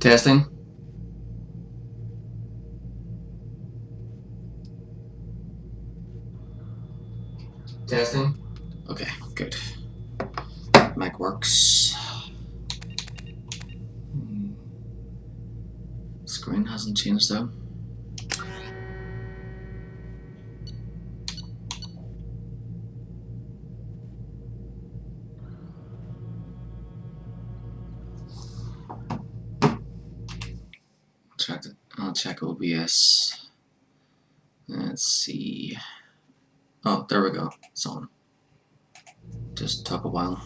Testing. Testing. Okay, good. Mic works. Screen hasn't changed though. I'll check OBS. Let's see. Oh, there we go. It's on. Just took a while.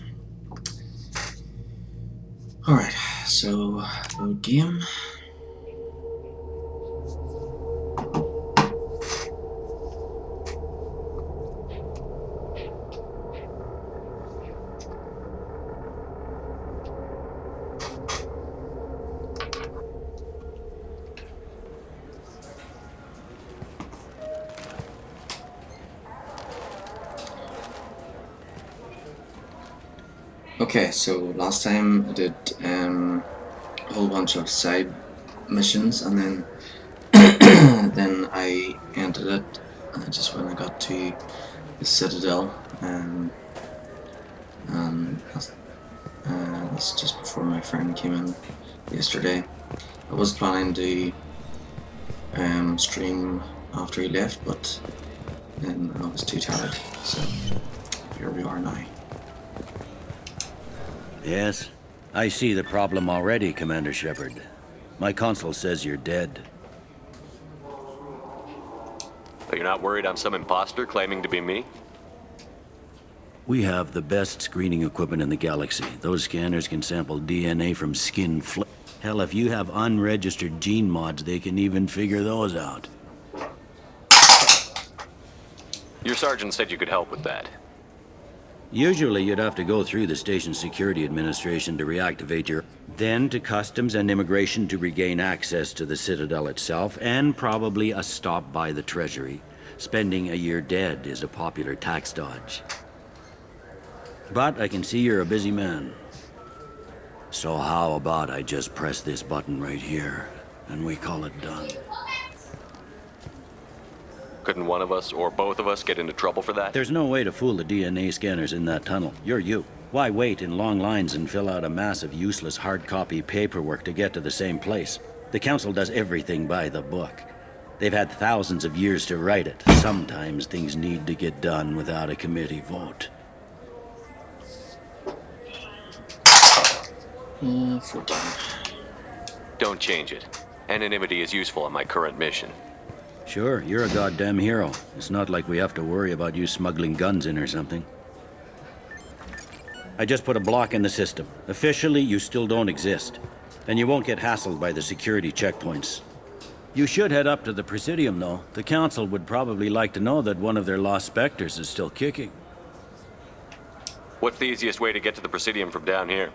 Alright, so load game. Okay, so last time I did a whole bunch of side missions, and then then I ended it just when I got to the Citadel, and that's just before my friend came in yesterday. I was planning to stream after he left, but then I was too tired, so here we are now. Yes, I see the problem already, Commander Shepard. My console says you're dead. But you're not worried I'm some imposter claiming to be me? We have the best screening equipment in the galaxy. Those scanners can sample DNA from skin flip. Hell, if you have unregistered gene mods, they can even figure those out. Your sergeant said you could help with that. Usually you'd have to go through the station security administration to reactivate your... Then to customs and immigration to regain access to the Citadel itself, and probably a stop by the Treasury. Spending a year dead is a popular tax dodge. But I can see you're a busy man. So how about I just press this button right here, and we call it done? Couldn't one of us, or both of us, get into trouble for that? There's no way to fool the DNA scanners in that tunnel. You're you. Why wait in long lines and fill out a massive useless hard copy paperwork to get to the same place? The Council does everything by the book. They've had thousands of years to write it. Sometimes things need to get done without a committee vote. For done. Don't change it. Anonymity is useful on my current mission. Sure, you're a goddamn hero. It's not like we have to worry about you smuggling guns in or something. I just put a block in the system. Officially, you still don't exist. And you won't get hassled by the security checkpoints. You should head up to the Presidium, though. The Council would probably like to know that one of their lost specters is still kicking. What's the easiest way to get to the Presidium from down here?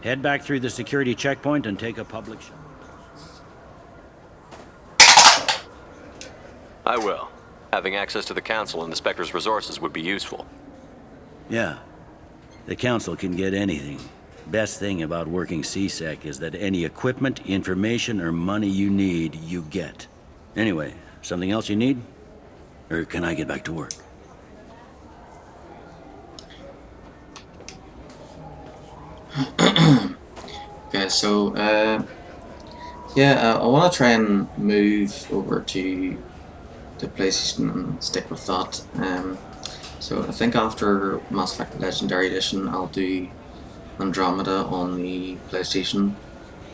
Head back through the security checkpoint and take a public shot. I will. Having access to the Council and the Spectre's resources would be useful. Yeah. The Council can get anything. Best thing about working C-Sec is that any equipment, information, or money you need, you get. Anyway, something else you need? Or can I get back to work? Okay, so yeah, I want to try and move over to the PlayStation and stick with that. So I think after Mass Effect Legendary Edition, I'll do Andromeda on the PlayStation,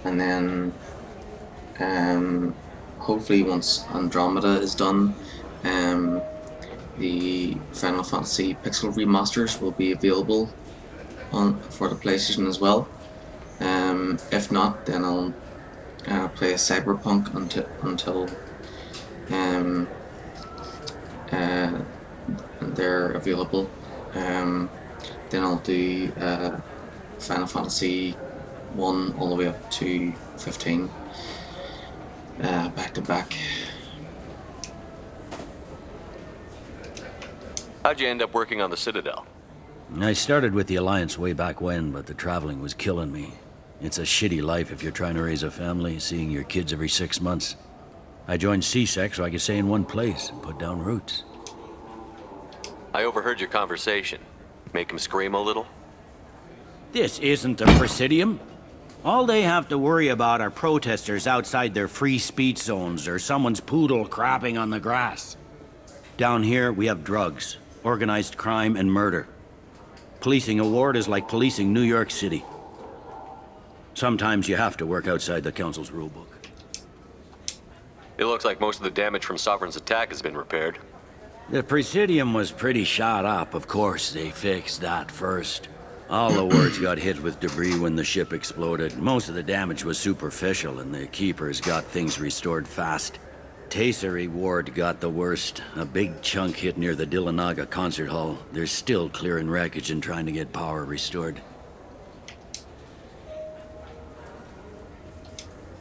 and then hopefully once Andromeda is done, the Final Fantasy Pixel remasters will be available for the PlayStation as well. If not, then I'll play Cyberpunk until they're available. Then I'll do Final Fantasy 1 all the way up to 15 back to back. How'd you end up working on the Citadel? I started with the Alliance way back when, but the traveling was killing me. It's a shitty life if you're trying to raise a family, seeing your kids every 6 months. I joined CSEC so I could stay in one place and put down roots. I overheard your conversation. Make him scream a little? This isn't the Presidium. All they have to worry about are protesters outside their free speech zones or someone's poodle crapping on the grass. Down here, we have drugs, organized crime, and murder. Policing a ward is like policing New York City. Sometimes you have to work outside the Council's rulebook. It looks like most of the damage from Sovereign's attack has been repaired. The Presidium was pretty shot up. Of course, they fixed that first. All the wards got hit with debris when the ship exploded. Most of the damage was superficial, and the Keepers got things restored fast. Tasery Ward got the worst. A big chunk hit near the Dillanaga concert hall. They're still clearing wreckage and trying to get power restored.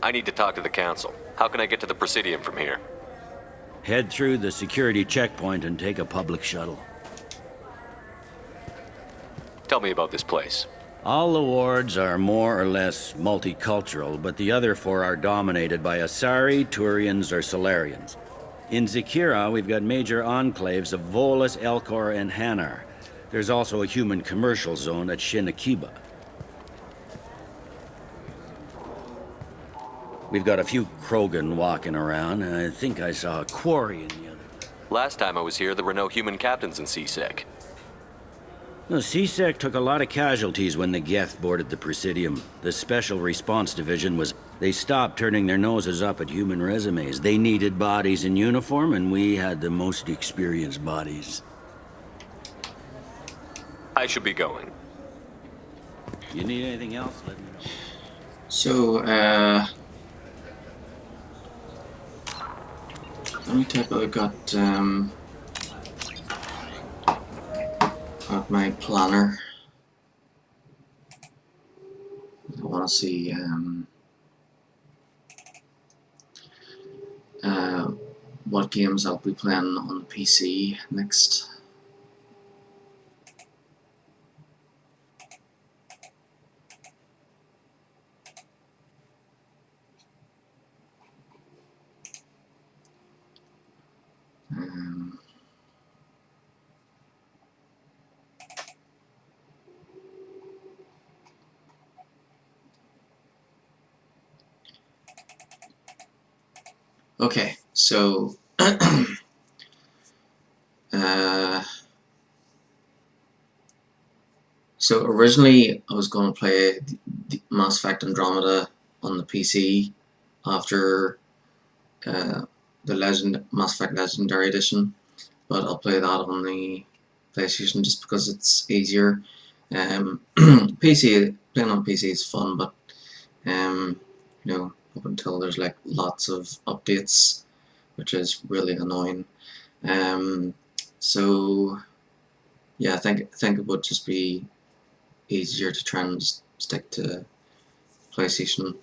I need to talk to the Council. How can I get to the Presidium from here? Head through the security checkpoint and take a public shuttle. Tell me about this place. All the wards are more or less multicultural, but the other 4 are dominated by Asari, Turians, or Solarians. In Zakira, we've got major enclaves of Volus, Elcor, and Hanar. There's also a human commercial zone at Shinakiba. We've got a few Krogan walking around, and I think I saw a quarry in the other. Last time I was here, there were no human captains in CSEC. The CSEC took a lot of casualties when the Geth boarded the Presidium. The Special Response Division they stopped turning their noses up at human resumes. They needed bodies in uniform, and we had the most experienced bodies. I should be going. You need anything else, let me know. So, let me take a look at my planner. I want to see what games I'll be playing on the PC next. Okay, so so originally I was going to play the Mass Effect Andromeda on the PC after the Mass Effect Legendary Edition, but I'll play that on the PlayStation just because it's easier. PC playing on PC is fun, but you know, up until there's like lots of updates, which is really annoying. So yeah, I think it would just be easier to try and just stick to PlayStation.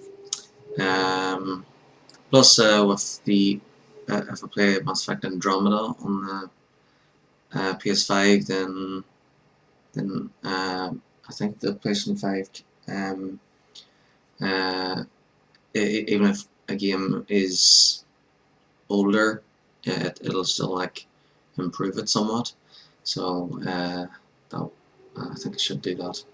Plus, with the if I play Mass Effect Andromeda on the PS5, then I think the PlayStation 5 even if a game is older, it'll still like improve it somewhat. So I think it should do that.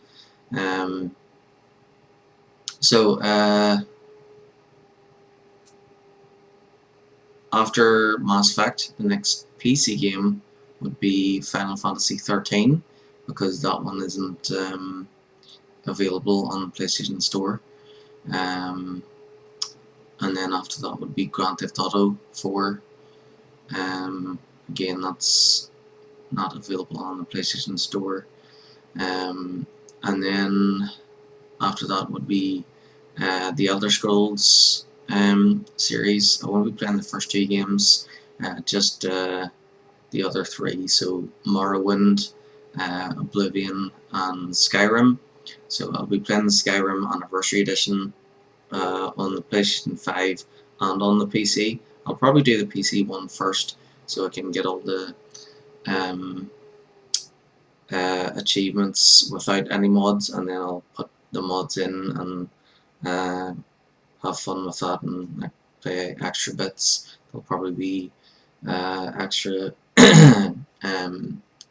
After Mass Effect, the next PC game would be Final Fantasy 13, because that one isn't available on the PlayStation Store. And then after that would be Grand Theft Auto 4. Again, that's not available on the PlayStation Store. And then after that would be the Elder Scrolls series. I won't be playing the first 2 games, just the other 3. So Morrowind, Oblivion, and Skyrim. So I'll be playing the Skyrim Anniversary Edition on the PlayStation 5 and on the PC. I'll probably do the PC one first so I can get all the achievements without any mods, and then I'll put the mods in and have fun with that and like, play extra bits. There'll probably be extra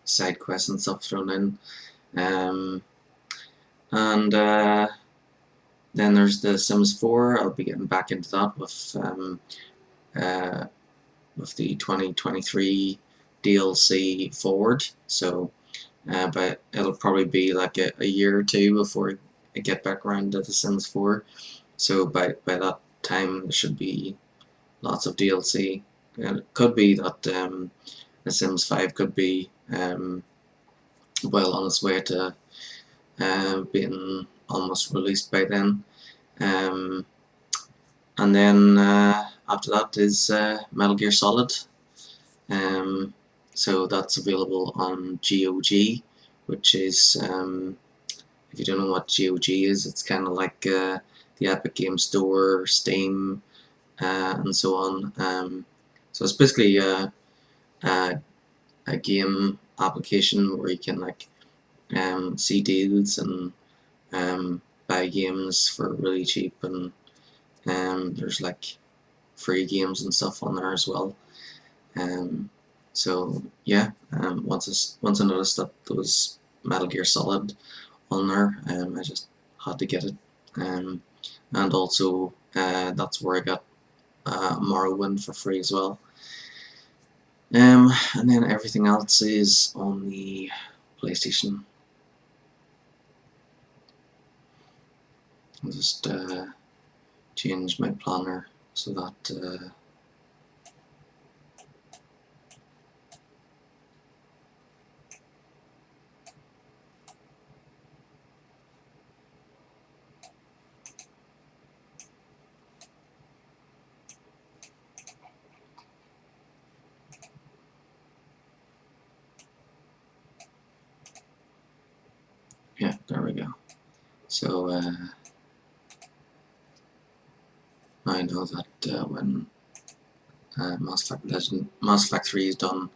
side quests and stuff thrown in. And then there's The Sims 4. I'll be getting back into that with the 2023 DLC forward. So, but it'll probably be like a year or two before I get back around to The Sims 4. So by that time there should be lots of DLC. And it could be that The Sims 5 could be well on its way to being almost released by then. And then after that is Metal Gear Solid. So that's available on GOG, which is, if you don't know what GOG is, it's kind of like the Epic Game Store, Steam, and so on. So it's basically a game application where you can like see deals and buy games for really cheap, and there's like free games and stuff on there as well. So yeah, once I noticed that there was Metal Gear Solid on there, I just had to get it. And also that's where I got Morrowind for free as well. And then everything else is on the PlayStation. I'll just change my planner so that yeah, there we go. So I know that when Mass Effect 3 is done,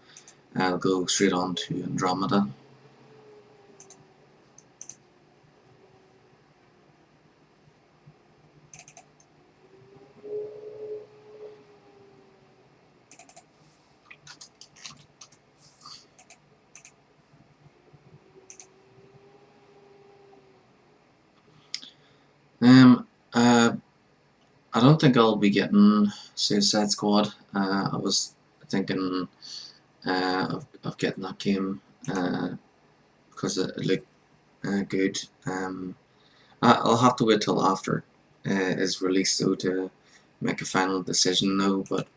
I'll go straight on to Andromeda. Um, uh, I don't think I'll be getting Suicide Squad. I was thinking of getting that game because it looked good. I'll have to wait till after it's released though to make a final decision though. But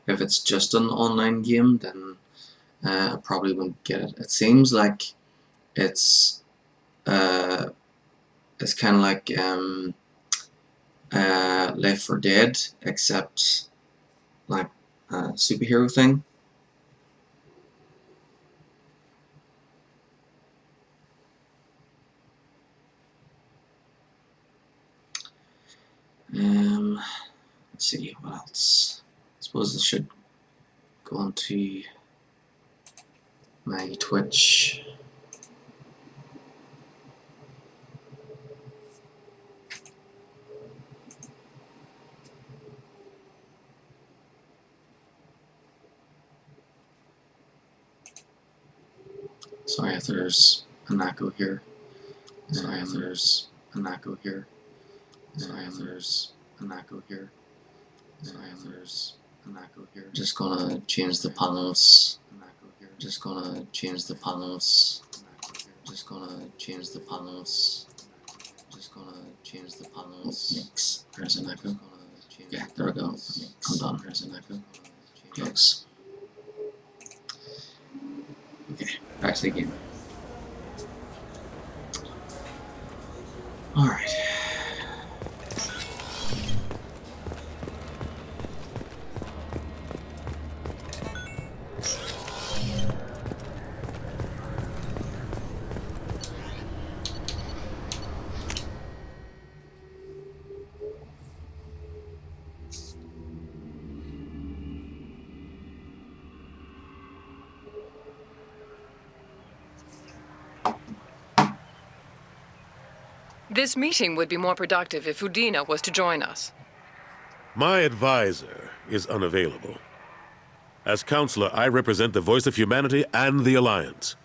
if it's just an online game, then I probably won't get it. It seems like it's uh, it's kind of like Left 4 Dead, except like a superhero thing. Let's see what else. I suppose I should go on to my Twitch. Sorry if there's an echo here. Sorry if there's an echo here. Sorry if there's an echo here. Sorry if there's an echo here. Just gonna change the panels. Just gonna change the panels. Just gonna change the panels. Just gonna change the panels. Yikes, there's an echo. Yeah, there we go. I'm done. There's an echo. Close. Okay, back to the game. Alright. This meeting would be more productive if Udina was to join us. My advisor is unavailable. As counselor, I represent the voice of humanity and the Alliance.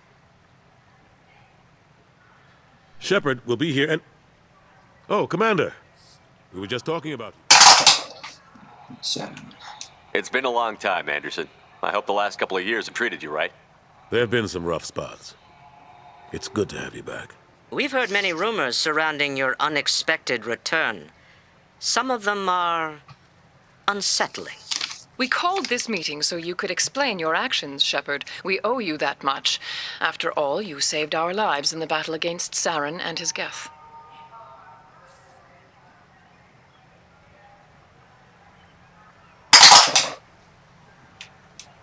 Shepard will be here and... Oh, Commander. We were just talking about you. 7. It's been a long time, Anderson. I hope the last couple of years have treated you right. There have been some rough spots. It's good to have you back. We've heard many rumors surrounding your unexpected return. Some of them are unsettling. We called this meeting so you could explain your actions, Shepard. We owe you that much. After all, you saved our lives in the battle against Saren and his Geth.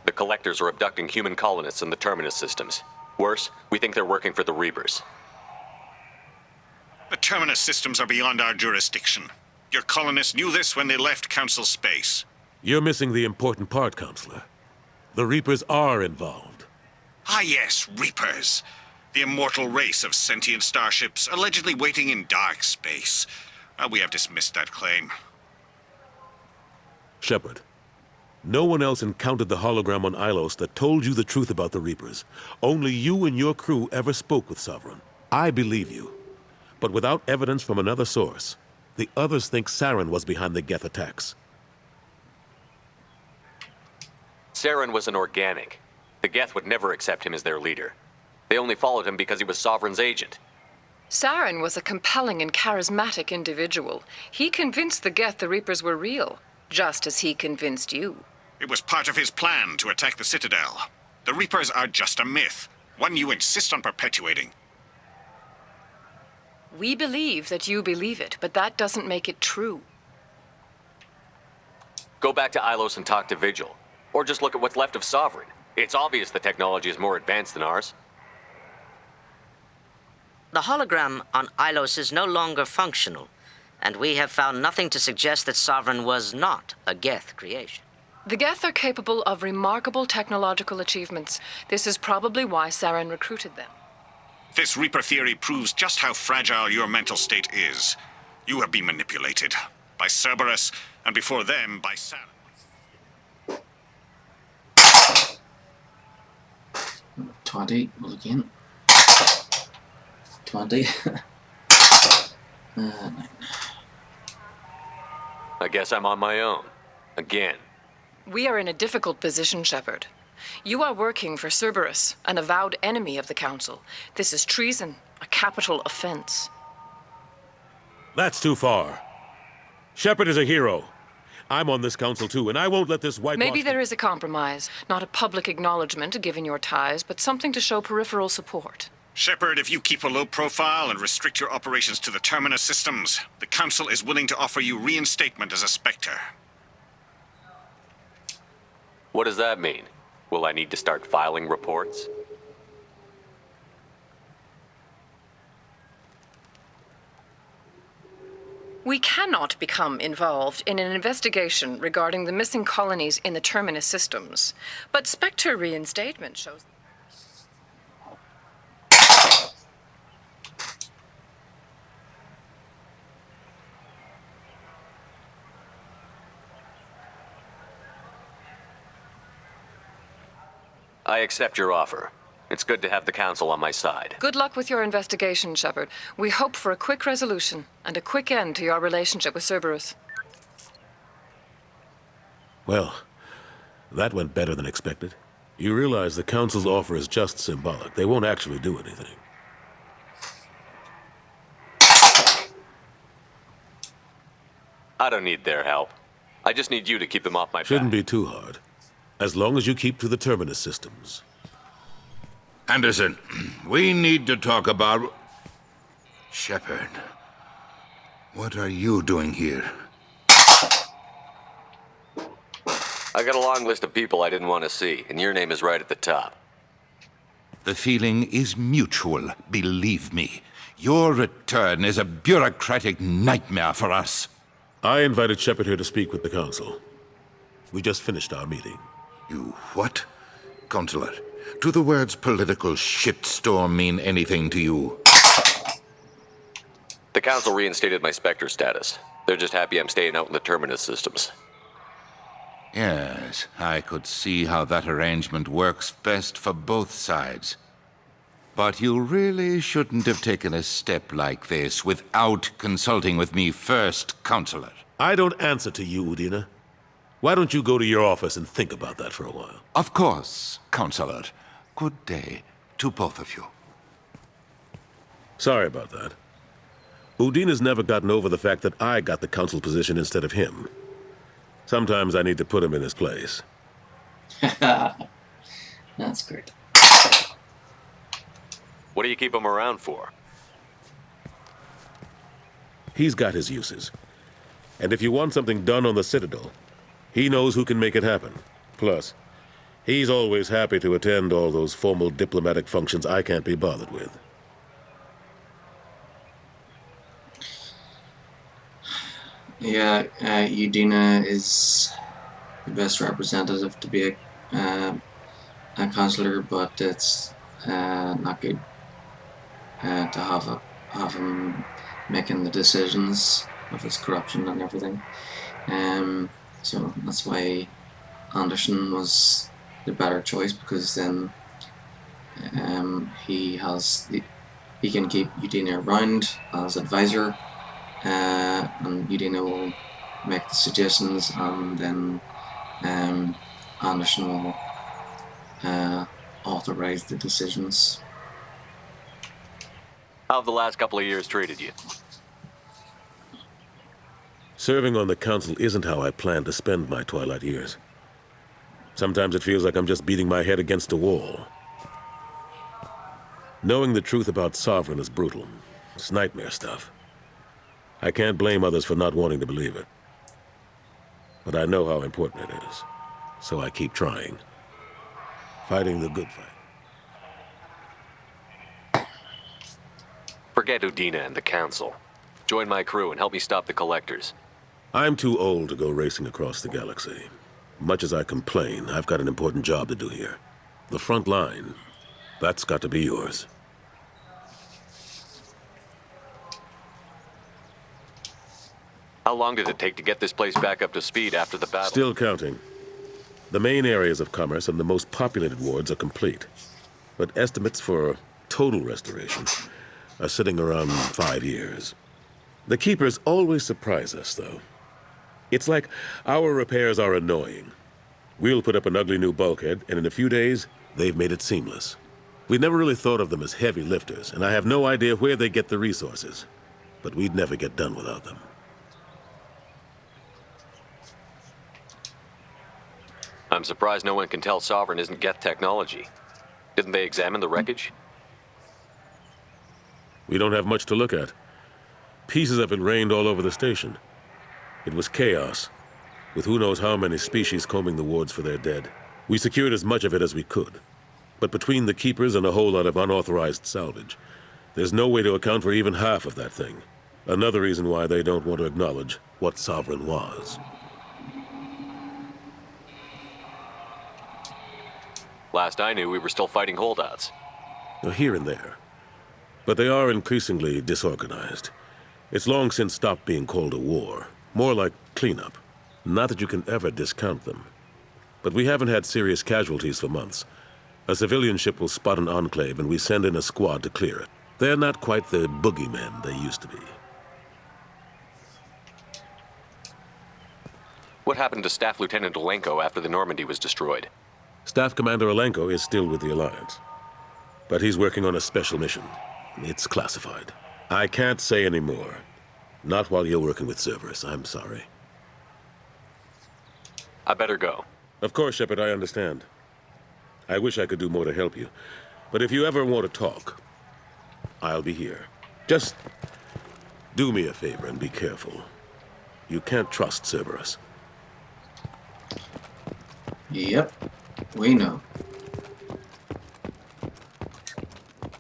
The Collectors are abducting human colonists in the Terminus systems. Worse, we think they're working for the Reapers. The Terminus systems are beyond our jurisdiction. Your colonists knew this when they left Council space. You're missing the important part, Counselor. The Reapers are involved. Ah yes, Reapers. The immortal race of sentient starships allegedly waiting in dark space. We have dismissed that claim. Shepard, no one else encountered the hologram on Ilos that told you the truth about the Reapers. Only you and your crew ever spoke with Sovereign. I believe you. But without evidence from another source, the others think Saren was behind the Geth attacks. Saren was an organic. The Geth would never accept him as their leader. They only followed him because he was Sovereign's agent. Saren was a compelling and charismatic individual. He convinced the Geth the Reapers were real, just as he convinced you. It was part of his plan to attack the Citadel. The Reapers are just a myth, one you insist on perpetuating. We believe that you believe it, but that doesn't make it true. Go back to Ilos and talk to Vigil. Or just look at what's left of Sovereign. It's obvious the technology is more advanced than ours. The hologram on Ilos is no longer functional, and we have found nothing to suggest that Sovereign was not a Geth creation. The Geth are capable of remarkable technological achievements. This is probably why Saren recruited them. This Reaper theory proves just how fragile your mental state is. You have been manipulated. By Cerberus, and before them, by Saren. 20, well again. 20. 9. I guess I'm on my own. Again. We are in a difficult position, Shepard. You are working for Cerberus, an avowed enemy of the Council. This is treason, a capital offense. That's too far. Shepard is a hero. I'm on this council too, and I won't let this whitewash... Maybe there is a compromise. Not a public acknowledgement given your ties, but something to show peripheral support. Shepard, if you keep a low profile and restrict your operations to the Terminus systems, the Council is willing to offer you reinstatement as a Spectre. What does that mean? Will I need to start filing reports? We cannot become involved in an investigation regarding the missing colonies in the Terminus systems, but Spectre reinstatement shows... I accept your offer. It's good to have the Council on my side. Good luck with your investigation, Shepard. We hope for a quick resolution and a quick end to your relationship with Cerberus. Well, that went better than expected. You realize the Council's offer is just symbolic. They won't actually do anything. I don't need their help. I just need you to keep them off my back. Shouldn't be too hard. As long as you keep to the Terminus systems. Anderson, we need to talk about... Shepard, what are you doing here? I got a long list of people I didn't want to see, and your name is right at the top. The feeling is mutual, believe me. Your return is a bureaucratic nightmare for us. I invited Shepard here to speak with the Council. We just finished our meeting. You what? Counselor, do the words political shitstorm mean anything to you? The Council reinstated my Spectre status. They're just happy I'm staying out in the Terminus systems. Yes, I could see how that arrangement works best for both sides. But you really shouldn't have taken a step like this without consulting with me first, Counselor. I don't answer to you, Udina. Why don't you go to your office and think about that for a while? Of course, Counselor. Good day to both of you. Sorry about that. Udina's never gotten over the fact that I got the council position instead of him. Sometimes I need to put him in his place. That's great. What do you keep him around for? He's got his uses. And if you want something done on the Citadel, he knows who can make it happen. Plus, he's always happy to attend all those formal diplomatic functions I can't be bothered with. Yeah, Udina is the best representative to be a counselor, but it's not good to have him making the decisions of his corruption and everything. So that's why Anderson was the better choice, because then he can keep Udina around as advisor, and Udina will make the suggestions, and then Anderson will authorize the decisions. How have the last couple of years treated you? Serving on the council isn't how I plan to spend my twilight years. Sometimes it feels like I'm just beating my head against a wall. Knowing the truth about Sovereign is brutal. It's nightmare stuff. I can't blame others for not wanting to believe it. But I know how important it is, so I keep trying. Fighting the good fight. Forget Udina and the Council. Join my crew and help me stop the Collectors. I'm too old to go racing across the galaxy. Much as I complain, I've got an important job to do here. The front line, that's got to be yours. How long did it take to get this place back up to speed after the battle? Still counting. The main areas of commerce and the most populated wards are complete. But estimates for total restoration are sitting around 5 years. The Keepers always surprise us, though. It's like our repairs are annoying. We'll put up an ugly new bulkhead, and in a few days, they've made it seamless. We never really thought of them as heavy lifters, and I have no idea where they get the resources. But we'd never get done without them. I'm surprised no one can tell Sovereign isn't Geth technology. Didn't they examine the wreckage? We don't have much to look at. Pieces of it rained all over the station. It was chaos, with who knows how many species combing the wards for their dead. We secured as much of it as we could. But between the Keepers and a whole lot of unauthorized salvage, there's no way to account for even half of that thing. Another reason why they don't want to acknowledge what Sovereign was. Last I knew, we were still fighting holdouts. Here and there. But they are increasingly disorganized. It's long since stopped being called a war. More like cleanup. Not that you can ever discount them. But we haven't had serious casualties for months. A civilian ship will spot an enclave and we send in a squad to clear it. They're not quite the boogeymen they used to be. What happened to Staff Lieutenant Olenko after the Normandy was destroyed? Staff Commander Olenko is still with the Alliance. But he's working on a special mission. It's classified. I can't say any more. Not while you're working with Cerberus, I'm sorry. I better go. Of course, Shepard, I understand. I wish I could do more to help you. But if you ever want to talk, I'll be here. Just do me a favor and be careful. You can't trust Cerberus. Yep, we know.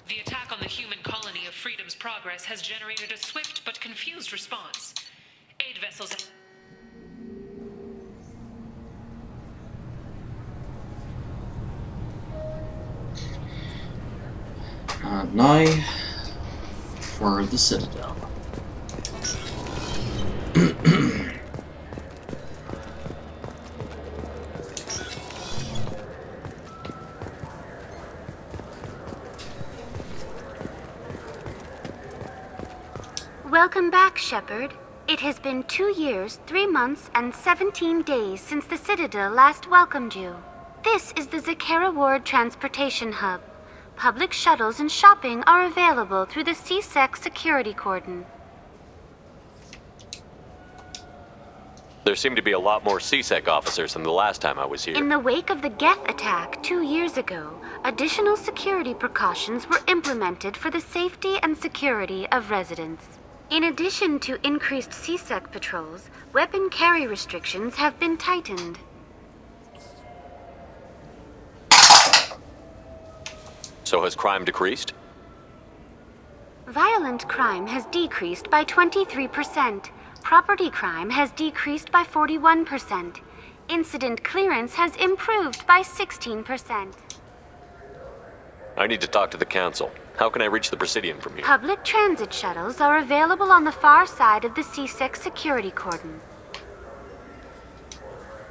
The attack on the human colony of Freedom's Progress has generated a swift but confused response. Aid vessels... And now for the Citadel. Welcome back, Shepard. It has been 2 years, 3 months, and 17 days since the Citadel last welcomed you. This is the Zakera Ward Transportation Hub. Public shuttles and shopping are available through the CSEC security cordon. There seem to be a lot more CSEC officers than the last time I was here. In the wake of the Geth attack 2 years ago, additional security precautions were implemented for the safety and security of residents. In addition to increased CSEC patrols, weapon carry restrictions have been tightened. So has crime decreased? Violent crime has decreased by 23%. Property crime has decreased by 41%. Incident clearance has improved by 16%. I need to talk to the council. How can I reach the Presidium from here? Public transit shuttles are available on the far side of the CSEC security cordon.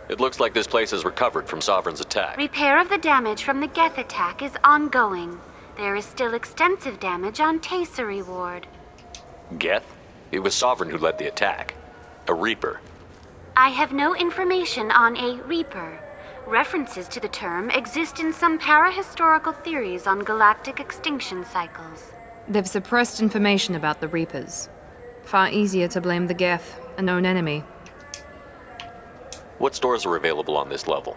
It looks like this place has recovered from Sovereign's attack. Repair of the damage from the Geth attack is ongoing. There is still extensive damage on Tasery Ward. Geth? It was Sovereign who led the attack. A Reaper. I have no information on a Reaper. References to the term exist in some parahistorical theories on galactic extinction cycles. They've suppressed information about the Reapers. Far easier to blame the Geth, a known enemy. What stores are available on this level?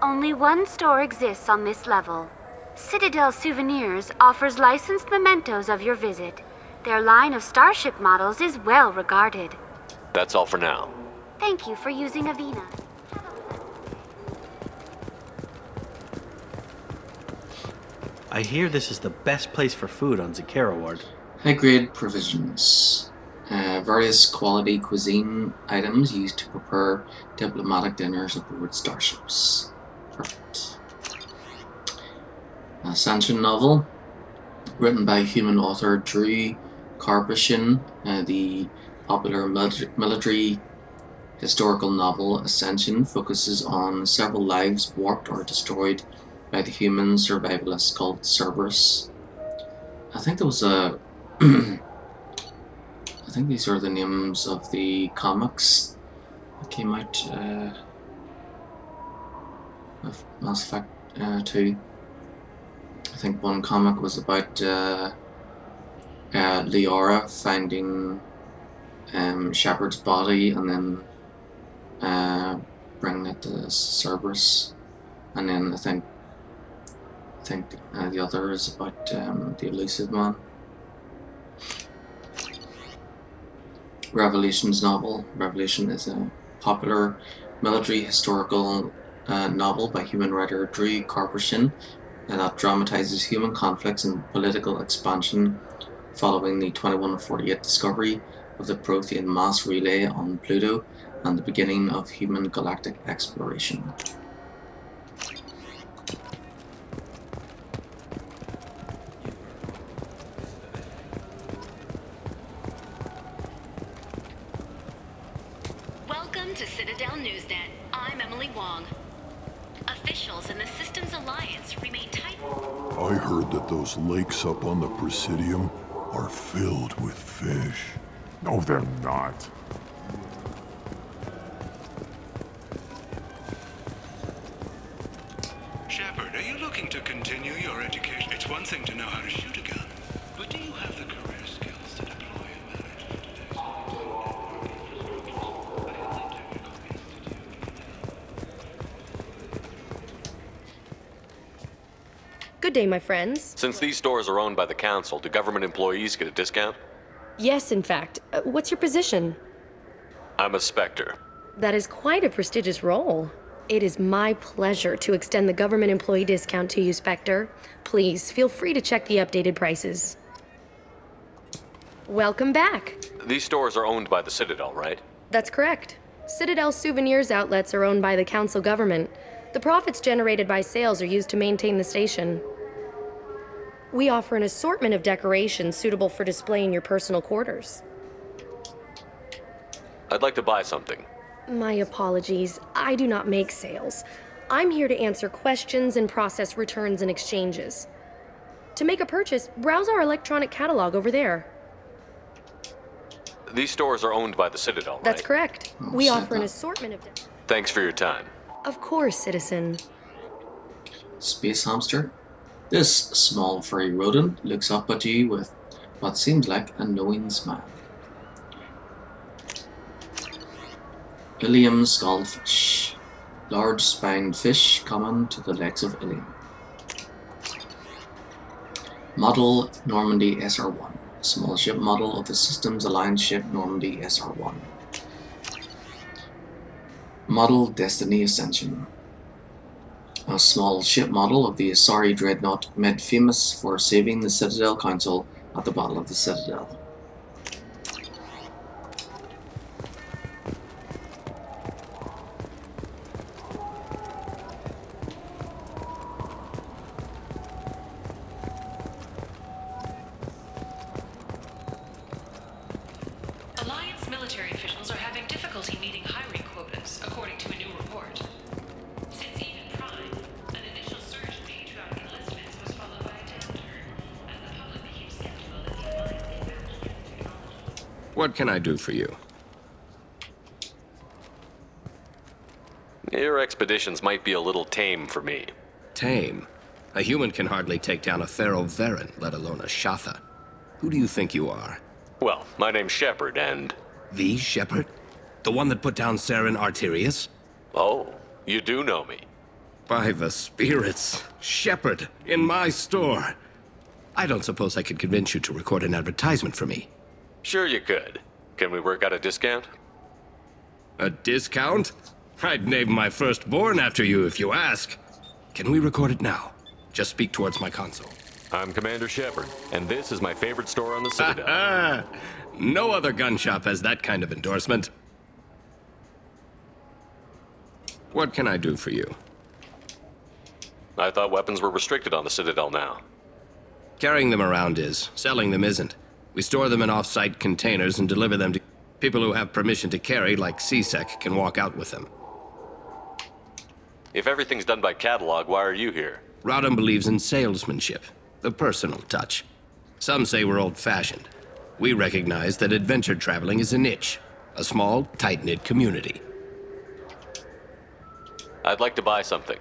Only one store exists on this level. Citadel Souvenirs offers licensed mementos of your visit. Their line of starship models is well regarded. That's all for now. Thank you for using Avena. I hear this is the best place for food on Zakera Ward. High-grade provisions. Various quality cuisine items used to prepare diplomatic dinners aboard starships. Perfect. Ascension novel, written by human author Drew Karpyshyn. The popular military historical novel Ascension focuses on several lives warped or destroyed by the human survivalist cult Cerberus. I think there was a I think these are the names of the comics that came out of Mass Effect 2. I think one comic was about Liara finding Shepard's body and then bringing it to Cerberus, and then I think the other is about the Elusive Man. Revelations novel. Revelation is a popular military historical novel by human writer Drew Karpyshyn that dramatizes human conflicts and political expansion following the 2148 discovery of the Prothean mass relay on Pluto and the beginning of human galactic exploration. Welcome to Citadel Newsnet. I'm Emily Wong. Officials in the Systems Alliance remain tight. I heard that those lakes up on the Presidium are filled with fish. No, they're not. Shepard, are you looking to continue your education? It's one thing to know how to shoot a gun, but do you have the career skills to deploy and manage today's Good day, my friends. Since these stores are owned by the council, do government employees get a discount? Yes, in fact. What's your position? I'm a Spectre. That is quite a prestigious role. It is my pleasure to extend the government employee discount to you, Spectre. Please, feel free to check the updated prices. Welcome back. These stores are owned by the Citadel, right? That's correct. Citadel Souvenirs outlets are owned by the council government. The profits generated by sales are used to maintain the station. We offer an assortment of decorations suitable for display in your personal quarters. I'd like to buy something. My apologies. I do not make sales. I'm here to answer questions and process returns and exchanges. To make a purchase, browse our electronic catalog over there. These stores are owned by the Citadel, right? That's correct. We offer an assortment of... Thanks for your time. Of course, citizen. Space hamster. This small furry rodent looks up at you with what seems like a knowing smile. Ilium skullfish. Large spined fish common to the legs of Ilium. Model Normandy SR-1. A small ship model of the Systems Alliance ship Normandy SR-1. Model Destiny Ascension. A small ship model of the Asari dreadnought made famous for saving the Citadel Council at the Battle of the Citadel. Alliance military officials are having difficulty meeting hiring quotas, according to a new report. Since even Prime, an initial surge made throughout enlistments was followed by a downturn, as the public became skeptical that the Alliance could match their technology. What can I do for you? Your expeditions might be a little tame for me. Tame? A human can hardly take down a Pharaoh Varen, let alone a Shatha. Who do you think you are? Well, my name's Shepard, and... The Shepard? The one that put down Saren Arterius? Oh, you do know me. By the spirits. Shepard, in my store. I don't suppose I could convince you to record an advertisement for me. Sure you could. Can we work out a discount? A discount? I'd name my firstborn after you if you ask. Can we record it now? Just speak towards my console. I'm Commander Shepard, and this is my favorite store on the Citadel. No other gun shop has that kind of endorsement. What can I do for you? I thought weapons were restricted on the Citadel now. Carrying them around is. Selling them isn't. We store them in off-site containers and deliver them to... People who have permission to carry, like CSEC, can walk out with them. If everything's done by catalog, why are you here? Rodham believes in salesmanship, the personal touch. Some say we're old-fashioned. We recognize that adventure traveling is a niche, a small, tight-knit community. I'd like to buy something.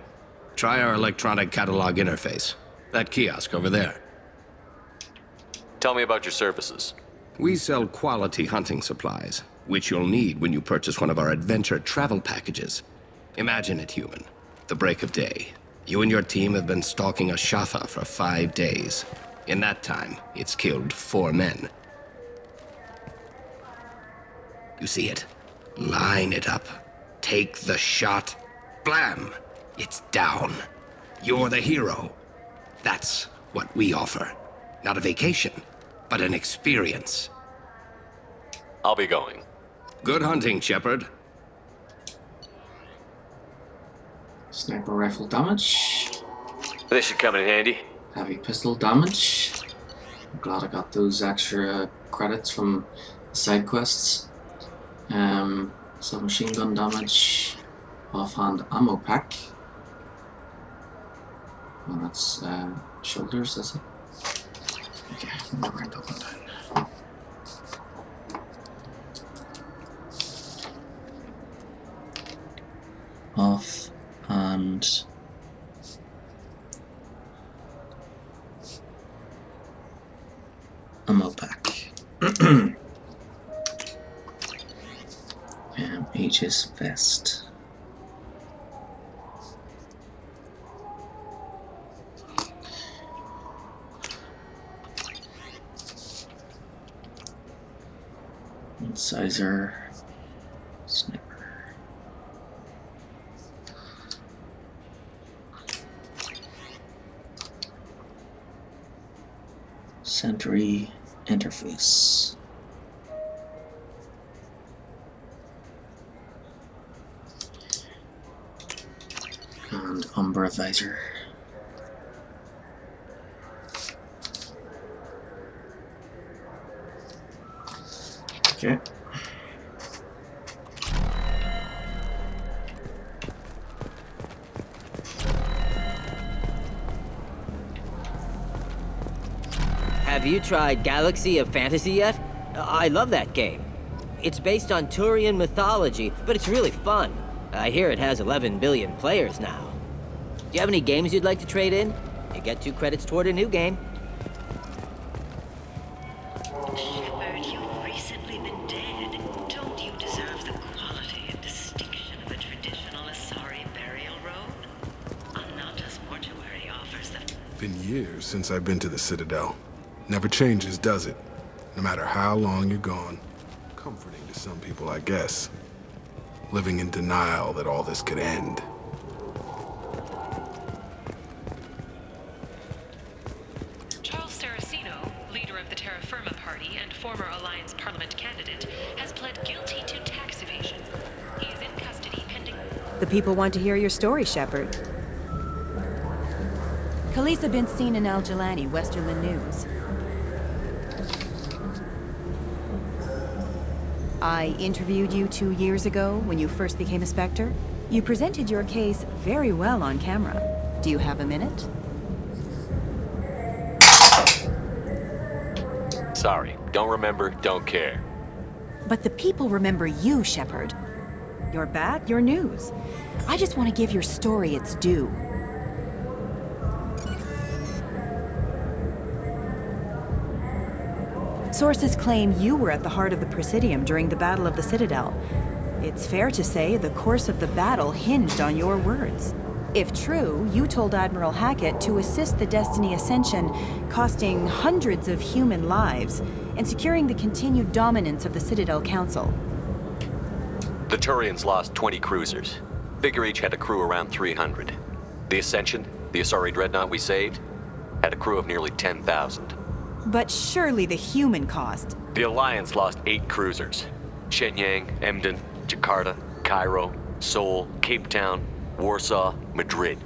Try our electronic catalog interface. That kiosk over there. Tell me about your services. We sell quality hunting supplies, which you'll need when you purchase one of our adventure travel packages. Imagine it, human. The break of day. You and your team have been stalking a Shatha for 5 days. In that time, it's killed 4 men. You see it? Line it up. Take the shot. Blam! It's down. You're the hero. That's what we offer. Not a vacation, but an experience. I'll be going. Good hunting, Shepard. Sniper rifle damage. This should come in handy. Heavy pistol damage. I'm glad I got those extra credits from the side quests. Submachine gun damage. Offhand ammo pack. Well, that's shoulders, is it? Okay, I'll write that one down. Off and ammo pack. Aegis vest. Incisor. Sniper. Sentry interface. And Umbra visor. Okay. Have you tried Galaxy of Fantasy yet? I love that game. It's based on Turian mythology, but it's really fun. I hear it has 11 billion players now. Do you have any games you'd like to trade in? You get 2 credits toward a new game. Shepard, you've recently been dead. Don't you deserve the quality and distinction of a traditional Asari burial robe? Anata's mortuary offers the... Been years since I've been to the Citadel. Never changes, does it? No matter how long you're gone. Comforting to some people, I guess. Living in denial that all this could end. Charles Saraceno, leader of the Terra Firma Party and former Alliance Parliament candidate, has pled guilty to tax evasion. He is in custody pending... The people want to hear your story, Shepard. Khaleesa been seen in Al Jalani, Westerland News. I interviewed you 2 years ago when you first became a Spectre. You presented your case very well on camera. Do you have a minute? Sorry, don't remember, don't care. But the people remember you, Shepard. You're back, you're news. I just want to give your story its due. Sources claim you were at the heart of the Presidium during the Battle of the Citadel. It's fair to say the course of the battle hinged on your words. If true, you told Admiral Hackett to assist the Destiny Ascension, costing hundreds of human lives, and securing the continued dominance of the Citadel Council. The Turians lost 20 cruisers. Figure each had a crew around 300. The Ascension, the Asari dreadnought we saved, had a crew of nearly 10,000. But surely the human cost. The Alliance lost 8 cruisers. Shenyang, Emden, Jakarta, Cairo, Seoul, Cape Town, Warsaw, Madrid.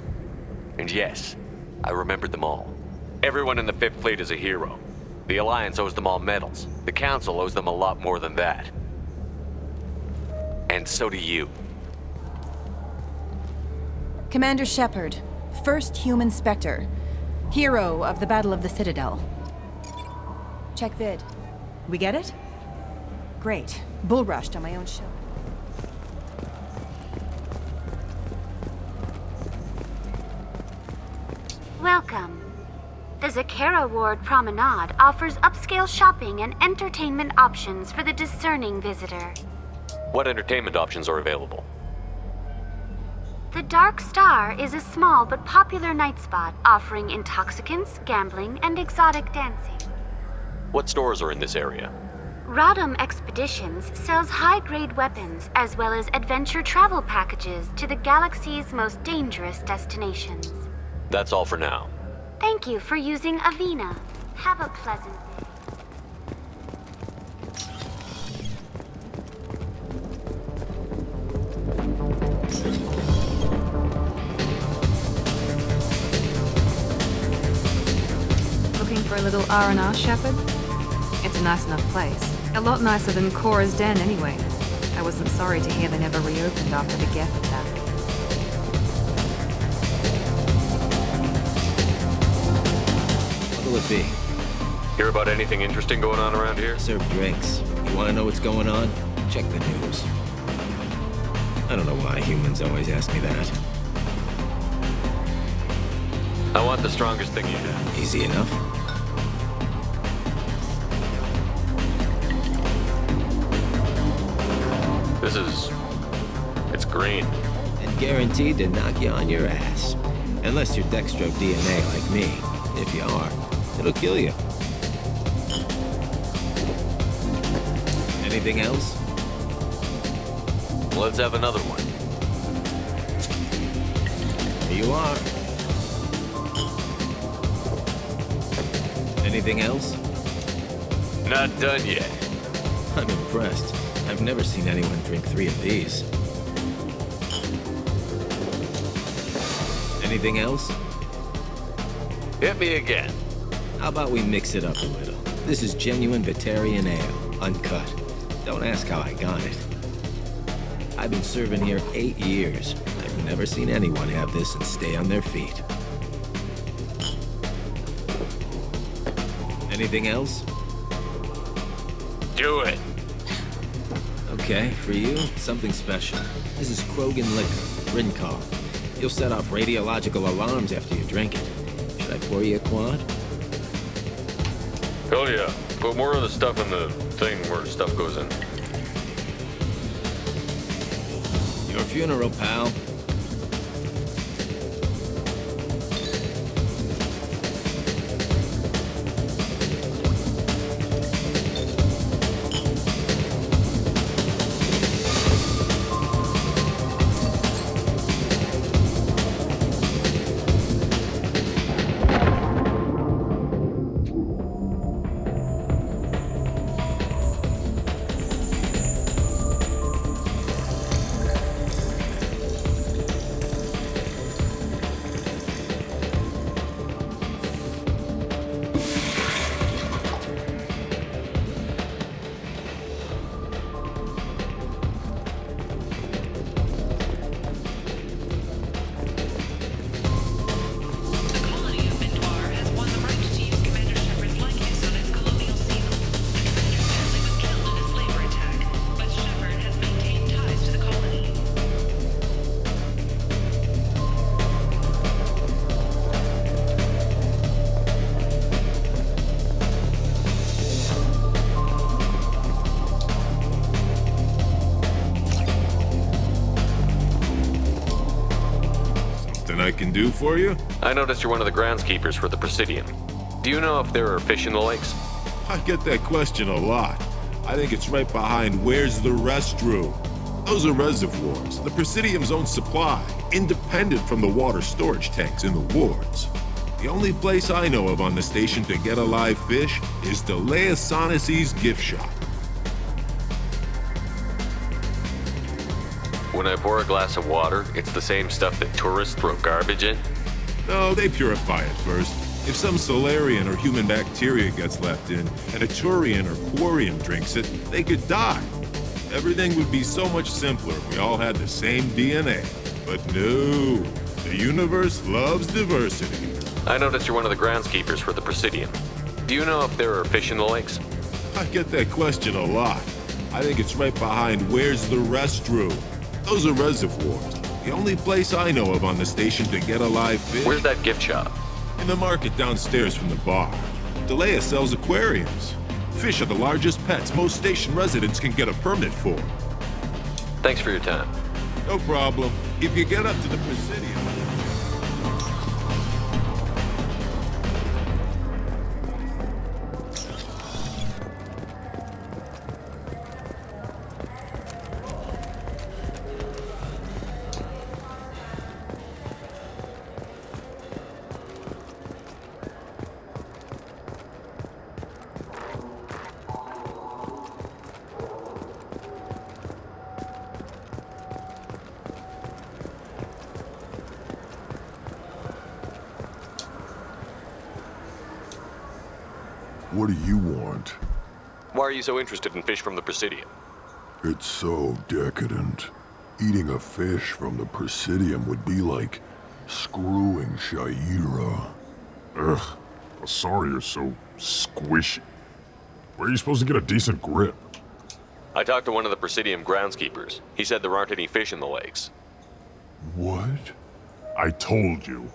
And yes, I remembered them all. Everyone in the 5th Fleet is a hero. The Alliance owes them all medals. The Council owes them a lot more than that. And so do you. Commander Shepard, first human Spectre, hero of the Battle of the Citadel. Check vid. We get it? Great. Bull rushed on my own show. Welcome. The Zakera Ward Promenade offers upscale shopping and entertainment options for the discerning visitor. What entertainment options are available? The Dark Star is a small but popular night spot offering intoxicants, gambling, and exotic dancing. What stores are in this area? Rodham Expeditions sells high-grade weapons as well as adventure travel packages to the galaxy's most dangerous destinations. That's all for now. Thank you for using Avena. Have a pleasant day. Looking for a little R&R, Shepard? It's a nice enough place. A lot nicer than Cora's Den, anyway. I wasn't sorry to hear they never reopened after the Geth attack. What'll it be? Hear about anything interesting going on around here? Serve drinks. You want to know what's going on? Check the news. I don't know why humans always ask me that. I want the strongest thing you have. Easy enough. It's green. And guaranteed to knock you on your ass. Unless you're Dextro DNA like me. If you are, it'll kill you. Anything else? Let's have another one. Here you are. Anything else? Not done yet. I'm impressed. I've never seen anyone drink 3 of these. Anything else? Hit me again. How about we mix it up a little? This is genuine Batarian ale, uncut. Don't ask how I got it. I've been serving here 8 years. I've never seen anyone have this and stay on their feet. Anything else? Do it. Okay, for you, something special. This is Krogan liquor, Rincon. You'll set off radiological alarms after you drink it. Should I pour you a quad? Hell yeah. Put more of the stuff in the thing where stuff goes in. Your funeral, pal. I can do for you? I noticed you're one of the groundskeepers for the Presidium. Do you know if there are fish in the lakes? I get that question a lot. I think it's right behind where's the restroom. Those are reservoirs, the Presidium's own supply, independent from the water storage tanks in the wards. The only place I know of on the station to get a live fish is Delea Sonesi's gift shop. When I pour a glass of water, it's the same stuff that tourists throw garbage in? No, they purify it first. If some Solarian or human bacteria gets left in, and a Turian or Quarian drinks it, they could die. Everything would be so much simpler if we all had the same DNA. But no, the universe loves diversity. I noticed you're one of the groundskeepers for the Presidium. Do you know if there are fish in the lakes? I get that question a lot. I think it's right behind where's the restroom. Those are reservoirs. The only place I know of on the station to get a live fish. Where's that gift shop? In the market downstairs from the bar. Delea sells aquariums. Fish are the largest pets most station residents can get a permit for. Thanks for your time. No problem. If you get up to the Presidium... What do you want? Why are you so interested in fish from the Presidium? It's so decadent. Eating a fish from the Presidium would be like screwing Shaira. Ugh, Asari are so squishy. Where are you supposed to get a decent grip? I talked to one of the Presidium groundskeepers. He said there aren't any fish in the lakes. What? I told you.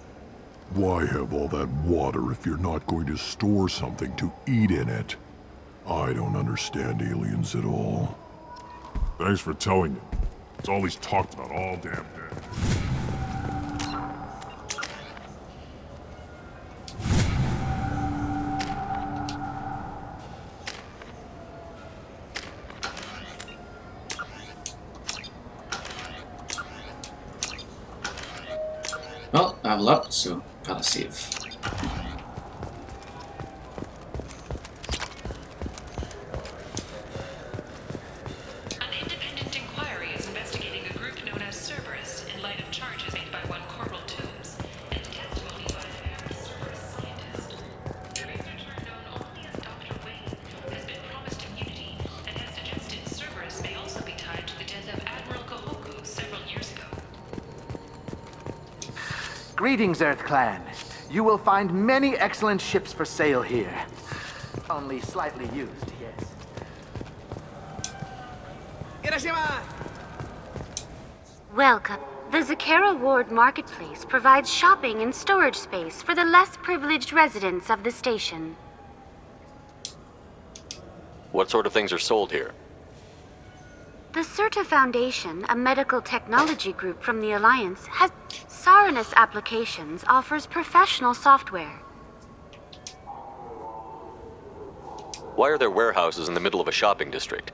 Why have all that water if you're not going to store something to eat in it? I don't understand aliens at all. Thanks for telling me. It's all he's talked about all damn day. Well, I level up, so gotta save. An independent inquiry is investigating a group known as Cerberus in light of charges made by one Corporal Toombs and testimony by a Cerberus scientist. A researcher known only as Dr. Wayne has been promised immunity and has suggested Cerberus may also be tied to the death of Admiral Kahoku several years ago. Greetings, Earth Clan. You will find many excellent ships for sale here. Only slightly used, yes. Welcome. The Zakera Ward Marketplace provides shopping and storage space for the less privileged residents of the station. What sort of things are sold here? The Certa Foundation, a medical technology group from the Alliance, has Saranus Applications offers professional software. Why are there warehouses in the middle of a shopping district?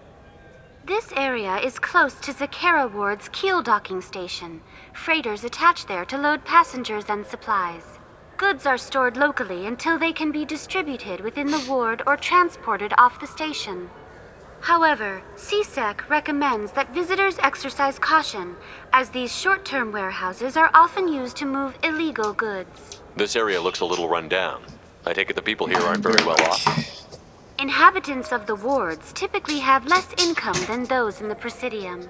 This area is close to Zakera Ward's keel docking station. Freighters attach there to load passengers and supplies. Goods are stored locally until they can be distributed within the ward or transported off the station. However, CSEC recommends that visitors exercise caution, as these short-term warehouses are often used to move illegal goods. This area looks a little run down. I take it the people here aren't very well off. Inhabitants of the wards typically have less income than those in the Presidium.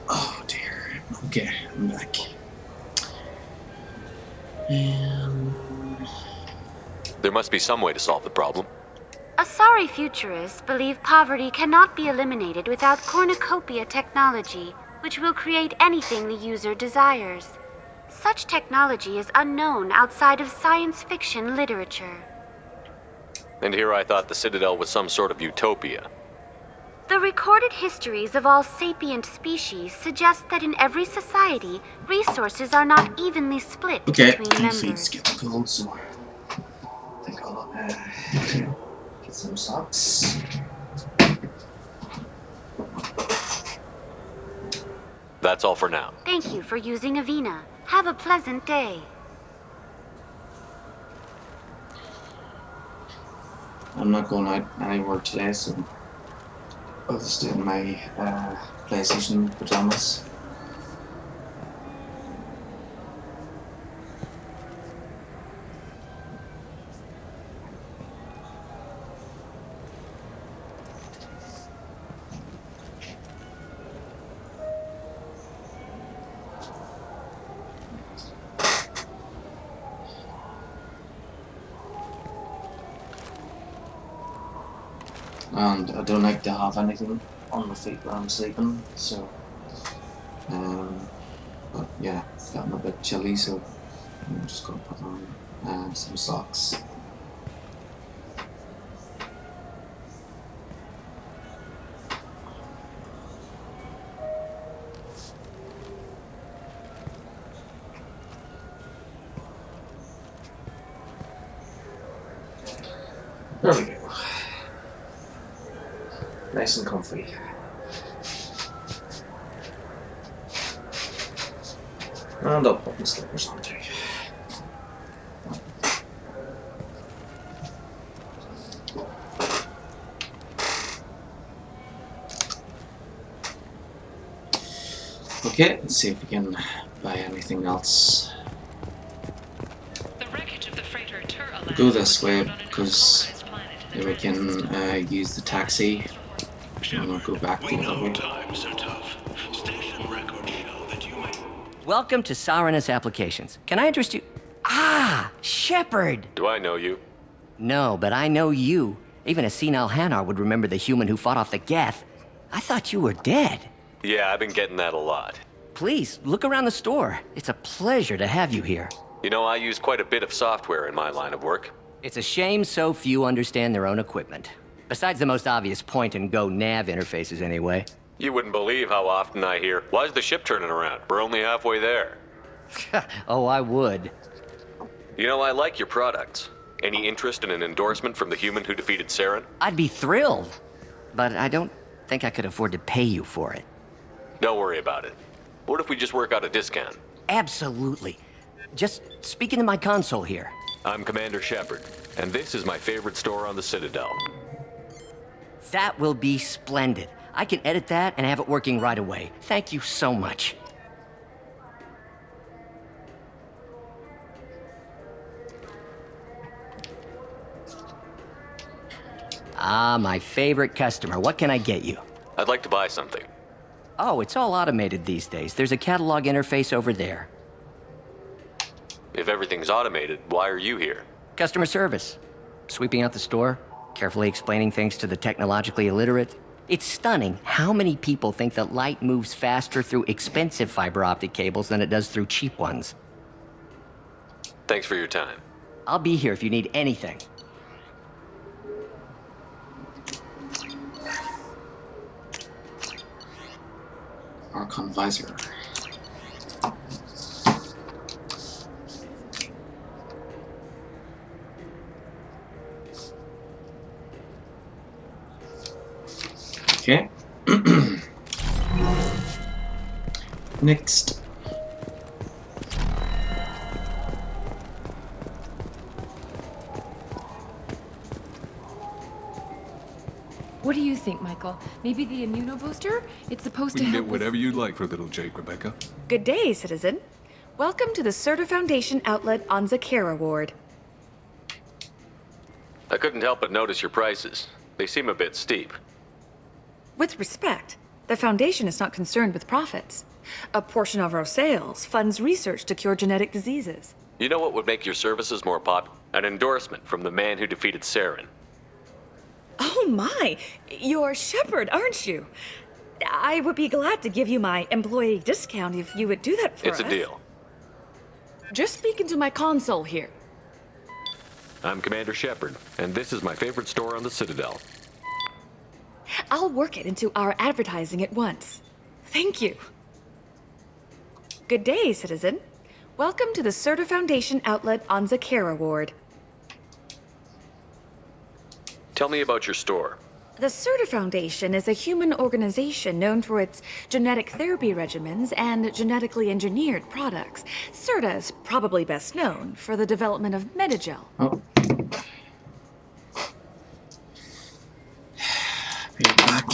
Oh dear. Okay, I'm back. And There must be some way to solve the problem. Asari futurists believe poverty cannot be eliminated without cornucopia technology, which will create anything the user desires. Such technology is unknown outside of science fiction literature. And here I thought the Citadel was some sort of utopia. The recorded histories of all sapient species suggest that in every society, resources are not evenly split between I'm feeling members. skeptical, so I think I'll get some socks. The That's all for now. Thank you for using Avena. Have a pleasant day. I'm not going out anywhere today, so I'll just do my PlayStation pajamas. And I don't like to have anything on my feet when I'm sleeping, so but yeah, it's gotten a bit chilly, so I'm just gonna put on some socks. There we go. Nice and comfy. And I'll put my slippers on too. Okay, let's see if we can buy anything else. Go this way because then we can use the taxi and we'll go back the other way. Welcome to Saranus Applications. Can I interest you? Ah, Shepard! Do I know you? No, but I know you. Even a senile Hanar would remember the human who fought off the Geth. I thought you were dead. Yeah, I've been getting that a lot. Please, look around the store. It's a pleasure to have you here. You know, I use quite a bit of software in my line of work. It's a shame so few understand their own equipment. Besides the most obvious point-and-go nav interfaces, anyway. You wouldn't believe how often I hear, "Why's the ship turning around? We're only halfway there." Oh, I would. You know, I like your products. Any interest in an endorsement from the human who defeated Saren? I'd be thrilled. But I don't think I could afford to pay you for it. Don't worry about it. What if we just work out a discount? Absolutely. Just speak into my console here. I'm Commander Shepard, and this is my favorite store on the Citadel. That will be splendid. I can edit that and have it working right away. Thank you so much. Ah, my favorite customer. What can I get you? I'd like to buy something. Oh, it's all automated these days. There's a catalog interface over there. If everything's automated, why are you here? Customer service. Sweeping out the store, carefully explaining things to the technologically illiterate. It's stunning how many people think that light moves faster through expensive fiber optic cables than it does through cheap ones. Thanks for your time. I'll be here if you need anything. Archon visor. Okay. Next. What do you think, Michael? Maybe the immunobooster? It's supposed We to can help get whatever you'd like for little Jake, Rebecca. Good day, citizen. Welcome to the Serta Foundation outlet on Zakera Ward. I couldn't help but notice your prices. They seem a bit steep. With respect, the Foundation is not concerned with profits. A portion of our sales funds research to cure genetic diseases. You know what would make your services more popular? An endorsement from the man who defeated Saren. Oh my! You're Shepard, aren't you? I would be glad to give you my employee discount if you would do that for us. It's a deal. Just speak into my console here. I'm Commander Shepard, and this is my favorite store on the Citadel. I'll work it into our advertising at once. Thank you. Good day, citizen. Welcome to the Serta Foundation outlet on Zakera Ward. Tell me about your store. The Surta Foundation is a human organization known for its genetic therapy regimens and genetically engineered products. Surta is probably best known for the development of Medigel. Oh. Be back.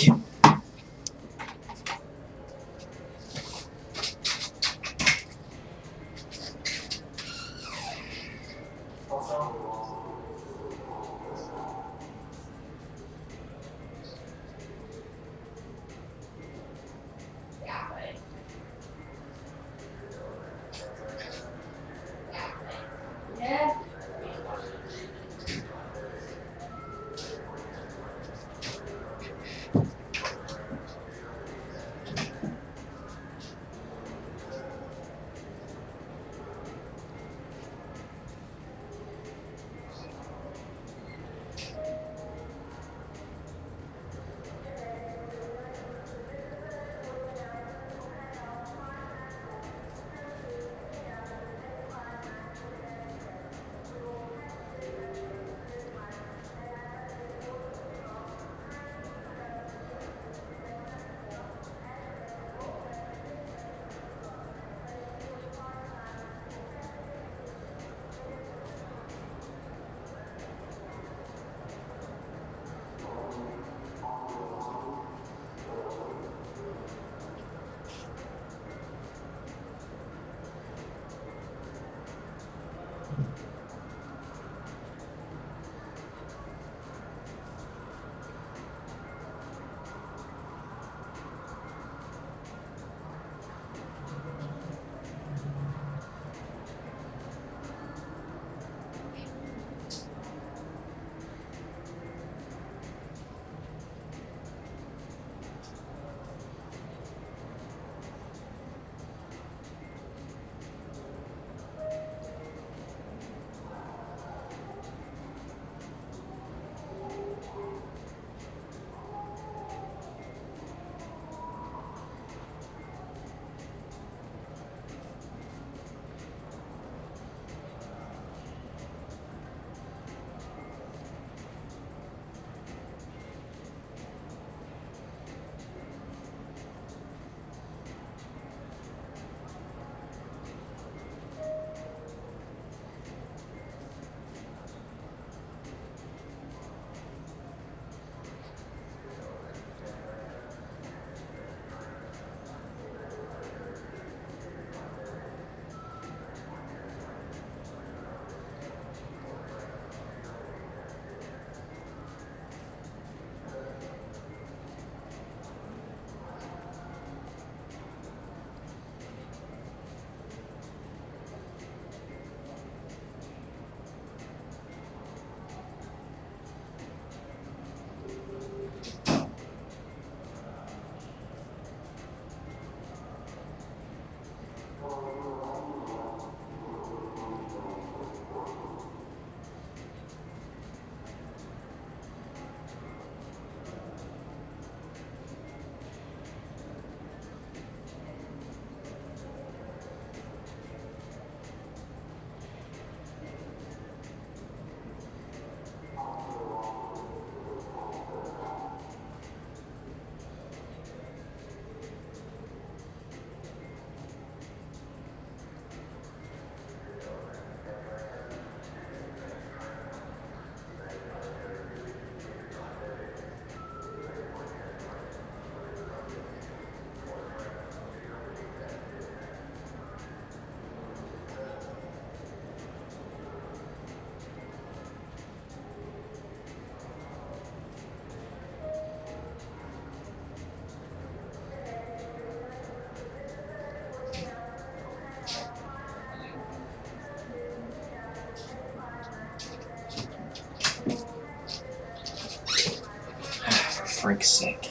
Freak's sake.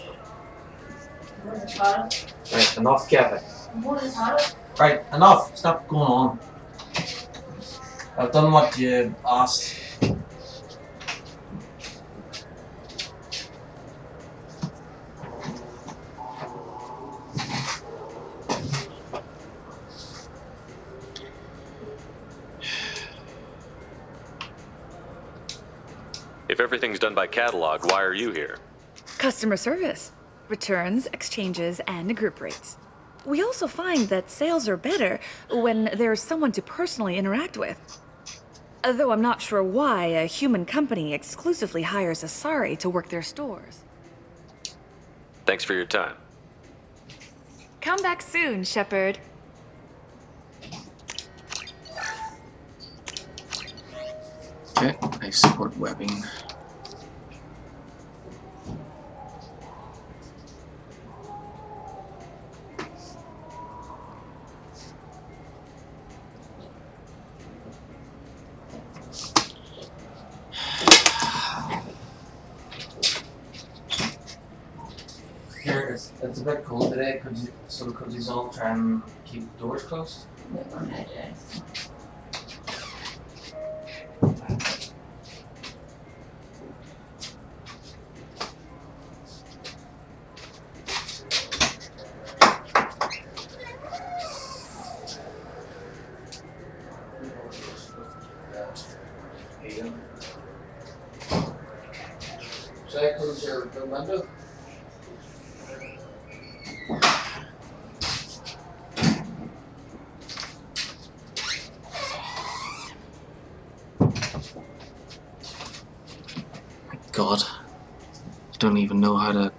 Right, enough, Kevin. Right, enough. Stop going on. I've done what you asked. If everything's done by catalog, why are you here? Customer service, returns, exchanges, and group rates. We also find that sales are better when there's someone to personally interact with. Though I'm not sure why a human company exclusively hires Asari to work their stores. Thanks for your time. Come back soon, Shepard. Okay, I support webbing. Here, it's a bit cold today. Could you all try and keep the doors closed? Should I close your window? God, I don't even know how to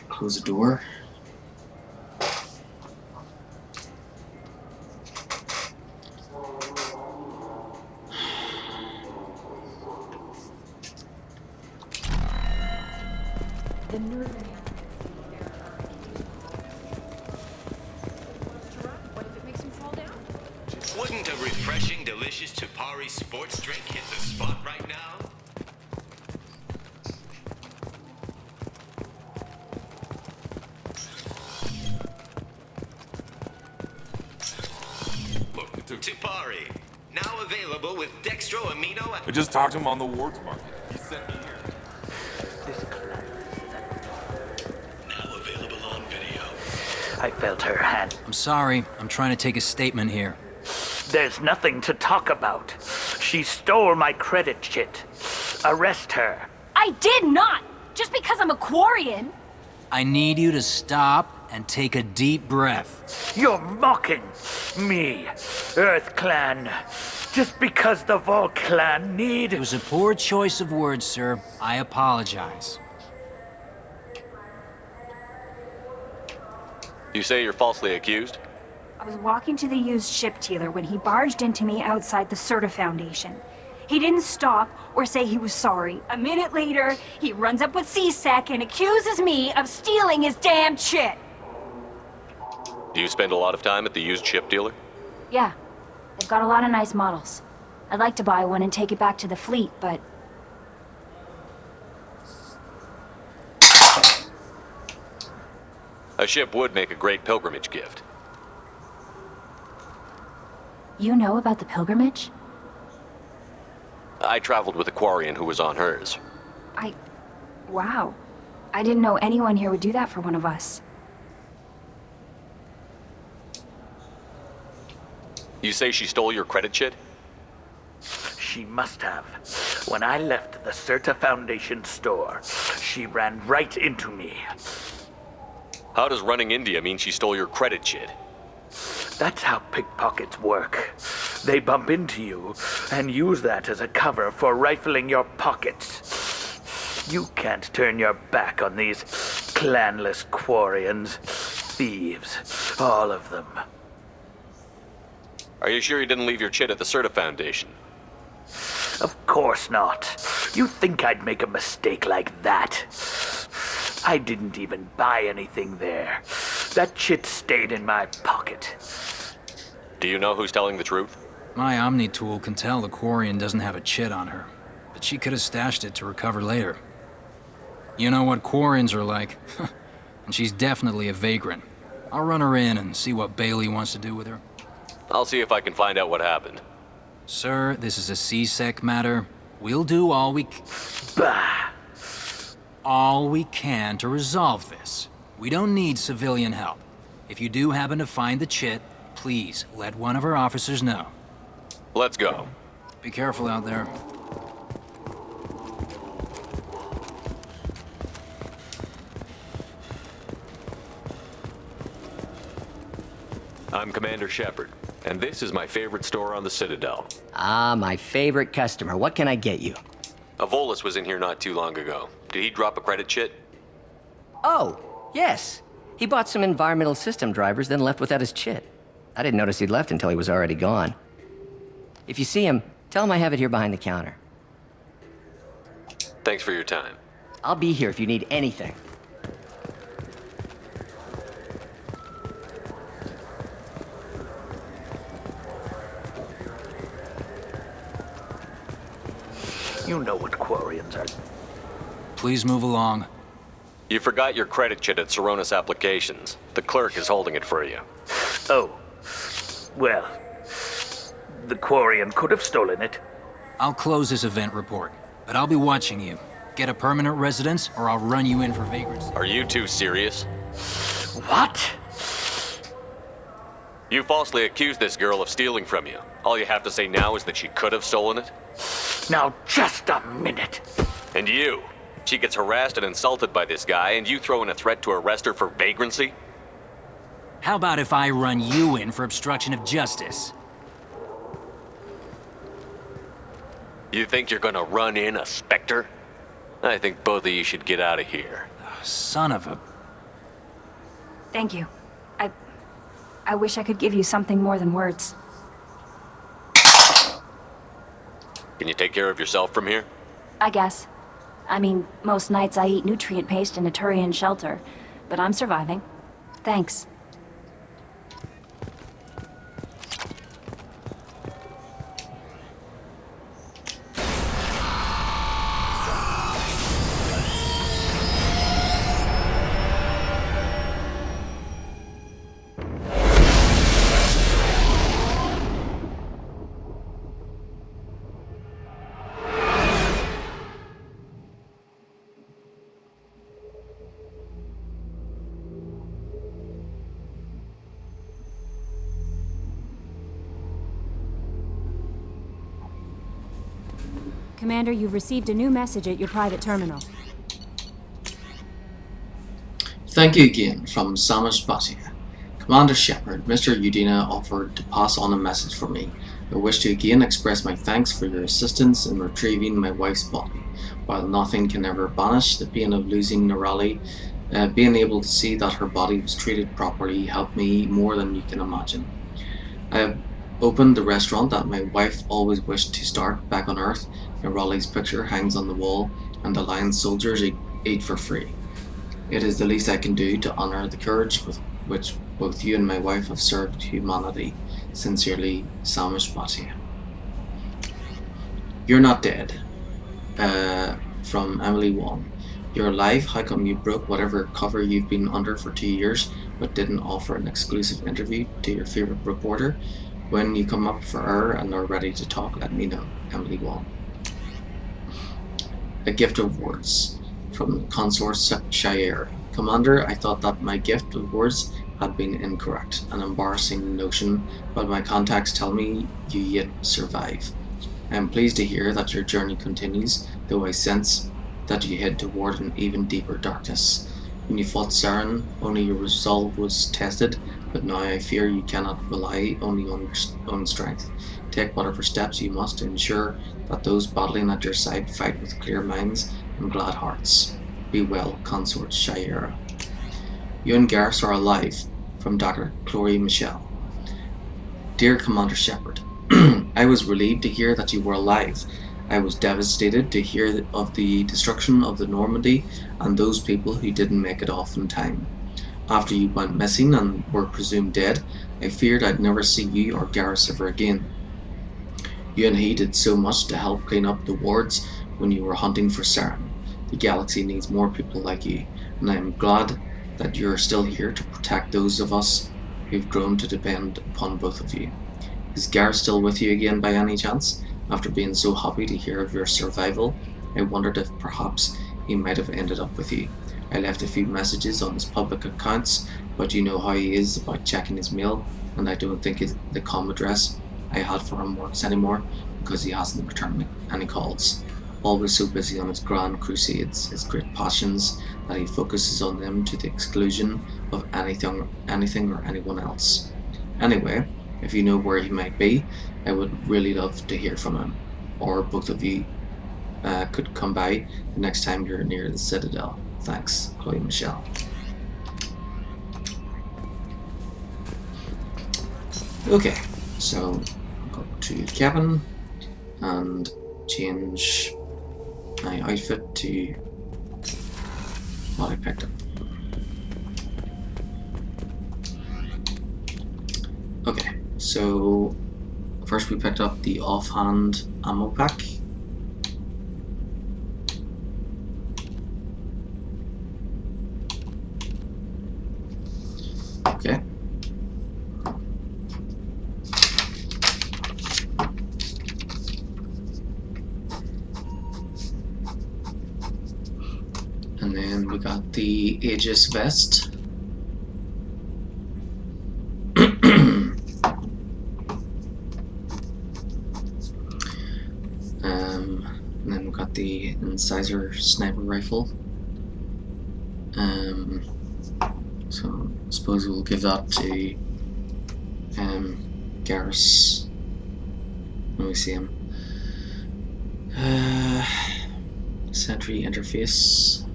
close a door. The nerve What if it makes him fall down? Wouldn't a refreshing, delicious Tupari sports drink hit the spot right now? Tupari, now available with dextro amino. I just talked to him on the wards market. He sent me here. Now available on video. I felt her hand. I'm sorry. I'm trying to take a statement here. There's nothing to talk about. She stole my credit chit. Arrest her. I did not! Just because I'm a Quarian. I need you to stop and take a deep breath. You're mocking me, Earth Clan. Just because the Vol Clan need... It was a poor choice of words, sir. I apologize. You say you're falsely accused? I was walking to the used ship dealer when he barged into me outside the Serta Foundation. He didn't stop or say he was sorry. A minute later, he runs up with C-Sec and accuses me of stealing his damn shit. Do you spend a lot of time at the used ship dealer? Yeah, they've got a lot of nice models. I'd like to buy one and take it back to the fleet, but... A ship would make a great pilgrimage gift. You know about the pilgrimage? I traveled with a Quarian who was on hers. Wow. I didn't know anyone here would do that for one of us. You say she stole your credit chit? She must have. When I left the Serta Foundation store, she ran right into me. How does running India mean she stole your credit chit? That's how pickpockets work. They bump into you and use that as a cover for rifling your pockets. You can't turn your back on these clanless Quarians. Thieves. All of them. Are you sure you didn't leave your chit at the Serta Foundation? Of course not. You think I'd make a mistake like that? I didn't even buy anything there. That chit stayed in my pocket. Do you know who's telling the truth? My Omni tool can tell the Quarian doesn't have a chit on her, but she could have stashed it to recover later. You know what Quarians are like, and she's definitely a vagrant. I'll run her in and see what Bailey wants to do with her. I'll see if I can find out what happened. Sir, this is a C-Sec matter. We'll do all we can to resolve this. We don't need civilian help. If you do happen to find the chit, please let one of our officers know. Let's go. Be careful out there. I'm Commander Shepard, and this is my favorite store on the Citadel. Ah, my favorite customer. What can I get you? Avolis was in here not too long ago. Did he drop a credit chit? Oh, yes. He bought some environmental system drivers, then left without his chit. I didn't notice he'd left until he was already gone. If you see him, tell him I have it here behind the counter. Thanks for your time. I'll be here if you need anything. You know what Quarians are. Please move along. You forgot your credit chit at Saronis Applications. The clerk is holding it for you. Oh. Well, the Quarian could have stolen it. I'll close this event report, but I'll be watching you. Get a permanent residence, or I'll run you in for vagrancy. Are you two serious? What? You falsely accused this girl of stealing from you. All you have to say now is that she could have stolen it? Now, just a minute. And you? She gets harassed and insulted by this guy, and you throw in a threat to arrest her for vagrancy? How about if I run you in for obstruction of justice? You think you're gonna run in a Spectre? I think both of you should get out of here. Son of a... Thank you. I wish I could give you something more than words. Can you take care of yourself from here? I guess. I mean, most nights I eat nutrient paste in a Turian shelter, but I'm surviving. Thanks. Commander, you've received a new message at your private terminal. Thank you again from Samus Batia. Commander Shepard, Mr. Udina offered to pass on a message for me. I wish to again express my thanks for your assistance in retrieving my wife's body. While nothing can ever banish the pain of losing Nerali, being able to see that her body was treated properly helped me more than you can imagine. I have opened the restaurant that my wife always wished to start back on Earth. Nerali's picture hangs on the wall, and the lion soldiers eat for free. It is the least I can do to honour the courage with which both you and my wife have served humanity. Sincerely, Samus Batia. You're not dead. From Emily Wong. You're alive. How come you broke whatever cover you've been under for 2 years, but didn't offer an exclusive interview to your favourite reporter? When you come up for air and are ready to talk, let me know. Emily Wong. A gift of words from Consort Shire. Commander, I thought that my gift of words had been incorrect, an embarrassing notion, but my contacts tell me you yet survive. I am pleased to hear that your journey continues, though I sense that you head toward an even deeper darkness. When you fought Saren, only your resolve was tested, but now I fear you cannot rely only on your own strength. Take whatever steps you must to ensure that those battling at your side fight with clear minds and glad hearts. Be well, Consort Shire. You and Garrus are alive. From Dr. Chloe Michelle. Dear Commander Shepard, I was relieved to hear that you were alive. I was devastated to hear of the destruction of the Normandy and those people who didn't make it off in time. After you went missing and were presumed dead, I feared I'd never see you or Garrus ever again. You and he did so much to help clean up the wards when you were hunting for Saren. The galaxy needs more people like you, and I am glad that you're still here to protect those of us who've grown to depend upon both of you. Is Garrus still with you again by any chance? After being so happy to hear of your survival, I wondered if perhaps he might have ended up with you. I left a few messages on his public accounts, but you know how he is about checking his mail, and I don't think the com address I had for him works anymore because he hasn't returned any calls. Always so busy on his grand crusades, his great passions, that he focuses on them to the exclusion of anything or anyone else. Anyway, if you know where he might be, I would really love to hear from him. Or both of you could come by the next time you're near the Citadel. Thanks, Chloe Michelle. Okay, so go to the cabin and change my outfit to what I picked up. Okay, so first we picked up the offhand ammo pack. Okay. And then we got the Aegis vest. And then we got the Incisor sniper rifle. So I suppose we'll give that to Garrus when we see him. Sentry interface.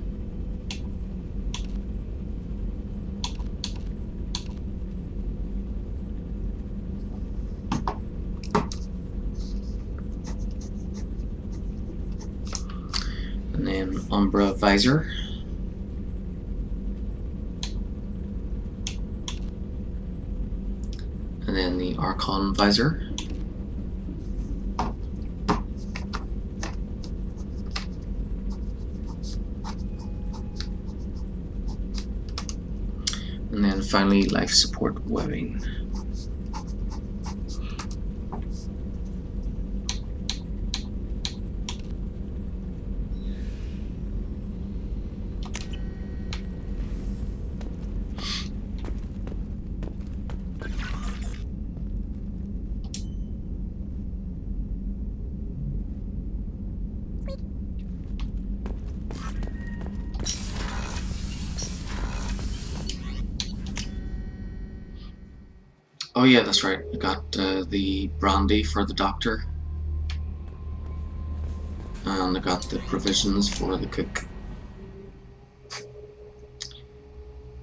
And then Umbra visor. And then the Archon visor. And then finally life support webbing. Oh yeah, that's right. I got the brandy for the doctor. And I got the provisions for the cook.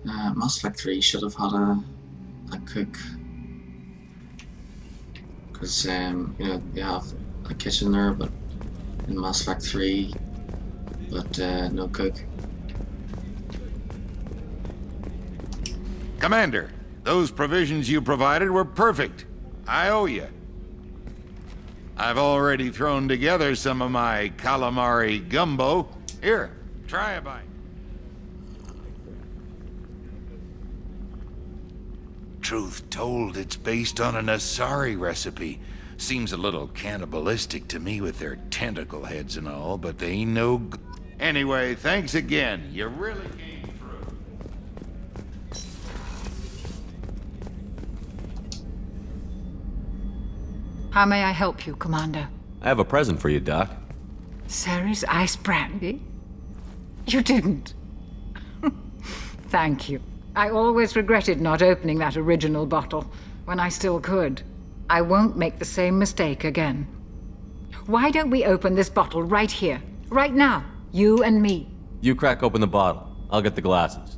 Mass Effect 3 should have had a cook. Because, you know, they have a kitchen there, but in Mass Effect 3, but no cook. Commander, those provisions you provided were perfect. I owe you. I've already thrown together some of my calamari gumbo. Here, try a bite. Truth told, it's based on an Asari recipe. Seems a little cannibalistic to me with their tentacle heads and all, but they ain't no g- Anyway, thanks again. You really came through. How may I help you, Commander? I have a present for you, Doc. Ceres ice brandy? You didn't. Thank you. I always regretted not opening that original bottle when I still could. I won't make the same mistake again. Why don't we open this bottle right here, right now, you and me? You crack open the bottle. I'll get the glasses.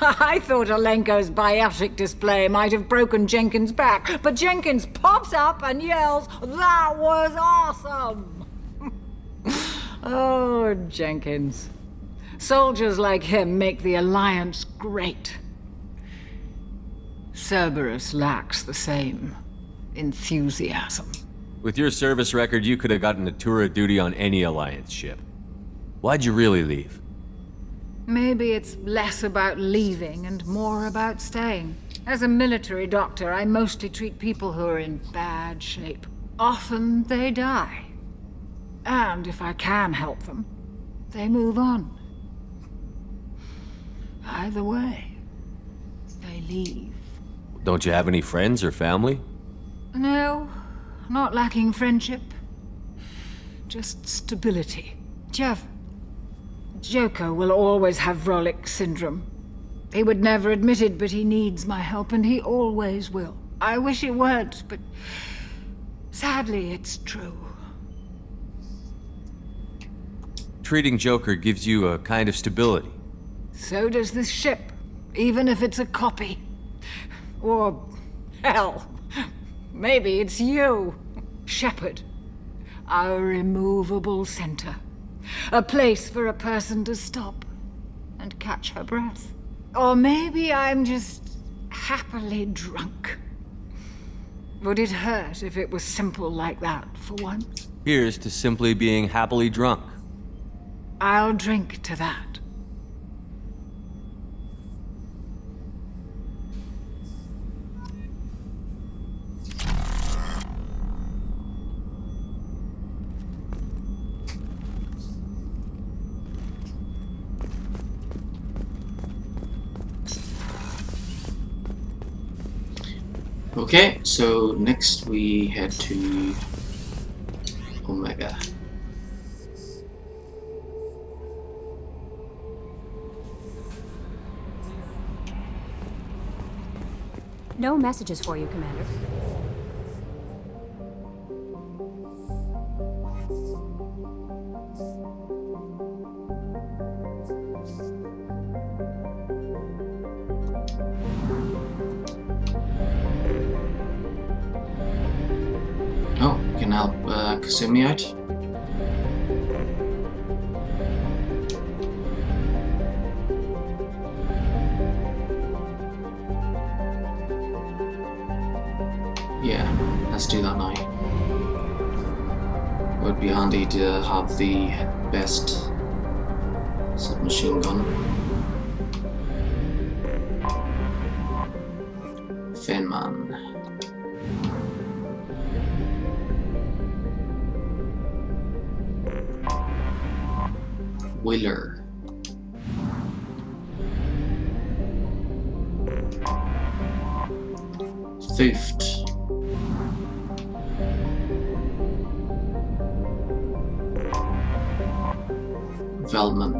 I thought Alenko's biotic display might have broken Jenkins' back, but Jenkins pops up and yells, "That was awesome!" Oh, Jenkins. Soldiers like him make the Alliance great. Cerberus lacks the same enthusiasm. With your service record, you could have gotten a tour of duty on any Alliance ship. Why'd you really leave? Maybe it's less about leaving and more about staying. As a military doctor, I mostly treat people who are in bad shape. Often they die. And if I can help them, they move on. Either way, they leave. Don't you have any friends or family? No, not lacking friendship. Just stability. Jeff, Joko will always have Vrolik syndrome. He would never admit it, but he needs my help, and he always will. I wish it weren't, but sadly, it's true. Treating Joker gives you a kind of stability. So does this ship, even if it's a copy. Or, hell, maybe it's you, Shepard. Our immovable center. A place for a person to stop and catch her breath. Or maybe I'm just happily drunk. Would it hurt if it was simple like that for once? Here's to simply being happily drunk. I'll drink to that. Okay, so next we head to Omega. No messages for you, Commander. Oh, you can help Kasumi out. Yeah, let's do that now. It would be handy to have the best submachine gun. Finman. Wheeler. Theft. Veldman.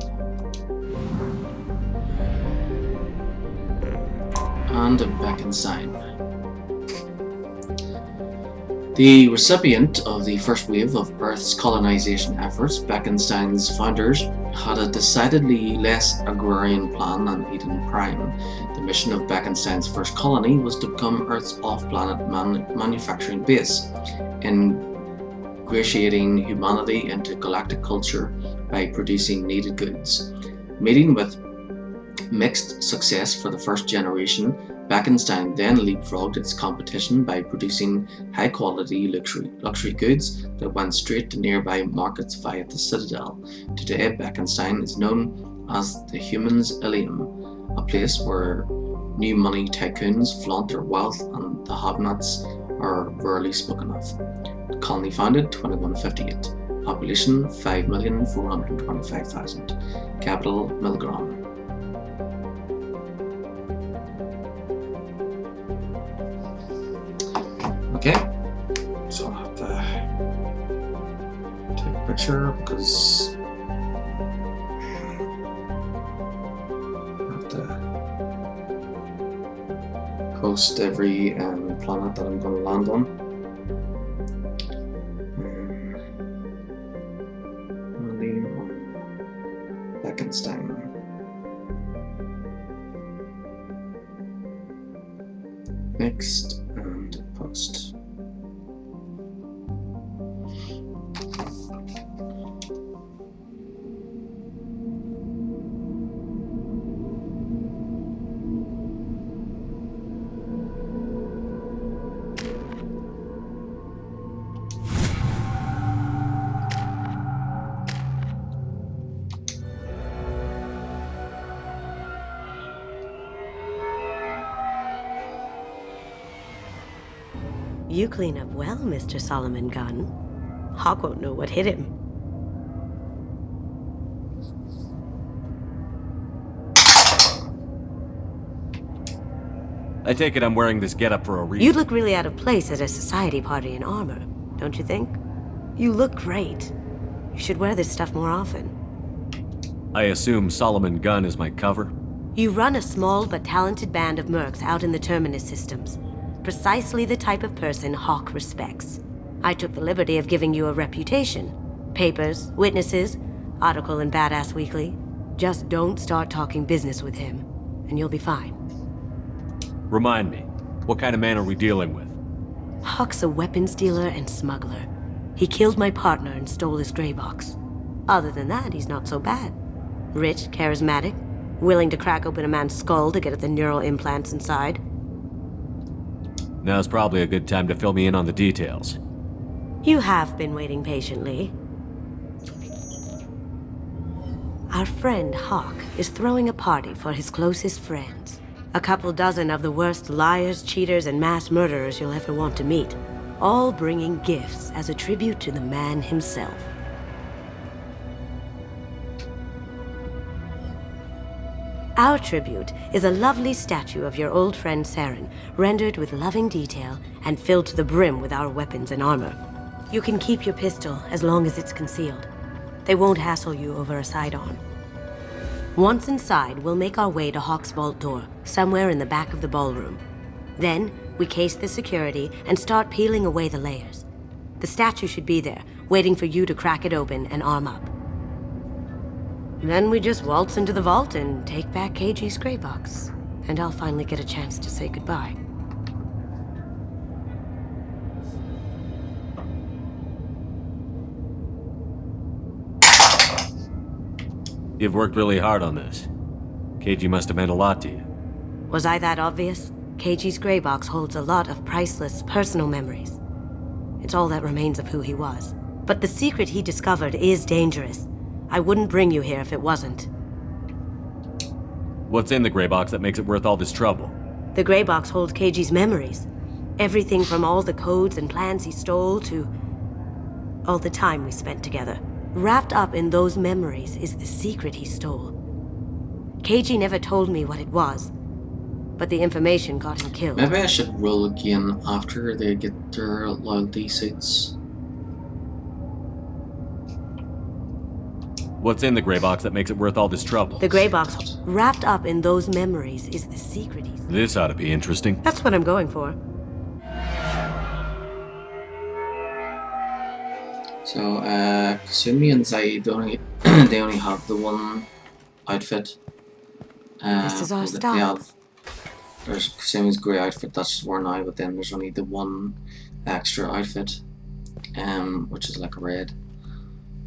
And Beckenstein. The recipient of the first wave of Earth's colonization efforts, Beckenstein's founders had a decidedly less agrarian plan than Eden Prime. The mission of Beckenstein's first colony was to become Earth's off-planet manufacturing base, ingratiating humanity into galactic culture by producing needed goods. Meeting with mixed success for the first generation, Beckenstein then leapfrogged its competition by producing high-quality luxury goods that went straight to nearby markets via the Citadel. Today, Beckenstein is known as the Humans' Ilium, a place where new money tycoons flaunt their wealth and the have-nots are rarely spoken of. The colony founded 2158. Population 5,425,000. Capital Milgram. Okay, so I'll have to take a picture because I have to post every planet that I'm going to land on. Landing on Beckenstein. Next and post. You clean up well, Mr. Solomon Gunn. Hawk won't know what hit him. I take it I'm wearing this getup for a reason. You'd look really out of place at a society party in armor, don't you think? You look great. You should wear this stuff more often. I assume Solomon Gunn is my cover? You run a small but talented band of mercs out in the Terminus systems. Precisely the type of person Hawk respects. I took the liberty of giving you a reputation. Papers, witnesses, article in Badass Weekly. Just don't start talking business with him, and you'll be fine. Remind me, what kind of man are we dealing with? Hawk's a weapons dealer and smuggler. He killed my partner and stole his gray box. Other than that, he's not so bad. Rich, charismatic, willing to crack open a man's skull to get at the neural implants inside. Now's probably a good time to fill me in on the details. You have been waiting patiently. Our friend Hawk is throwing a party for his closest friends. A couple dozen of the worst liars, cheaters, and mass murderers you'll ever want to meet. All bringing gifts as a tribute to the man himself. Our tribute is a lovely statue of your old friend Saren, rendered with loving detail and filled to the brim with our weapons and armor. You can keep your pistol as long as it's concealed. They won't hassle you over a sidearm. Once inside, we'll make our way to Hawk's vault door, somewhere in the back of the ballroom. Then, we case the security and start peeling away the layers. The statue should be there, waiting for you to crack it open and arm up. Then we just waltz into the vault and take back KG's gray box. And I'll finally get a chance to say goodbye. You've worked really hard on this. KG must have meant a lot to you. Was I that obvious? KG's gray box holds a lot of priceless personal memories. It's all that remains of who he was. But the secret he discovered is dangerous. I wouldn't bring you here if it wasn't. What's in the gray box that makes it worth all this trouble? The gray box holds KG's memories. Everything from all the codes and plans he stole to all the time we spent together. Wrapped up in those memories is the secret he stole. KG never told me what it was, but the information got him killed. Maybe I should roll again after they get their loyalty suits. What's in the gray box that makes it worth all this trouble? The gray box wrapped up in those memories is the secret he stole. This ought to be interesting. That's what I'm going for. So, Kasumi and Zaid they only have the one outfit. This is our stop. They have, there's Kasumi's grey outfit that's worn now, but then there's only the one extra outfit, which is like a red.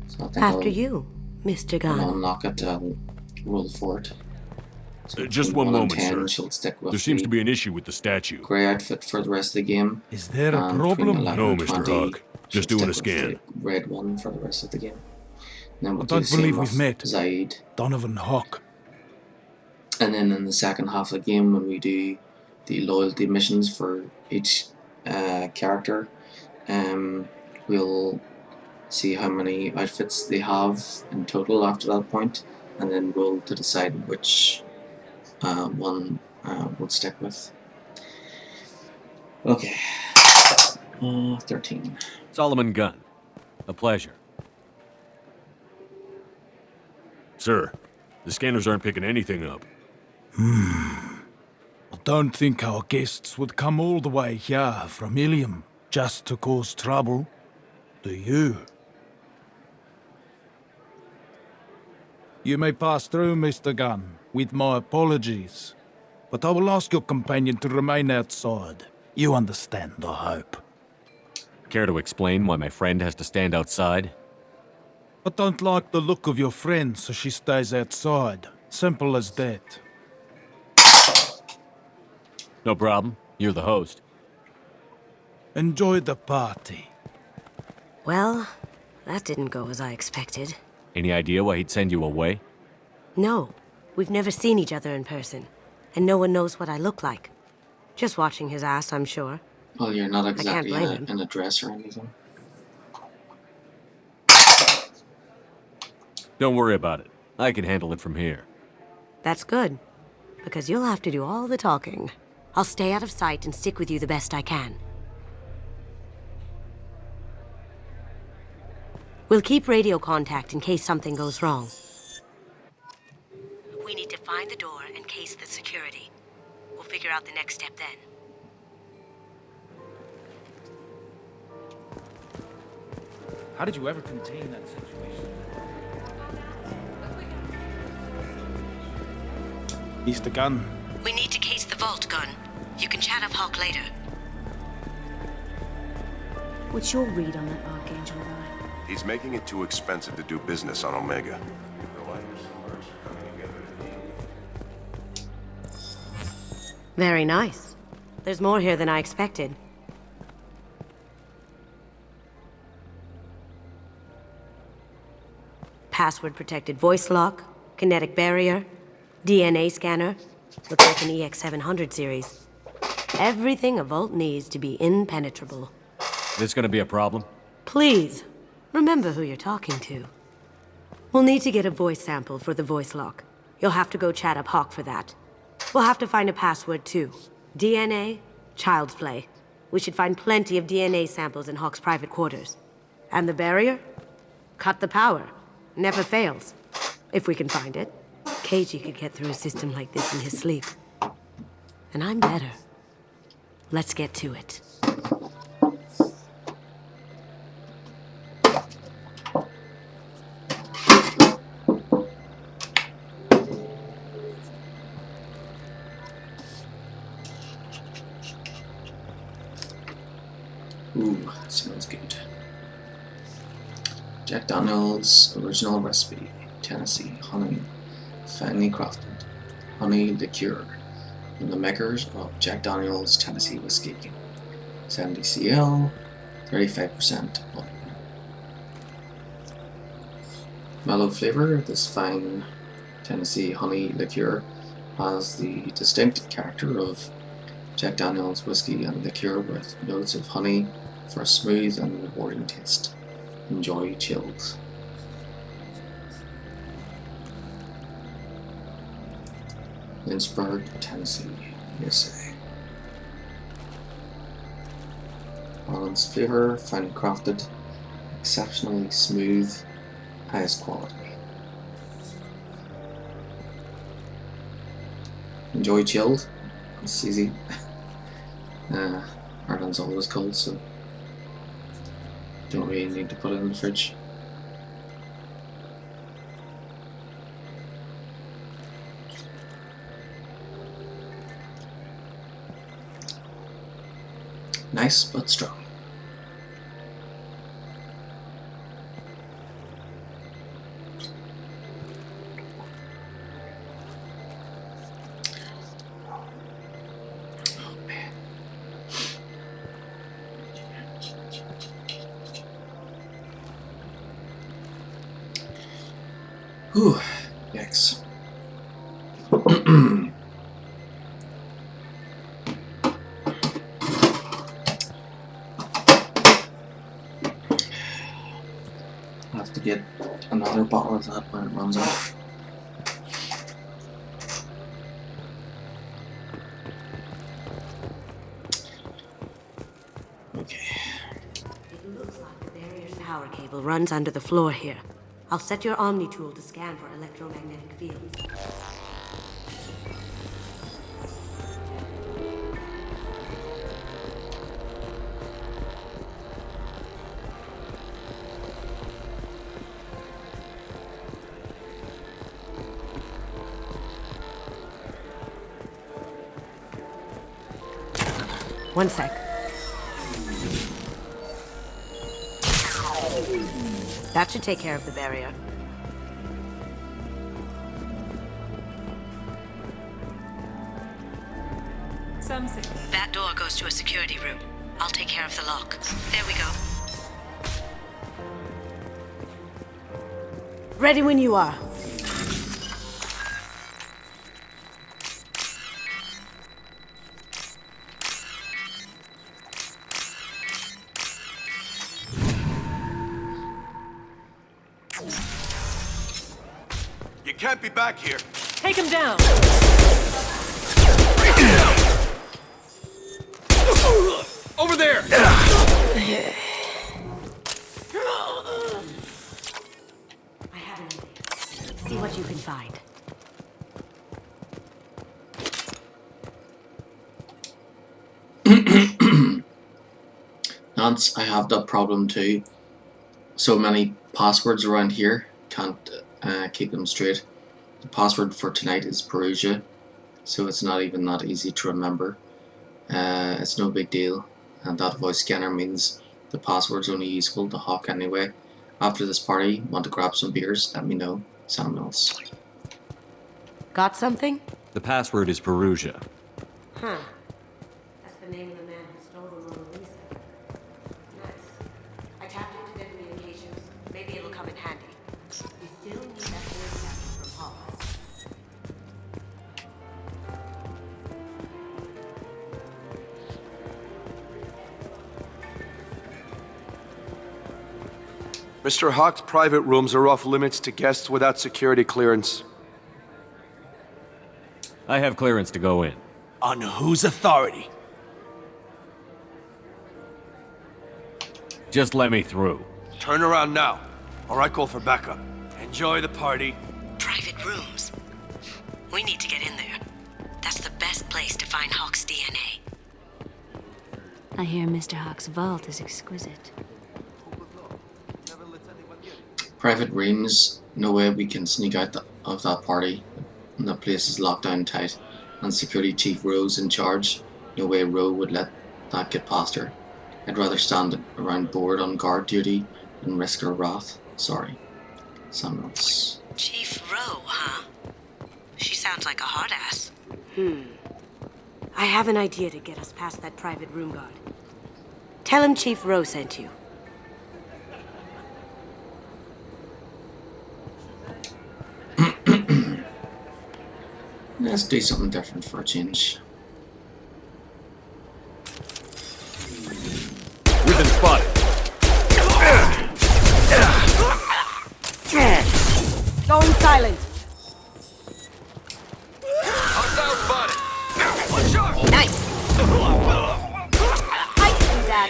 So I think After you, Mr. Gunn. I'll unlock it, roll for it. So Just between one and moment, 10, sir. she'll stick with There seems the to be an issue with the statue. grey outfit for the rest of the game. Is there a and between problem? 11 No, and Mr. 20, Hawk. Just she'll doing a stick with scan. the red one for the rest of the game. And then we'll I do don't the same believe with we've met. Zaid. Donovan Hawk. And then in the second half of the game, when we do the loyalty missions for each character, we'll see how many outfits they have in total after that point, and then roll to decide which one we'll stick with. Okay. 13. Solomon Gunn. A pleasure. Sir, the scanners aren't picking anything up. I don't think our guests would come all the way here from Ilium just to cause trouble. Do you? You may pass through, Mr. Gunn, with my apologies. But I will ask your companion to remain outside. You understand, I hope. Care to explain why my friend has to stand outside? I don't like the look of your friend, so she stays outside. Simple as that. No problem. You're the host. Enjoy the party. Well, that didn't go as I expected. Any idea why he'd send you away? No, we've never seen each other in person, and no one knows what I look like. Just watching his ass, I'm sure. Well, you're not can't exactly blame him. in a dress or anything. Don't worry about it. I can handle it from here. That's good, because you'll have to do all the talking. I'll stay out of sight and stick with you the best I can. We'll keep radio contact in case something goes wrong. We need to find the door and case the security. We'll figure out the next step then. How did you ever contain that situation? Mr. Gunn. We need to case the vault, Gunn. You can chat up Hawk later. What's your read on that Archangel guy? He's making it too expensive to do business on Omega. Very nice. There's more here than I expected. Password-protected voice lock, kinetic barrier, DNA scanner. Looks like an EX700 series. Everything a vault needs to be impenetrable. This gonna be a problem? Please, remember who you're talking to. We'll need to get a voice sample for the voice lock. You'll have to go chat up Hawk for that. We'll have to find a password too. DNA, child's play. We should find plenty of DNA samples in Hawk's private quarters. And the barrier? Cut the power. Never fails. If we can find it. KG could get through a system like this in his sleep. And I'm better. Let's get to it. Ooh, smells good. Jack Daniels' original recipe, Tennessee honey, finely crafted honey liqueur from the makers of Jack Daniels Tennessee whiskey. 70 cl, 35% volume. Mellow flavor, this fine Tennessee honey liqueur has the distinct character of Jack Daniels whiskey and liqueur with notes of honey for a smooth and rewarding taste. Enjoy chilled. Lynchburg, Tennessee, USA. Balanced flavor, finely crafted, exceptionally smooth, highest quality. Enjoy chilled. It's easy. Ireland's always cold, so don't really need to put it in the fridge. Nice but strong. Whew, yikes. I'll have to get another bottle of that when it runs out. Okay. It looks like the barrier's power cable runs under the floor here. I'll set your Omni tool to scan for electromagnetic fields. One sec. That should take care of the barrier. That door goes to a security room. I'll take care of the lock. There we go. Ready when you are. You can't be back here. Take him down! Over there! See what you can find. And I have that problem too. So many passwords around here, can't keep them straight. The password for tonight is Perusia, so it's not even that easy to remember. It's no big deal, and that voice scanner means the password's only useful to Hawk anyway. After this party, want to grab some beers? Let me know. Samuels. Got something? The password is Perusia. Huh. That's the name of the man who stole the Mona Lisa. Nice. I tapped into their communications. Maybe it'll come in handy. We still need that voice sample from Hawk. Mr. Hawk's private rooms are off limits to guests without security clearance. I have clearance to go in. On whose authority? Just let me through. Turn around now, or I call for backup. Enjoy the party. Private rooms. We need to get in there. That's the best place to find Hawk's DNA. I hear Mr. Hawk's vault is exquisite. Private rooms, no way we can sneak out of that party. The place is locked down tight, and Security Chief Rowe's in charge. No way Rowe would let that get past her. I'd rather stand around board on guard duty than risk her wrath. Sorry. Samuels. Chief Rowe, huh? She sounds like a hard ass. I have an idea to get us past that private room guard. Tell him Chief Rowe sent you. Let's do something different for a change. We've been spotted. Going silent. Hostile spotted! Watch out! Nice. I can do that.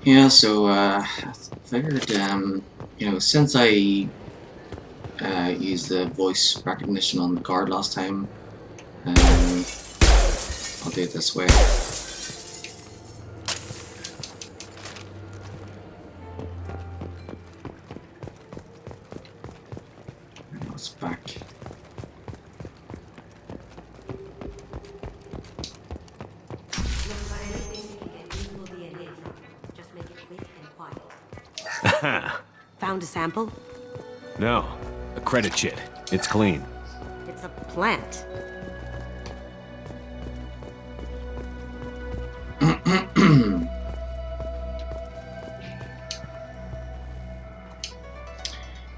Yeah, so I figured, since I used the voice recognition on the guard last time, I'll do it this way. Now it's back. Found a sample? No. A credit chit. It's clean. It's a plant.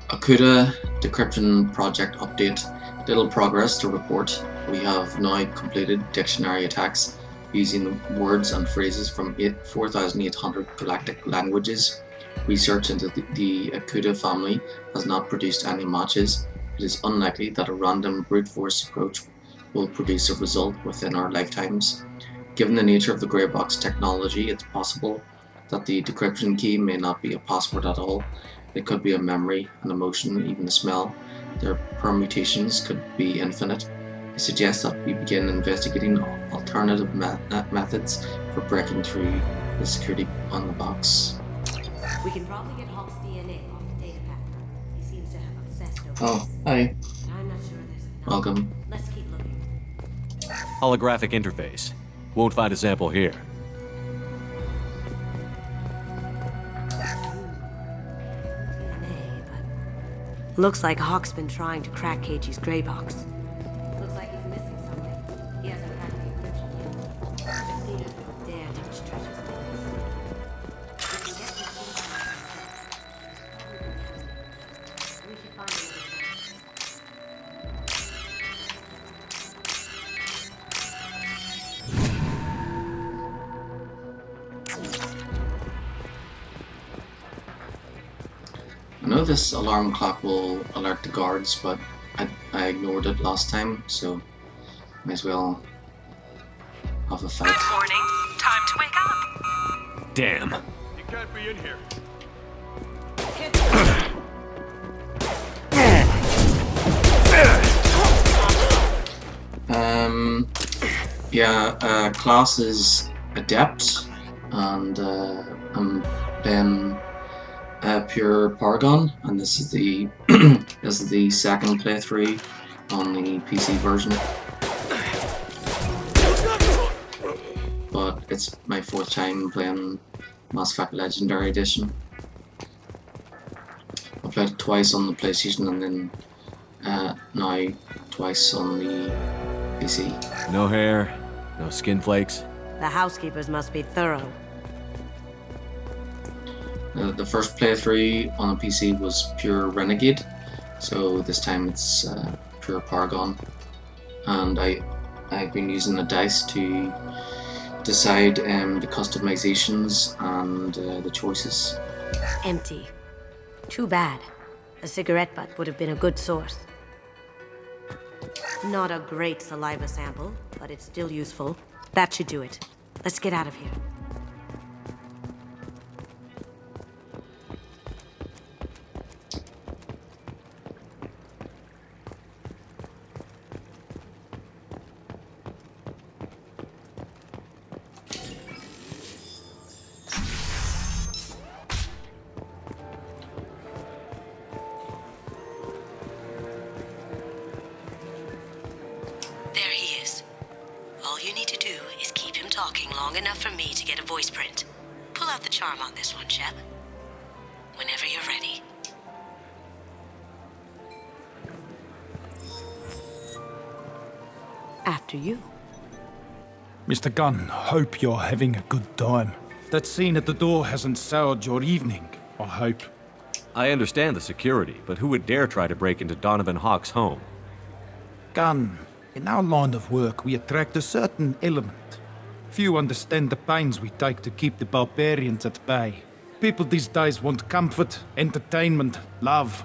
Akuta decryption project update. Little progress to report. We have now completed dictionary attacks using words and phrases from 4,800 galactic languages. Research into the Akuta family has not produced any matches. It is unlikely that a random brute force approach will produce a result within our lifetimes. Given the nature of the grey box technology, it's possible that the decryption key may not be a password at all. It could be a memory, an emotion, even a smell. Their permutations could be infinite. I suggest that we begin investigating alternative methods for breaking through the security on the box. We can probably get Hawk's DNA off the data pack. He seems to have obsessed over Oh, hi. I'm not sure there's enough. Welcome. Let's keep looking. Holographic interface. Won't find a sample here. Looks like Hawk's been trying to crack KG's gray box. Looks like he's missing something. He hasn't cracked the encryption yet. Christina don't dare touch treasures like this. We can get this thing. We should find another sample. I know this alarm clock will alert the guards, but I ignored it last time, so might as well have a fight. Good morning. Time to wake up. Damn. You can't be in here. Yeah, class is Adept, and I'm playing Pure Paragon, and this is the this is the second playthrough on the PC version. But it's my fourth time playing Mass Effect Legendary Edition. I played it twice on the PlayStation and then now twice on the PC. No hair, no skin flakes. The housekeepers must be thorough. The first playthrough on a PC was Pure Renegade, so this time it's Pure Paragon, and I've been using the dice to decide the customizations and the choices. Empty. Too bad. A cigarette butt would have been a good source. Not a great saliva sample, but it's still useful. That should do it. Let's get out of here. There he is. All you need to do is keep him talking long enough for me to get a voice print. Pull out the charm on this one, Shep. Whenever you're ready. After you. Mr. Gunn, hope you're having a good time. That scene at the door hasn't soured your evening, I hope. I understand the security, but who would dare try to break into Donovan Hawk's home? Gunn, in our line of work, we attract a certain element. Few understand the pains we take to keep the barbarians at bay. People these days want comfort, entertainment, love.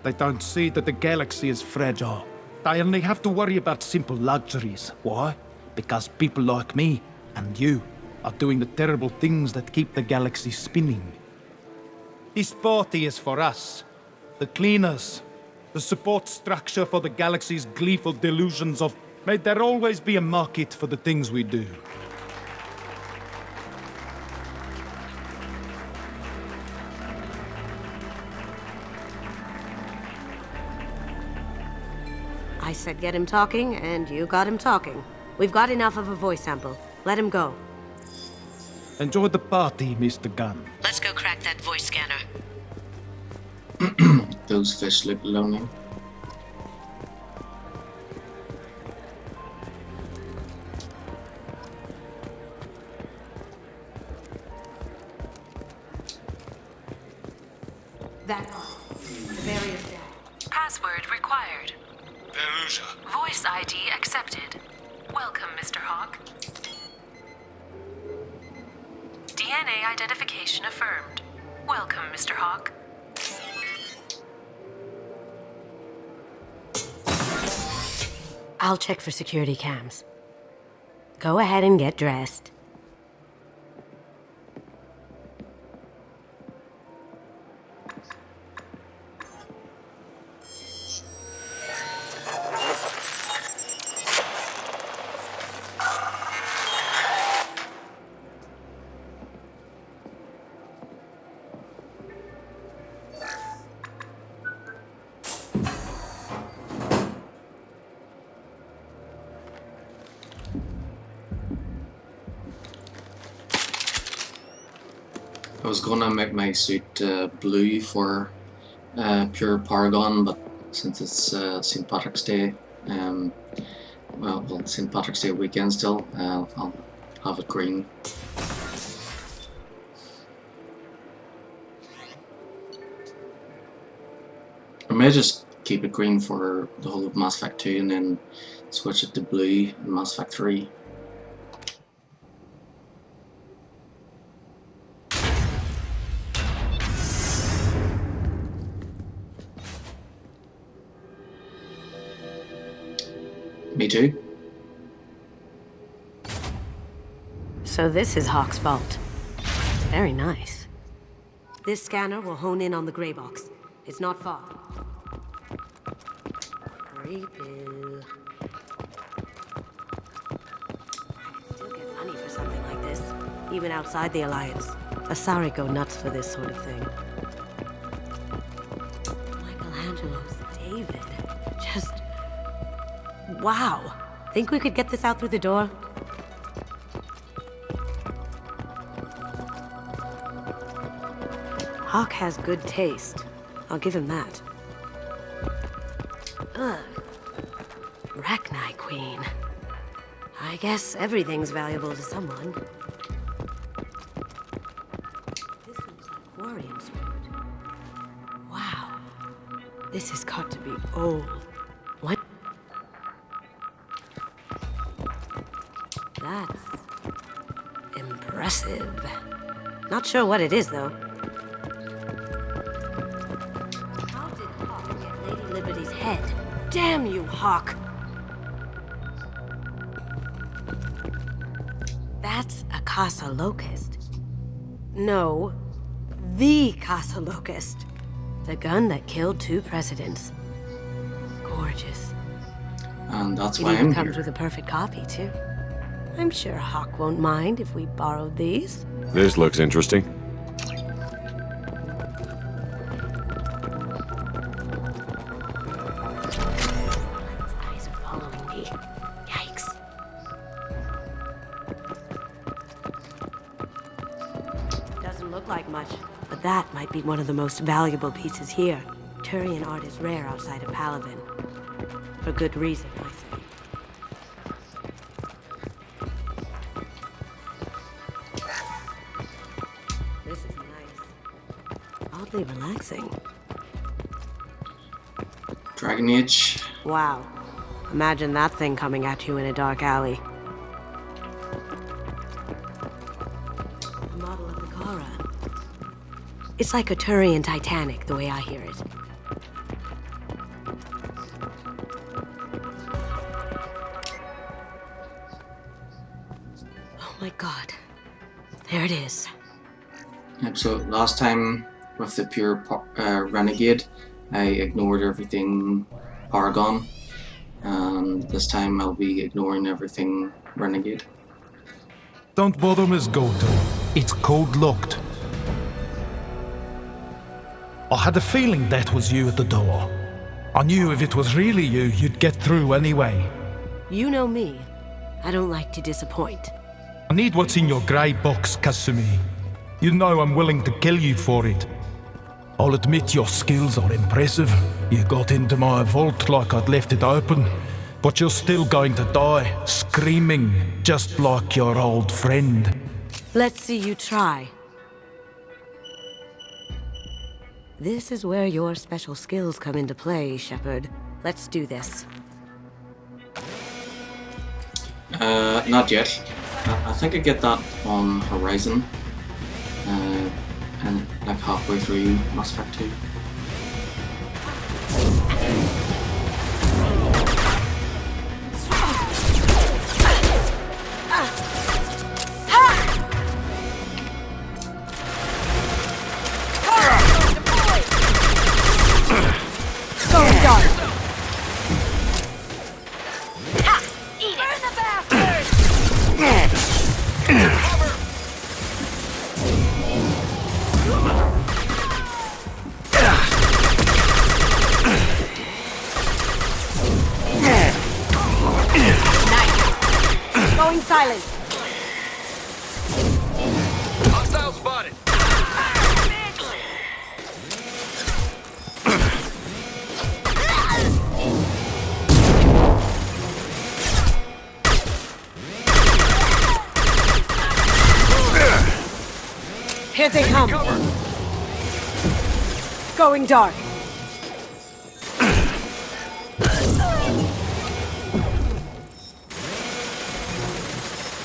They don't see that the galaxy is fragile. They only have to worry about simple luxuries. Why? Because people like me and you are doing the terrible things that keep the galaxy spinning. This party is for us, the cleaners, the support structure for the galaxy's gleeful delusions of may there always be a market for the things we do. I said get him talking, and you got him talking. We've got enough of a voice sample. Let him go. Enjoy the party, Mr. Gunn. Let's go crack that voice scanner. Those fish look lonely. That one. Various data. Password required. Voice ID accepted. Welcome, Mr. Hawk. DNA identification affirmed. Welcome, Mr. Hawk. I'll check for security cams. Go ahead and get dressed. I was gonna make my suit blue for Pure Paragon, but since it's St. Patrick's Day, well, St. Patrick's Day weekend still, I'll have it green. I may just keep it green for the whole of Mass Effect 2 and then switch it to blue in Mass Effect 3. Me too. So this is Hawk's vault. Very nice. This scanner will hone in on the gray box. It's not far. Creepy. even outside the Alliance. Asari go nuts for this sort of thing. Michelangelo's David. Just... wow. Think we could get this out through the door? Hawk has good taste. I'll give him that. Ugh. Rachni Queen. I guess everything's valuable to someone. This looks like Quarian script. Wow. This has got to be old. What? That's... impressive. Not sure what it is, though. How did Hawk get Lady Liberty's head? Damn you, Hawk! That's a Casa Locust. No, the Casa Locust. The gun that killed 2 presidents. Gorgeous. And that's It why even I'm comes here. with a perfect copy, too. I'm sure Hawk won't mind if we borrowed these. This looks interesting. Eyes are following me. Yikes. Doesn't look like much, but that might be one of the most valuable pieces here. Turian art is rare outside of Palavin. For good reason, I say. This is nice. Oddly relaxing. Dragon Age. Wow. Imagine that thing coming at you in a dark alley. A model of the Kara. It's like a Turian Titanic, the way I hear it. Oh my god. There it is. Yep, so last time with the pure Renegade, I ignored everything Paragon, and this time I'll be ignoring everything Renegade. Don't bother, Miss Goto. It's code-locked. I had a feeling that was you at the door. I knew if it was really you, you'd get through anyway. You know me. I don't like to disappoint. I need what's in your grey box, Kasumi. You know I'm willing to kill you for it. I'll admit your skills are impressive. You got into my vault like I'd left it open, but you're still going to die, screaming, just like your old friend. Let's see you try. This is where your special skills come into play, Shepard. Let's do this. Not yet. I think I get that on Horizon, and like halfway through Mass Effect 2. Going dark. Going silent. Hostile spotted. Here they come. Going dark.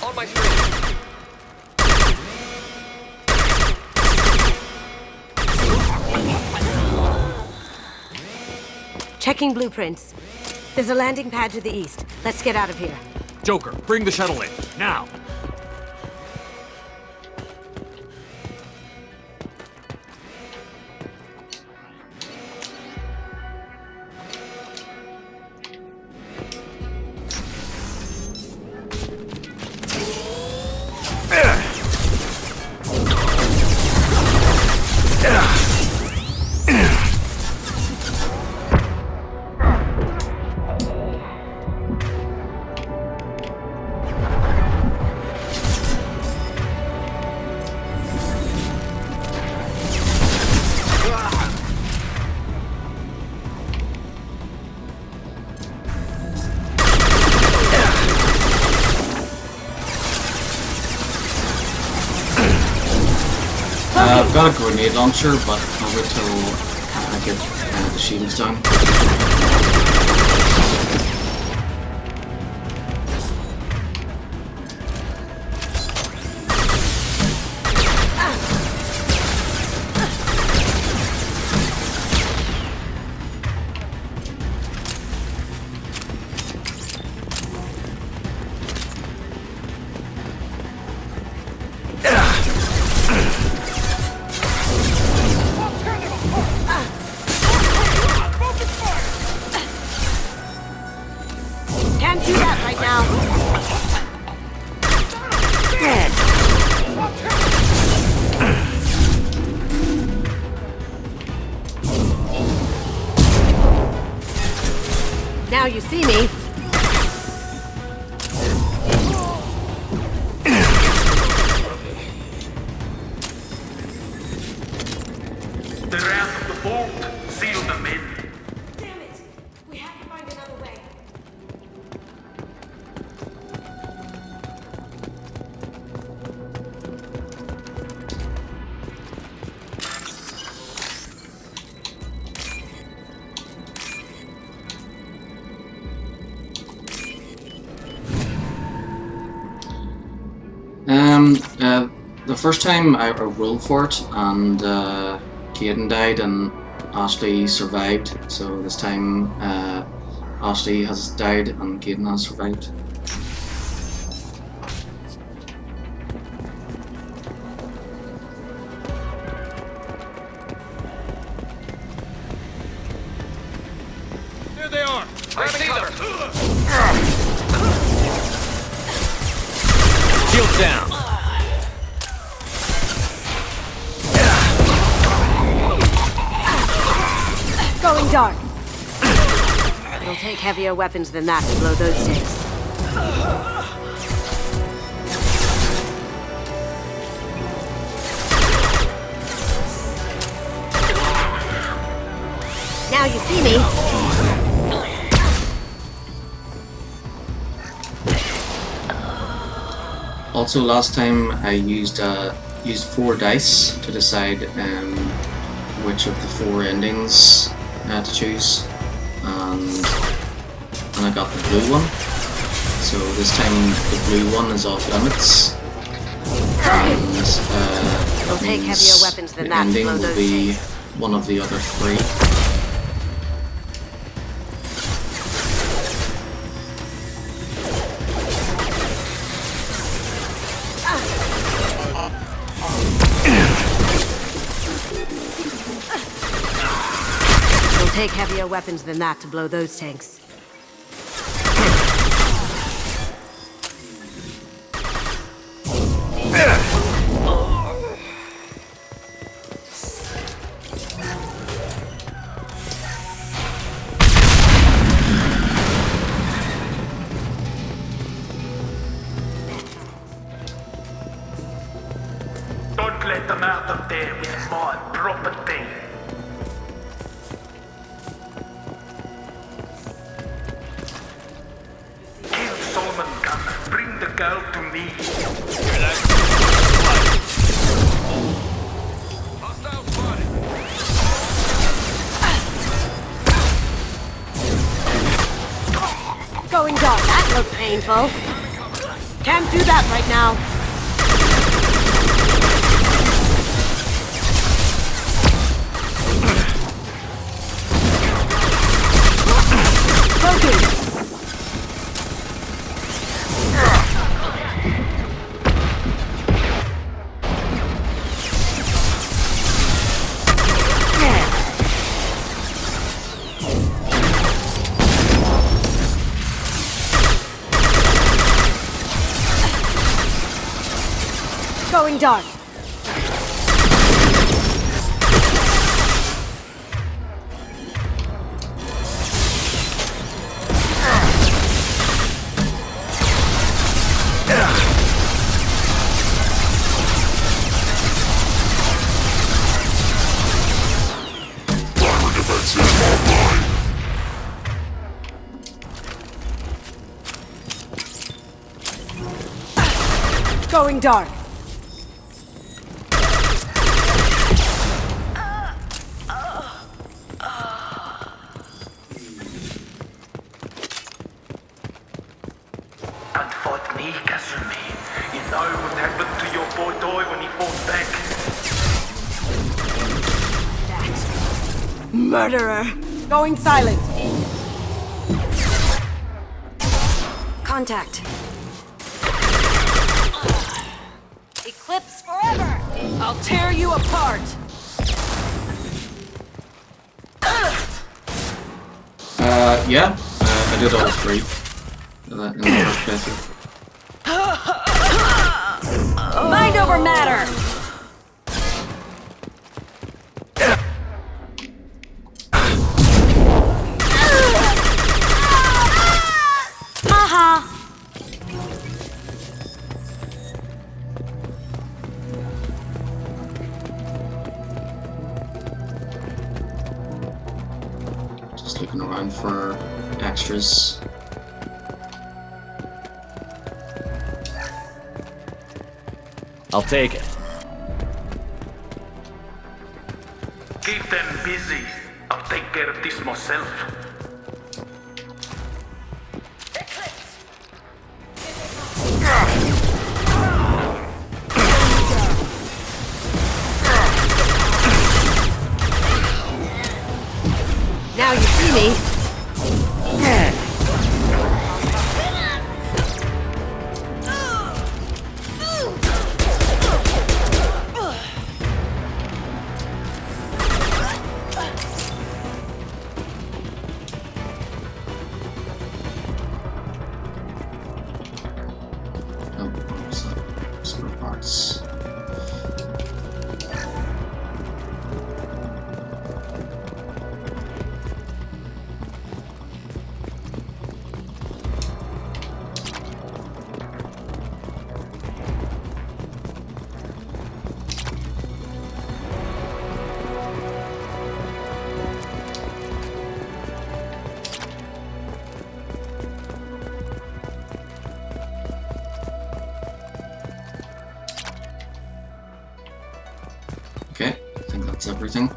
On my screen. Checking blueprints. There's a landing pad to the east. Let's get out of here. Joker, bring the shuttle in, now! I've got a grenade launcher, but I'll wait till I get the shields down. Can't do that right now. Now you see me. They're out of the vault. Seal them in. Damn it! We have to find another way. The first time I rolled for it, and Caden died and Ashley survived. So this time Ashley has died and Caden has survived. There they are! I see them. Shield down! Going dark. It'll take heavier weapons than that to blow those tanks. Now you see me. Also, last time I used 4 dice to decide which of the 4 endings to choose, and I got the blue one. So this time the blue one is off limits, and It'll take heavier weapons than the that to ending blow will those be tanks. one of the other 3. It'll take heavier weapons than that to blow those tanks. Don't let them out of there with my property. Kill Solomon Gunner. Bring the girl to me. Hostile spotted. Going dark. That looked painful. Can't do that right now. Broken. Going dark. Armor defenses online. Going dark. sneak, Asumi. You know what happened to your boy Doi when he fought back? Murderer! Going silent! Contact. Eclipse forever! I'll tear you apart! Yeah, I did all three in the first playthrough. Mind over matter! Haha! Just looking around for extras. I'll take it. Keep them busy. I'll take care of this myself. Now you see me. Spare parts. Okay, I think that's everything.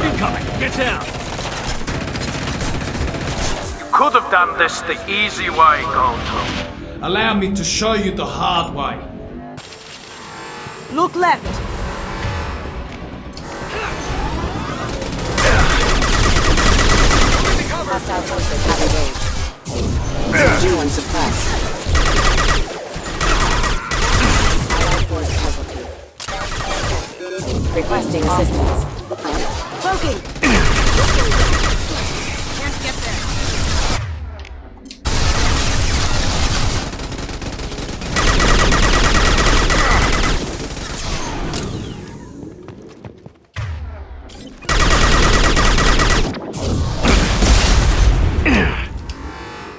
Incoming! Get down! Could have done this the easy way, Goto. Allow me to show you the hard way. Look left! Hostile forces have engaged. Due and suppressed. Allied force casualty. Requesting assistance. Cloaking! Can't get there.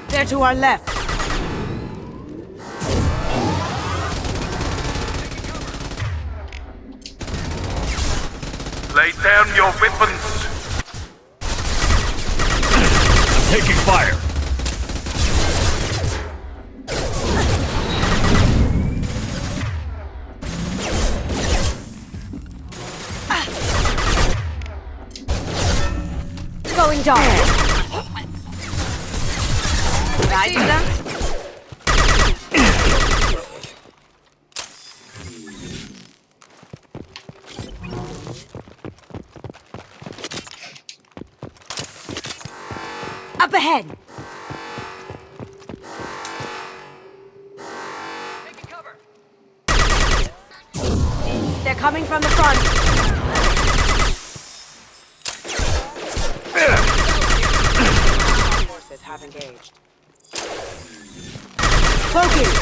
They're to our left. Lay down your weapons. Taking fire! Going dark. Right, them? Up ahead! They're coming from the front. Forces have engaged. Cloaking!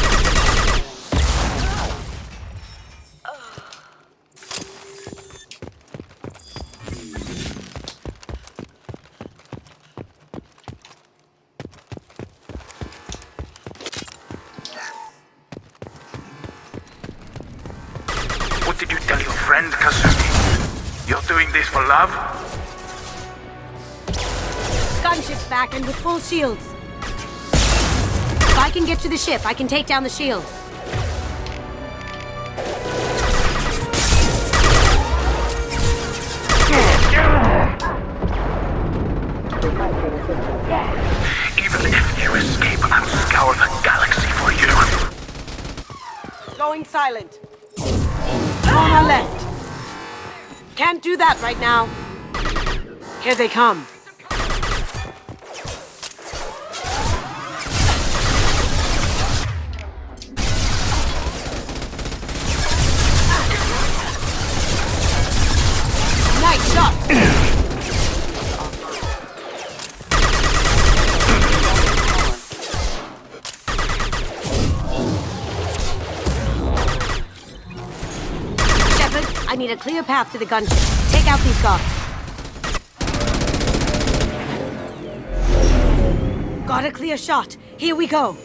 What did you tell your friend? friend, Kasumi? You're doing this for love? Gunship's back and with full shields. If I can get to the ship, I can take down the shields. Even if you escape, I'll scour the galaxy for you. Going silent. On our left. Can't do that right now. Here they come. Nice shot. I need a clear path to the gunship. Take out these guards. Got a clear shot. Here we go.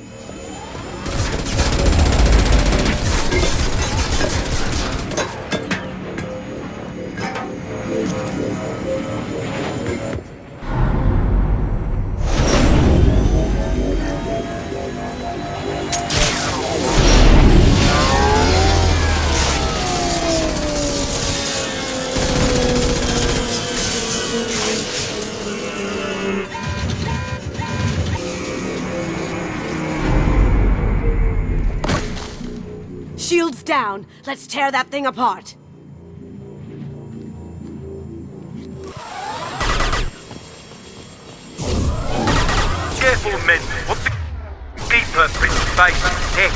Shields down. Let's tear that thing apart. Careful, men. What the deeper in space tech?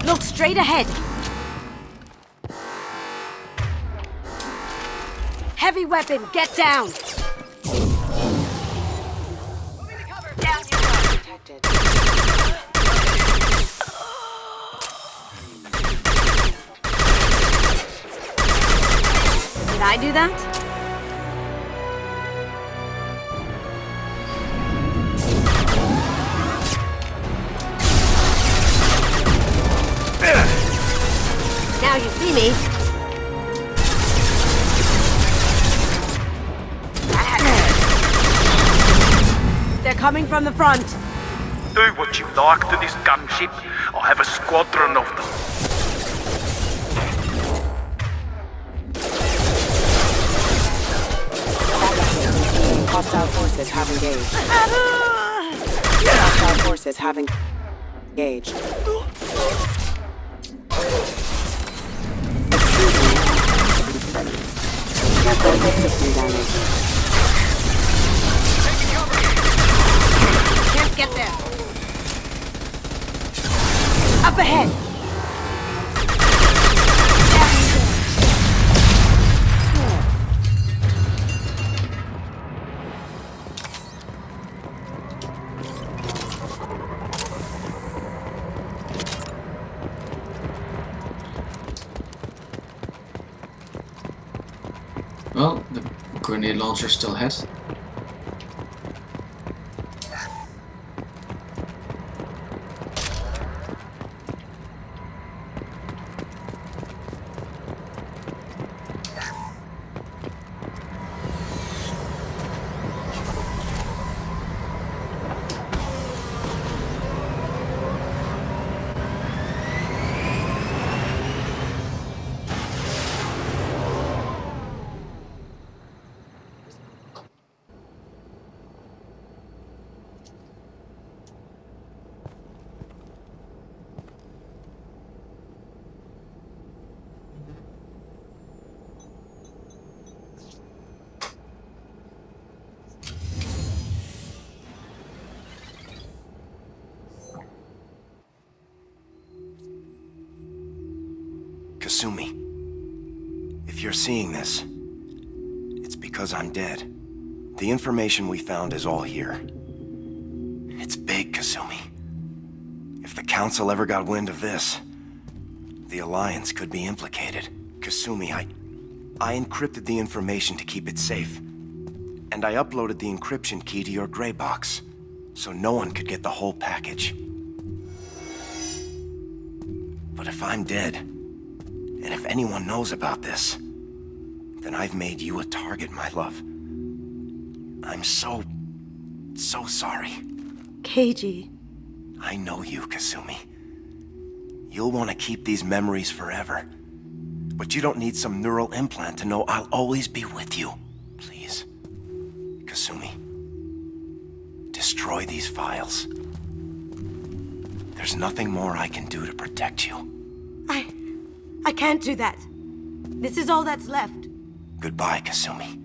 Look straight ahead. Heavy weapon, get down. Did I do that? Now you see me. They're coming from the front. Do what you like to this gunship. I'll have a squadron of them. Hostile forces have engaged. Hostile forces have engaged. Network system damage. Can't get there. Up ahead. Well, the grenade launcher still hit. Kasumi, if you're seeing this, it's because I'm dead. The information we found is all here. It's big, Kasumi. If the Council ever got wind of this, the Alliance could be implicated. Kasumi, I encrypted the information to keep it safe. And I uploaded the encryption key to your gray box, so no one could get the whole package. But if I'm dead, and if anyone knows about this, then I've made you a target, my love. I'm so sorry. Keiji. I know you, Kasumi. You'll want to keep these memories forever. But you don't need some neural implant to know I'll always be with you. Please, Kasumi, destroy these files. There's nothing more I can do to protect you. I can't do that. This is all that's left. Goodbye, Kasumi.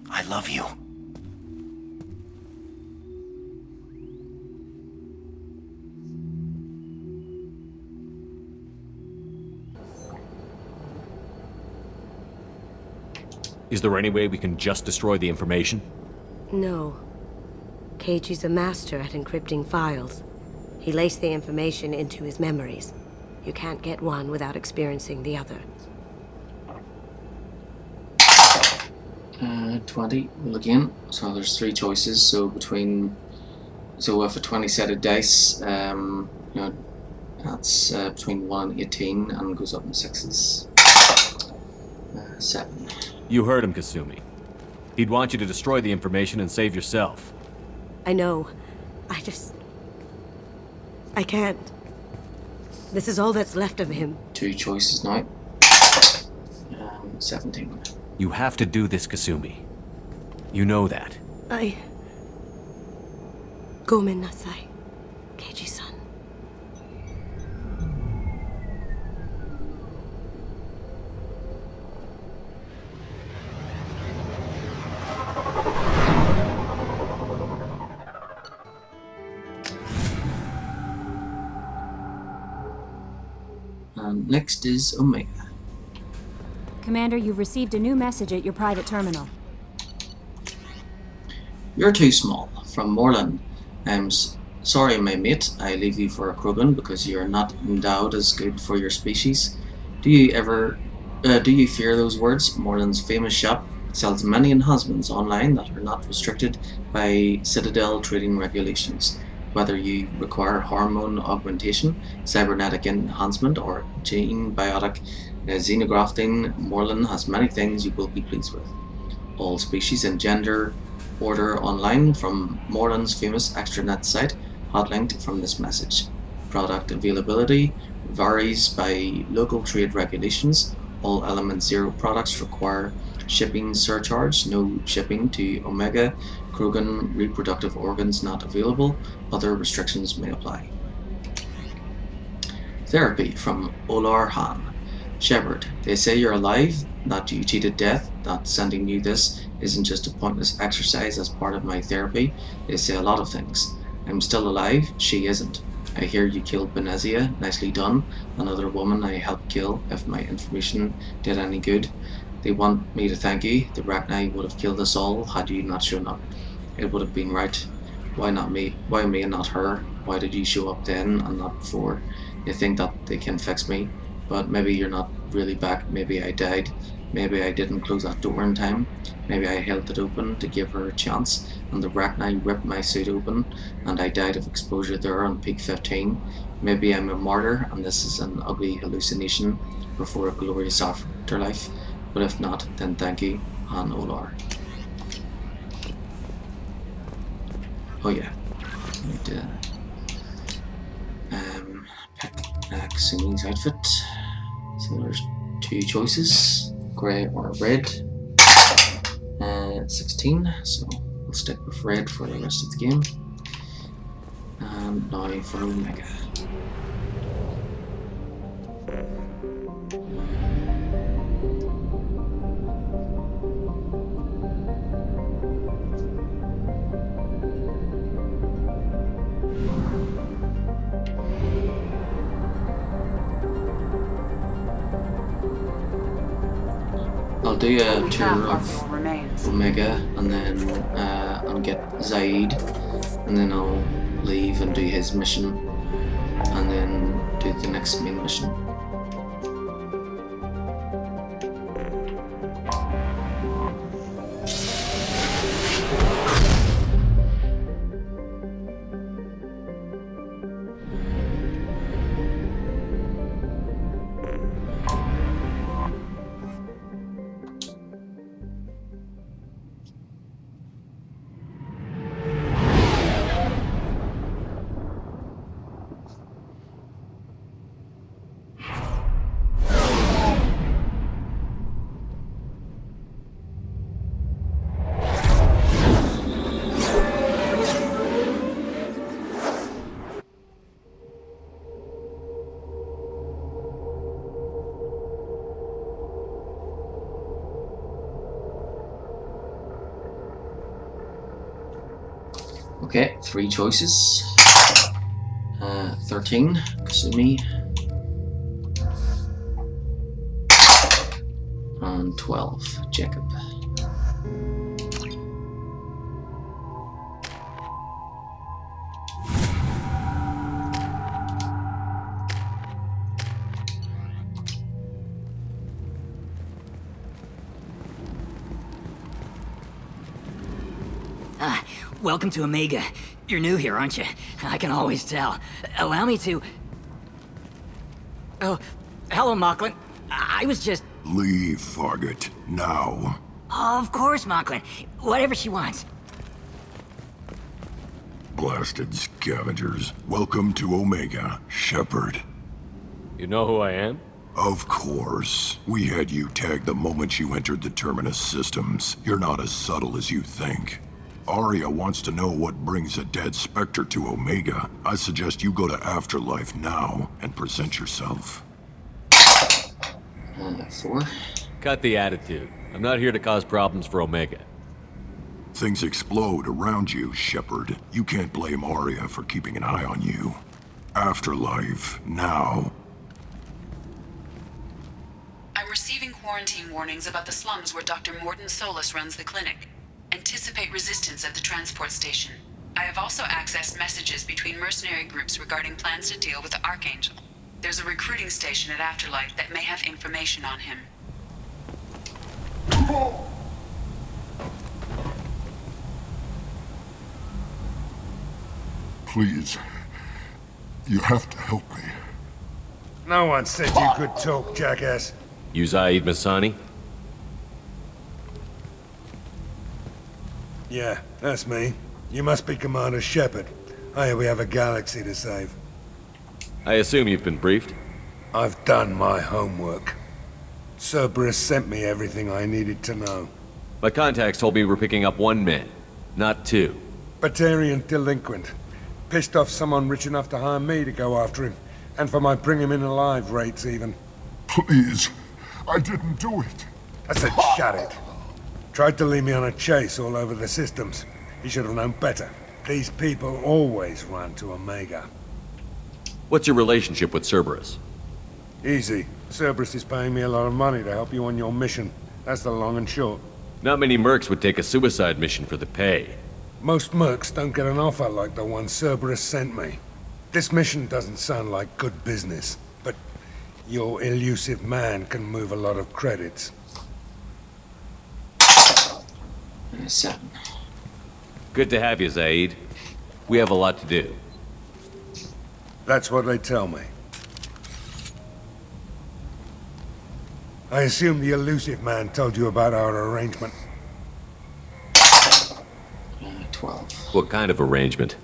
I love you. Is there any way we can just destroy the information? No. Keiji's a master at encrypting files. He laced the information into his memories. You can't get one without experiencing the other. 20. Well, again, so there's 3 choices. So with a 20-sided dice, that's between 1 and 18 and goes up in 6s. 7. You heard him, Kasumi. He'd want you to destroy the information and save yourself. I know. I can't. This is all that's left of him. 2 choices now. 17. You have to do this, Kasumi. You know that. Gomen nasai, Keiji-san. Next is Omega. Commander, you've received a new message at your private terminal. You're too small. From Morland. I'm sorry, my mate. I leave you for a Krogan because you're not endowed as good for your species. Do you fear those words? Morland's famous shop sells many enhancements online that are not restricted by Citadel trading regulations. Whether you require hormone augmentation, cybernetic enhancement, or gene biotic xenografting, Morland has many things you will be pleased with. All species and gender order online from Morland's famous extranet site, hotlinked from this message. Product availability varies by local trade regulations. All Element Zero products require shipping surcharge. No shipping to Omega. Krogan reproductive organs not available. Other restrictions may apply. Therapy from Olar Han. Shepard, they say you're alive, that you cheated death, that sending you this isn't just a pointless exercise as part of my therapy. They say a lot of things. I'm still alive, she isn't. I hear you killed Benezia, nicely done. Another woman I helped kill, if my information did any good. They want me to thank you. The Rachni would have killed us all had you not shown up. It would have been right. Why not me? Why me and not her? Why did you show up then and not before? You think that they can fix me, but maybe you're not really back. Maybe I died. Maybe I didn't close that door in time. Maybe I held it open to give her a chance, and the Rachni ripped my suit open, and I died of exposure there on peak 15. Maybe I'm a martyr, and this is an ugly hallucination before a glorious afterlife. But if not, then thank you, Han Olar. Oh yeah, need to pick Kasumi's outfit. So there's 2 choices, grey or red. 16, so we'll stick with red for the rest of the game. And now for Omega. I'll do a tour of Omega and then I'll get Zaid and then I'll leave and do his mission and then do the next main mission. Okay, 3 choices. 13, Kasumi. And 12, Jacob. Welcome to Omega. You're new here, aren't you? I can always tell. Allow me to... Oh, hello, Mocklin. I was just... Leave, Fargate. Now. Of course, Mocklin. Whatever she wants. Blasted scavengers. Welcome to Omega, Shepard. You know who I am? Of course. We had you tagged the moment you entered the Terminus systems. You're not as subtle as you think. Arya wants to know what brings a dead Spectre to Omega. I suggest you go to Afterlife now and present yourself. 4. Cut the attitude. I'm not here to cause problems for Omega. Things explode around you, Shepard. You can't blame Arya for keeping an eye on you. Afterlife, now. I'm receiving quarantine warnings about the slums where Dr. Mordin Solus runs the clinic. Anticipate resistance at the transport station. I have also accessed messages between mercenary groups regarding plans to deal with the Archangel. There's a recruiting station at Afterlife that may have information on him. Please, you have to help me. No one said you could talk, jackass. You Zaid Masani? Yeah, that's me. You must be Commander Shepard. I hear we have a galaxy to save. I assume you've been briefed? I've done my homework. Cerberus sent me everything I needed to know. My contacts told me we're picking up 1 man, not 2. Batarian delinquent. Pissed off someone rich enough to hire me to go after him. And for my bring him in alive rates even. Please, I didn't do it. I said shut it. Tried to lead me on a chase all over the systems. He should have known better. These people always run to Omega. What's your relationship with Cerberus? Easy. Cerberus is paying me a lot of money to help you on your mission. That's the long and short. Not many mercs would take a suicide mission for the pay. Most mercs don't get an offer like the one Cerberus sent me. This mission doesn't sound like good business, but your elusive man can move a lot of credits. 7. Good to have you, Zaid. We have a lot to do. That's what they tell me. I assume the elusive man told you about our arrangement. 12. What kind of arrangement?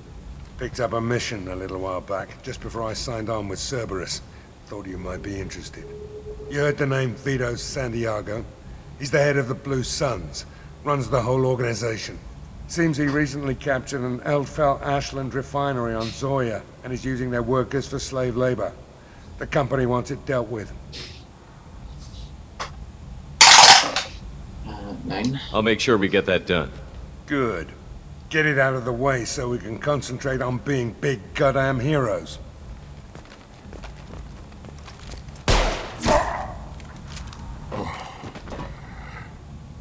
Picked up a mission a little while back, just before I signed on with Cerberus. Thought you might be interested. You heard the name Vito Santiago? He's the head of the Blue Suns. Runs the whole organization. Seems he recently captured an Eldfell Ashland refinery on Zoya and is using their workers for slave labor. The company wants it dealt with. 9. I'll make sure we get that done. Good. Get it out of the way so we can concentrate on being big goddamn heroes.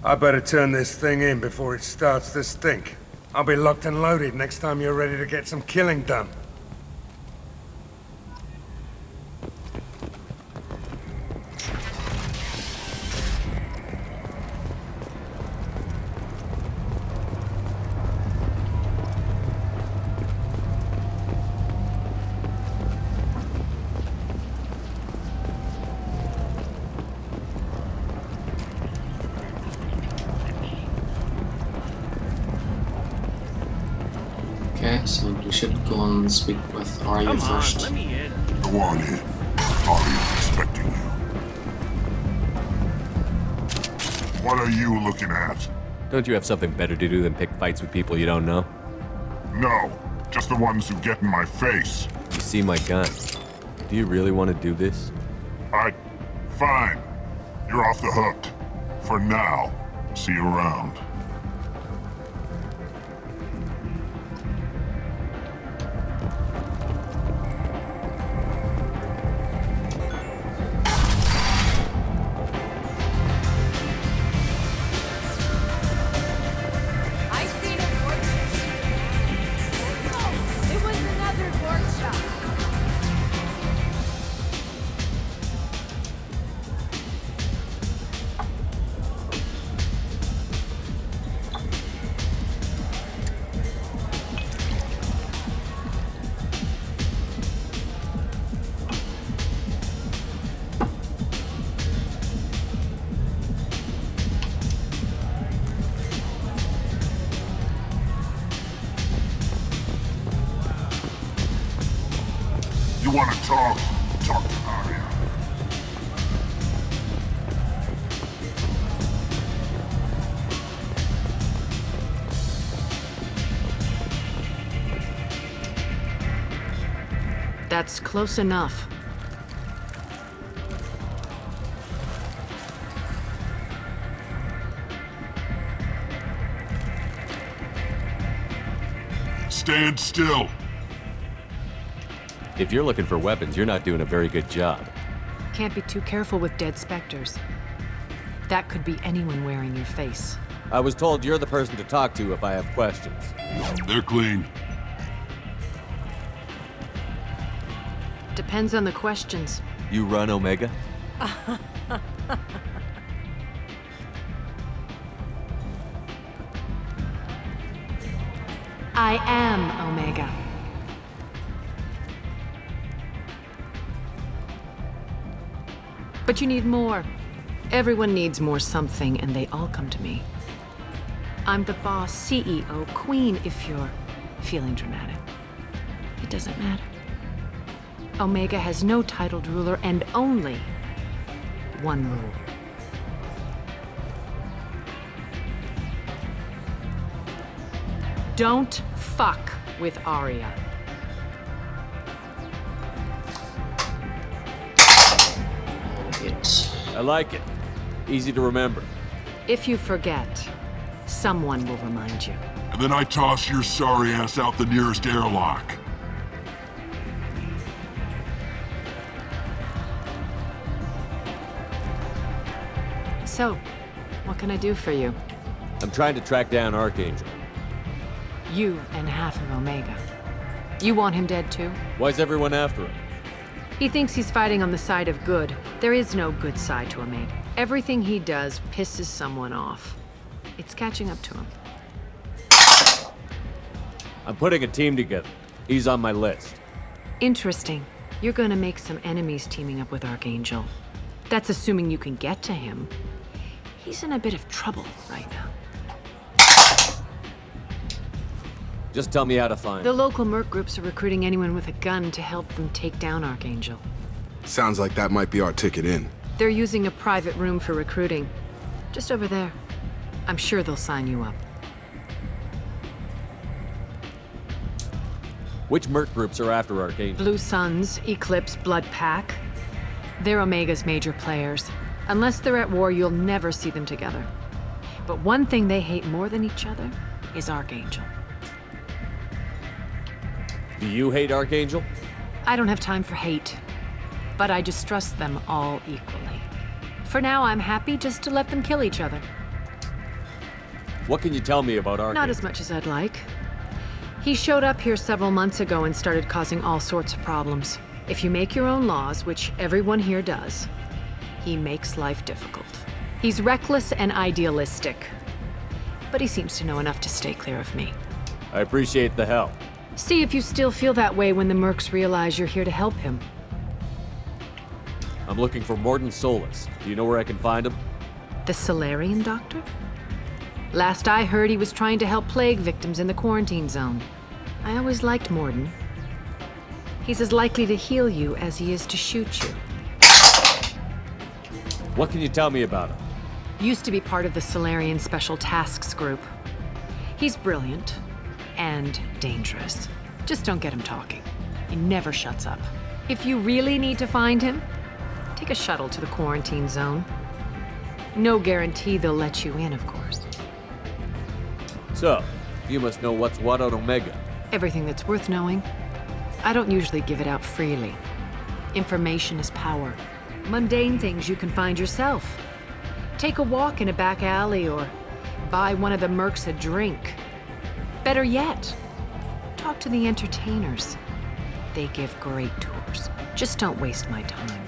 I better turn this thing in before it starts to stink. I'll be locked and loaded next time you're ready to get some killing done. Okay, so we should go and speak with Arya first. Go on in. Arya's expecting you. What are you looking at? Don't you have something better to do than pick fights with people you don't know? No, just the ones who get in my face. You see my gun. Do you really want to do this? Fine. You're off the hook. For now. See you around. You want to talk? Talk to Arya. That's close enough. Stand still. If you're looking for weapons, you're not doing a very good job. Can't be too careful with dead specters. That could be anyone wearing your face. I was told you're the person to talk to if I have questions. They're clean. Depends on the questions. You run Omega? I am Omega. But you need more. Everyone needs more something, and they all come to me. I'm the boss, CEO, queen, if you're feeling dramatic. It doesn't matter. Omega has no titled ruler and only one rule. Don't fuck with Arya. I like it. Easy to remember. If you forget, someone will remind you. And then I toss your sorry ass out the nearest airlock. So, what can I do for you? I'm trying to track down Archangel. You and half of Omega. You want him dead too? Why's everyone after him? He thinks he's fighting on the side of good. There is no good side to Omega. Everything he does pisses someone off. It's catching up to him. I'm putting a team together. He's on my list. Interesting. You're gonna make some enemies teaming up with Archangel. That's assuming you can get to him. He's in a bit of trouble right now. Just tell me how to find The him. local merc groups are recruiting anyone with a gun to help them take down Archangel. Sounds like that might be our ticket in. They're using a private room for recruiting. Just over there. I'm sure they'll sign you up. Which merc groups are after Archangel? Blue Suns, Eclipse, Blood Pack. They're Omega's major players. Unless they're at war, you'll never see them together. But one thing they hate more than each other is Archangel. Do you hate Archangel? I don't have time for hate, but I distrust them all equally. For now, I'm happy just to let them kill each other. What can you tell me about Archangel? Not as much as I'd like. He showed up here several months ago and started causing all sorts of problems. If you make your own laws, which everyone here does, he makes life difficult. He's reckless and idealistic, but he seems to know enough to stay clear of me. I appreciate the help. See if you still feel that way when the mercs realize you're here to help him. I'm looking for Morden Solus. Do you know where I can find him? The Solarian doctor? Last I heard, he was trying to help plague victims in the quarantine zone. I always liked Morden. He's as likely to heal you as he is to shoot you. What can you tell me about him? Used to be part of the Solarian Special Tasks Group. He's brilliant and dangerous. Just don't get him talking. He never shuts up. If you really need to find him, take a shuttle to the quarantine zone. No guarantee they'll let you in, of course. So, you must know what's what on Omega. Everything that's worth knowing. I don't usually give it out freely. Information is power. Mundane things you can find yourself. Take a walk in a back alley or buy one of the mercs a drink. Better yet, talk to the entertainers. They give great tours. Just don't waste my time.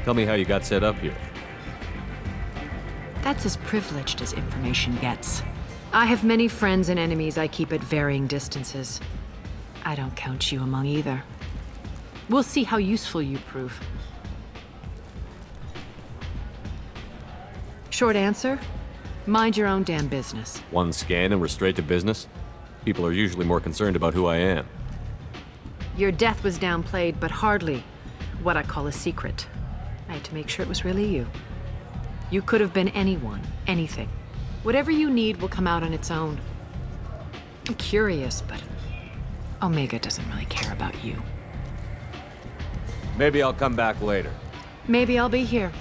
Tell me how you got set up here. That's as privileged as information gets. I have many friends and enemies I keep at varying distances. I don't count you among either. We'll see how useful you prove. Short answer, mind your own damn business. One scan and we're straight to business? People are usually more concerned about who I am. Your death was downplayed, but hardly what I call a secret. I had to make sure it was really you. You could have been anyone, anything. Whatever you need will come out on its own. I'm curious, but Omega doesn't really care about you. Maybe I'll come back later. Maybe I'll be here.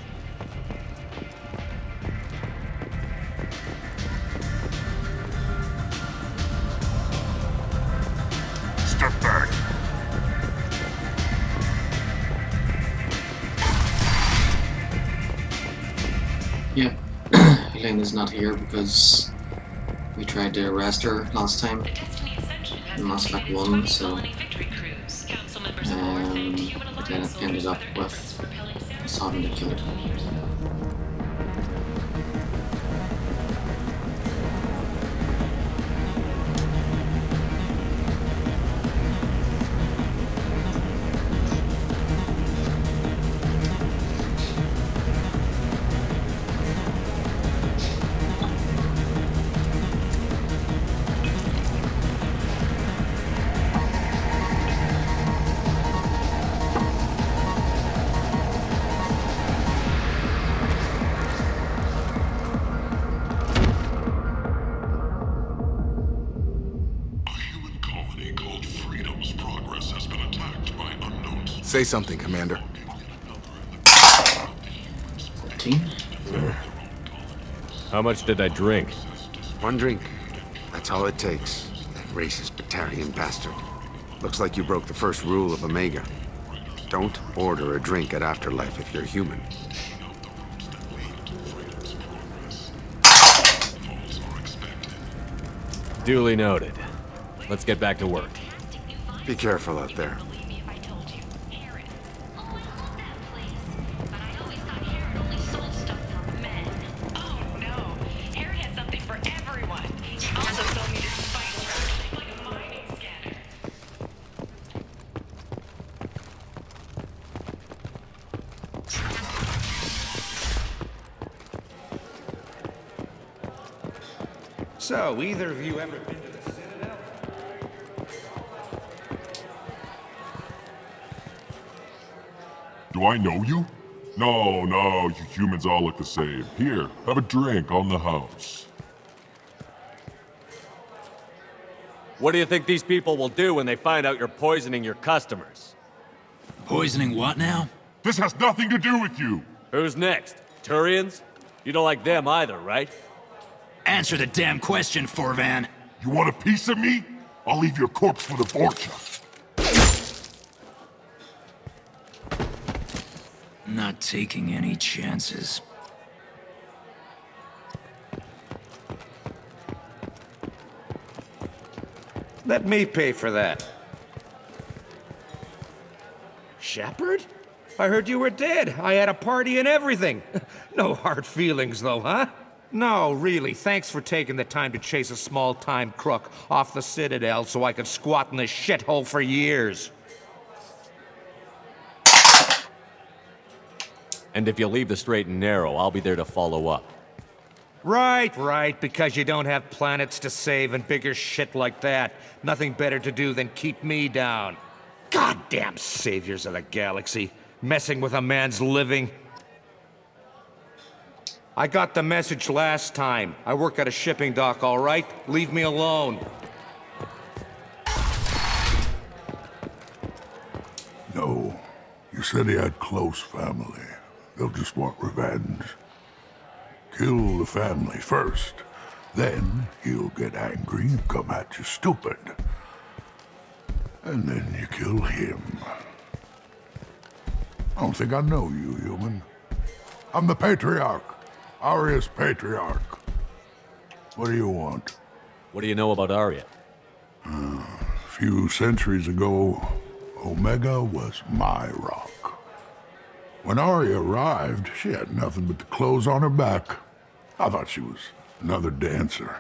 Step back. Yeah, Elena's not here because we tried to arrest her last time in Mass Effect 1, so it ended up with us having to kill her. Say something, Commander. 14? How much did I drink? One drink. That's all it takes. That racist Batarian bastard. Looks like you broke the first rule of Omega. Don't order a drink at Afterlife if you're human. Duly noted. Let's get back to work. Be careful out there. So, either of you ever been to the Citadel? Do I know you? No, you humans all look the same. Here, have a drink on the house. What do you think these people will do when they find out you're poisoning your customers? Poisoning what now? This has nothing to do with you! Who's next? Turians? You don't like them either, right? Answer the damn question, Forvan. You want a piece of me? I'll leave your corpse for the Vorcha. Not taking any chances. Let me pay for that. Shepard? I heard you were dead. I had a party and everything. No hard feelings, though, huh? No, really, thanks for taking the time to chase a small-time crook off the Citadel so I could squat in this shithole for years. And if you leave the straight and narrow, I'll be there to follow up. Right, because you don't have planets to save and bigger shit like that. Nothing better to do than keep me down. Goddamn saviors of the galaxy, messing with a man's living. I got the message last time. I work at a shipping dock, all right? Leave me alone. No. You said he had close family. They'll just want revenge. Kill the family first. Then he'll get angry and come at you stupid. And then you kill him. I don't think I know you, human. I'm the Patriarch. Aria's Patriarch. What do you want? What do you know about Aria? A few centuries ago, Omega was my rock. When Aria arrived, she had nothing but the clothes on her back. I thought she was another dancer.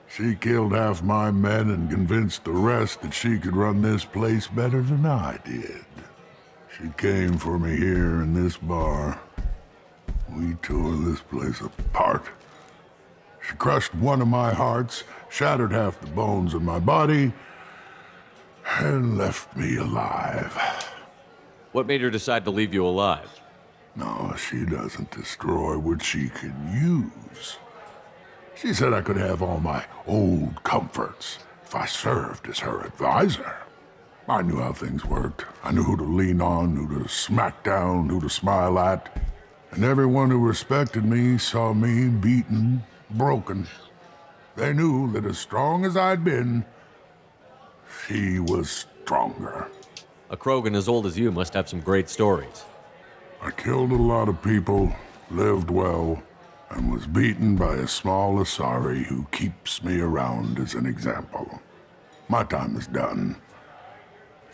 She killed half my men and convinced the rest that she could run this place better than I did. She came for me here in this bar. We tore this place apart. She crushed one of my hearts, shattered half the bones in my body, and left me alive. What made her decide to leave you alive? No, she doesn't destroy what she can use. She said I could have all my old comforts if I served as her advisor. I knew how things worked. I knew who to lean on, who to smack down, who to smile at. And everyone who respected me saw me beaten, broken. They knew that as strong as I'd been, she was stronger. A Krogan as old as you must have some great stories. I killed a lot of people, lived well, and was beaten by a small Asari who keeps me around as an example. My time is done.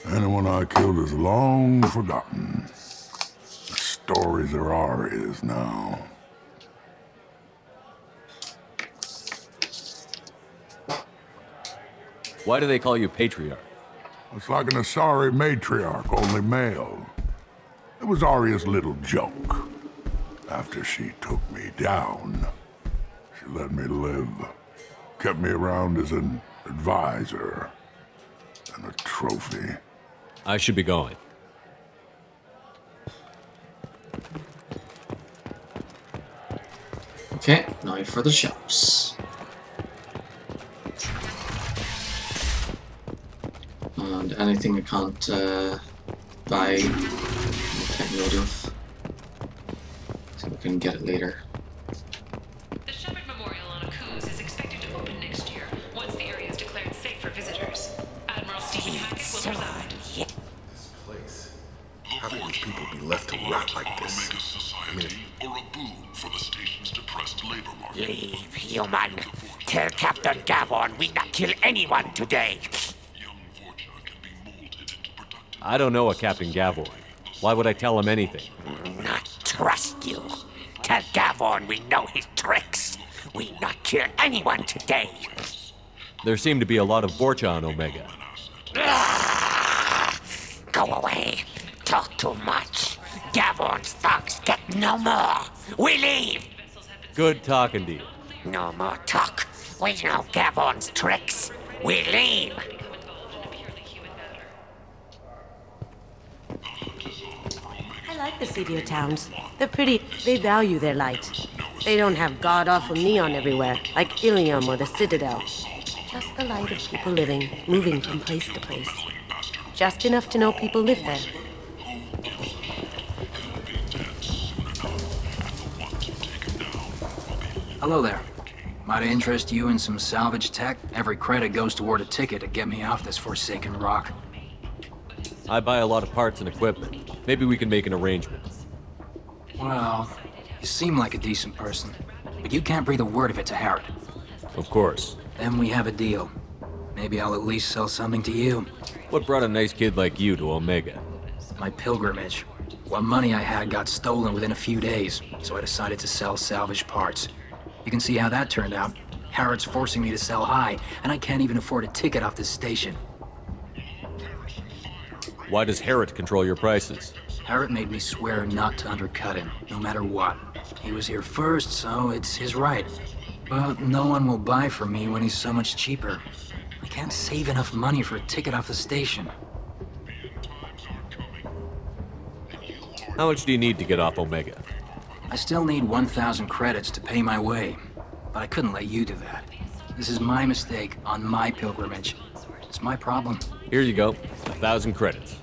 Anyone I killed is long forgotten. The stories are ours now. Why do they call you Patriarch? It's like an Asari matriarch, only male. It was Arya's little joke. After she took me down, she let me live. Kept me around as an advisor and a trophy. I should be going. Okay, now for the shops. And anything I can't buy, I'll take note of. So we can get it later. The Shepard Memorial on Akuz is expected to open next year, once the area is declared safe for visitors. Admiral Stephen Hackett will preside. How can these people be left to rot like this? I mean, Or a boon for the station's depressed labor market. Leave, human. Tell Captain Gavon we not kill anyone today. I don't know a Captain Gavor. Why would I tell him anything? Not trust you. Tell Gavon we know his tricks. We not kill anyone today. There seem to be a lot of Vorcha on Omega. Go away. Talk too much. Gavon's thugs get no more. We leave. Good talking to you. No more talk. We know Gavon's tricks. We leave. I like the city towns. They're pretty. They value their light. They don't have god-awful neon everywhere, like Ilium or the Citadel. Just the light of people living, moving from place to place. Just enough to know people live there. Hello there. Might I interest you in some salvage tech? Every credit goes toward a ticket to get me off this forsaken rock. I buy a lot of parts and equipment. Maybe we can make an arrangement. Well, you seem like a decent person, but you can't breathe a word of it to Harrod. Of course. Then we have a deal. Maybe I'll at least sell something to you. What brought a nice kid like you to Omega? My pilgrimage. What money I had got stolen within a few days, so I decided to sell salvaged parts. You can see how that turned out. Harrod's forcing me to sell high, and I can't even afford a ticket off this station. Why does Harrod control your prices? Harrod made me swear not to undercut him, no matter what. He was here first, so it's his right. But no one will buy from me when he's so much cheaper. I can't save enough money for a ticket off the station. How much do you need to get off Omega? I still need 1,000 credits to pay my way, but I couldn't let you do that. This is my mistake on my pilgrimage. It's my problem. Here you go. 1,000 credits.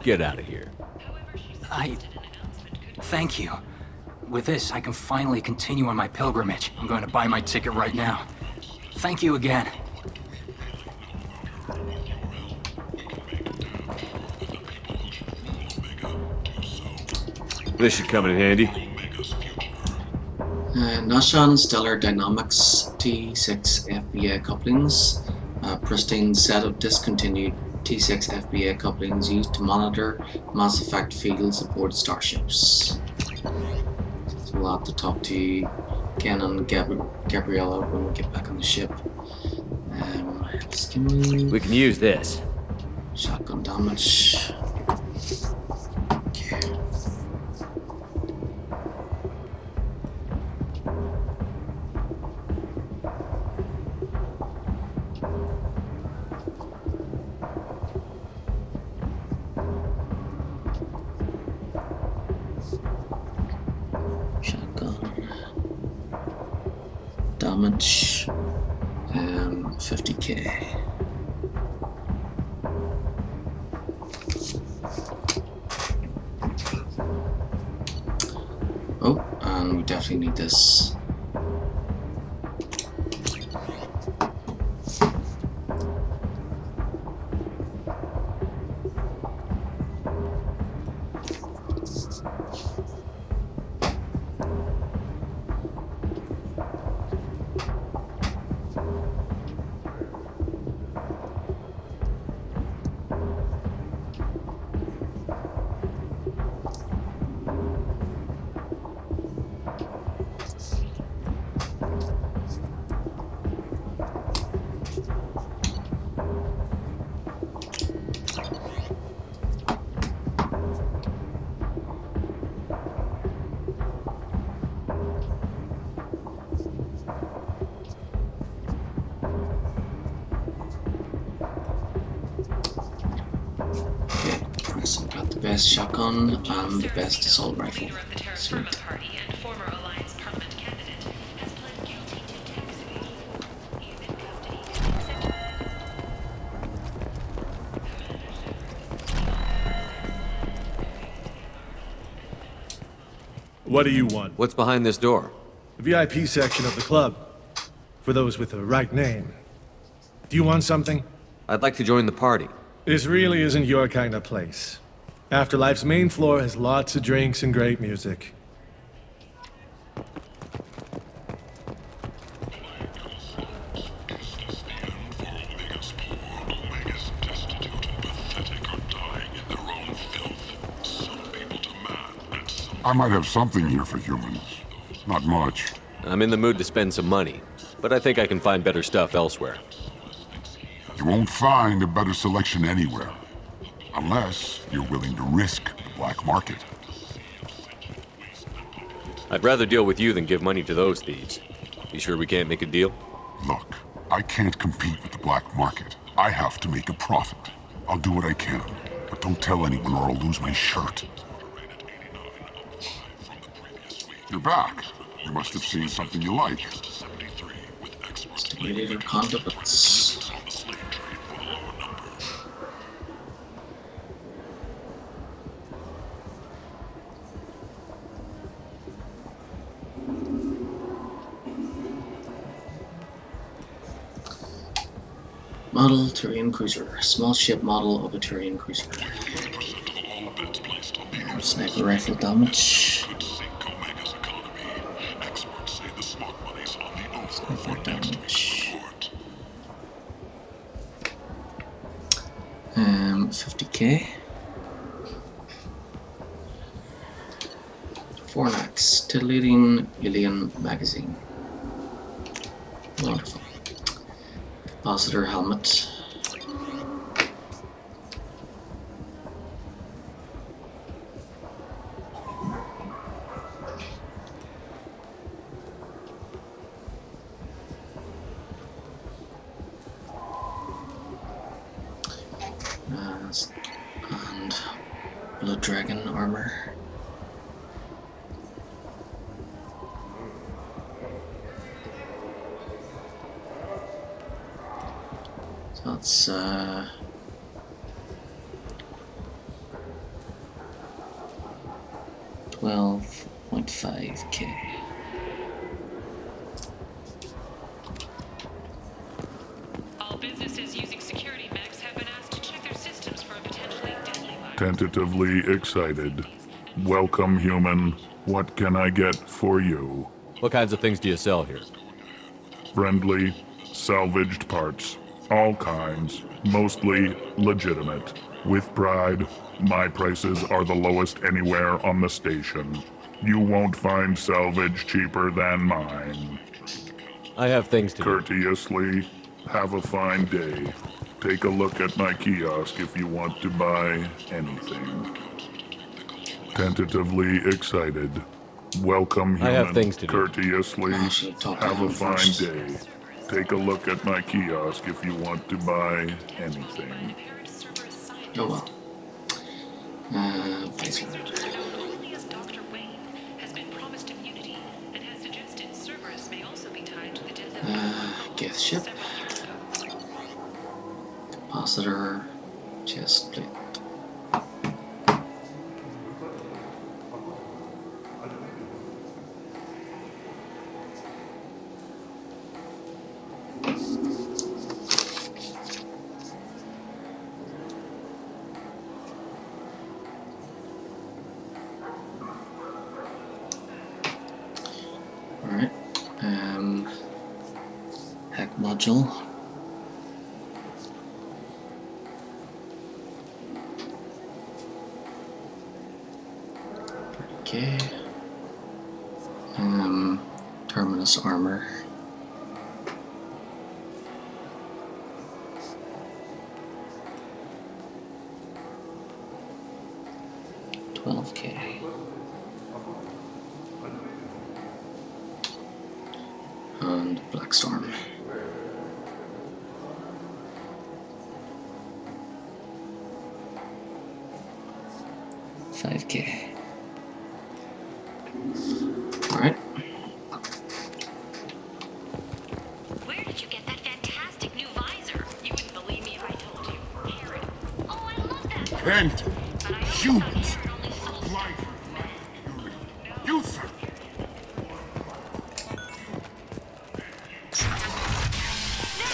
Get out of here. Thank you. With this, I can finally continue on my pilgrimage. I'm going to buy my ticket right now. Thank you again. This should come in handy. Nashan Stellar Dynamics T6 FBA couplings. A pristine set of discontinued T6 FBA couplings used to monitor Mass Effect fields aboard starships. So we'll have to talk to Ken and Gabriella when we get back on the ship. We can use this. Shotgun damage. damage. 50k. Oh, and we definitely need this. So got the best shotgun and the best assault rifle. Sweet. What do you want? What's behind this door? The VIP section of the club. For those with the right name. Do you want something? I'd like to join the party. This really isn't your kind of place. Afterlife's main floor has lots of drinks and great music. I might have something here for humans. Not much. I'm in the mood to spend some money, but I think I can find better stuff elsewhere. You won't find a better selection anywhere. Unless you're willing to risk the black market. I'd rather deal with you than give money to those thieves. You sure we can't make a deal? Look, I can't compete with the black market. I have to make a profit. I'll do what I can, but don't tell anyone or I'll lose my shirt. You're back. You must have seen something you like. Stimulator conduits. Model Turian cruiser. Small ship model of a Turian cruiser. Sniper rifle damage. Sniper damage. 50k. Fornax. Titillating alien magazine. Wonderful. Capacitor helmet. And Blood Dragon armor. So that's 12.5k. All businesses using security mechs have been asked to check their systems for a potentially deadly virus. Tentatively excited. Welcome, human. What can I get for you? What kinds of things do you sell here? Friendly, salvaged parts. All kinds. Mostly legitimate. With pride, my prices are the lowest anywhere on the station. You won't find salvage cheaper than mine. I have things to do. Courteously, have a fine day. Take a look at my kiosk if you want to buy anything. Tentatively excited. Welcome, human. I have things to do. Courteously, have a fine day. Take a look at my kiosk if you want to buy anything. Oh well. Visor. Only as Dr. Wayne has been promised immunity and has suggested Cerberus may also be tied to the death of ship. Capacitor, chest plate. Alright, hack module. Okay. Terminus armor. $12K. And Black Storm. $5K. Alright. Where did you get that fantastic new visor? You wouldn't believe me if I told you. Heron. Oh, I love that. And humans. Youth.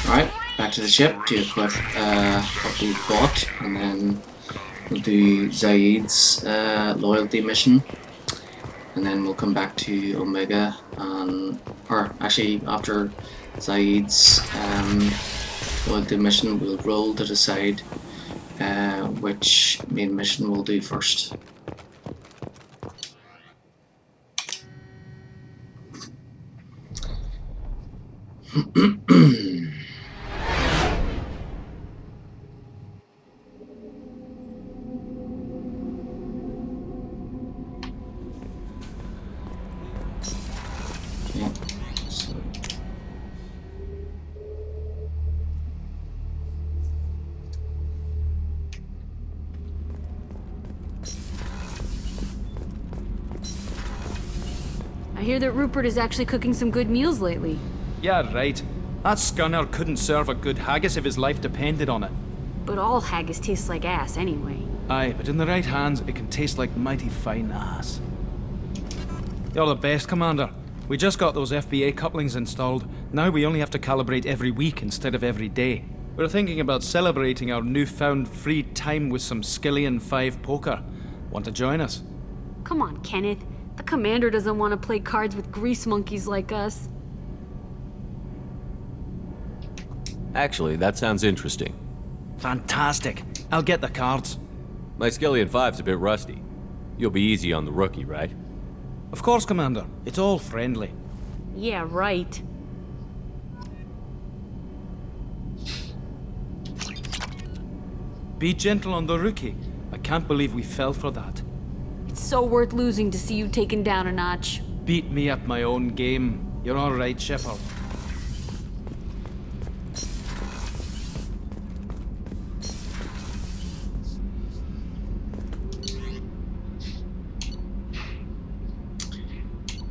Alright, back to the ship to equip what we bought, and then we'll do Zaid's loyalty mission, and then we'll come back to Omega, or actually after Zaid's loyalty mission we'll roll to decide which main mission we'll do first. I hear that Rupert is actually cooking some good meals lately. Yeah, right. That scunner couldn't serve a good haggis if his life depended on it. But all haggis tastes like ass anyway. Aye, but in the right hands, it can taste like mighty fine ass. You're the best, Commander. We just got those FBA couplings installed. Now we only have to calibrate every week instead of every day. We're thinking about celebrating our newfound free time with some Skillian 5 poker. Want to join us? Come on, Kenneth. The commander doesn't want to play cards with grease monkeys like us. Actually, that sounds interesting. Fantastic. I'll get the cards. My Skillian 5's a bit rusty. You'll be easy on the rookie, right? Of course, Commander. It's all friendly. Yeah, right. Be gentle on the rookie. I can't believe we fell for that. It's so worth losing to see you taken down a notch. Beat me at my own game. You're all right, Shepard.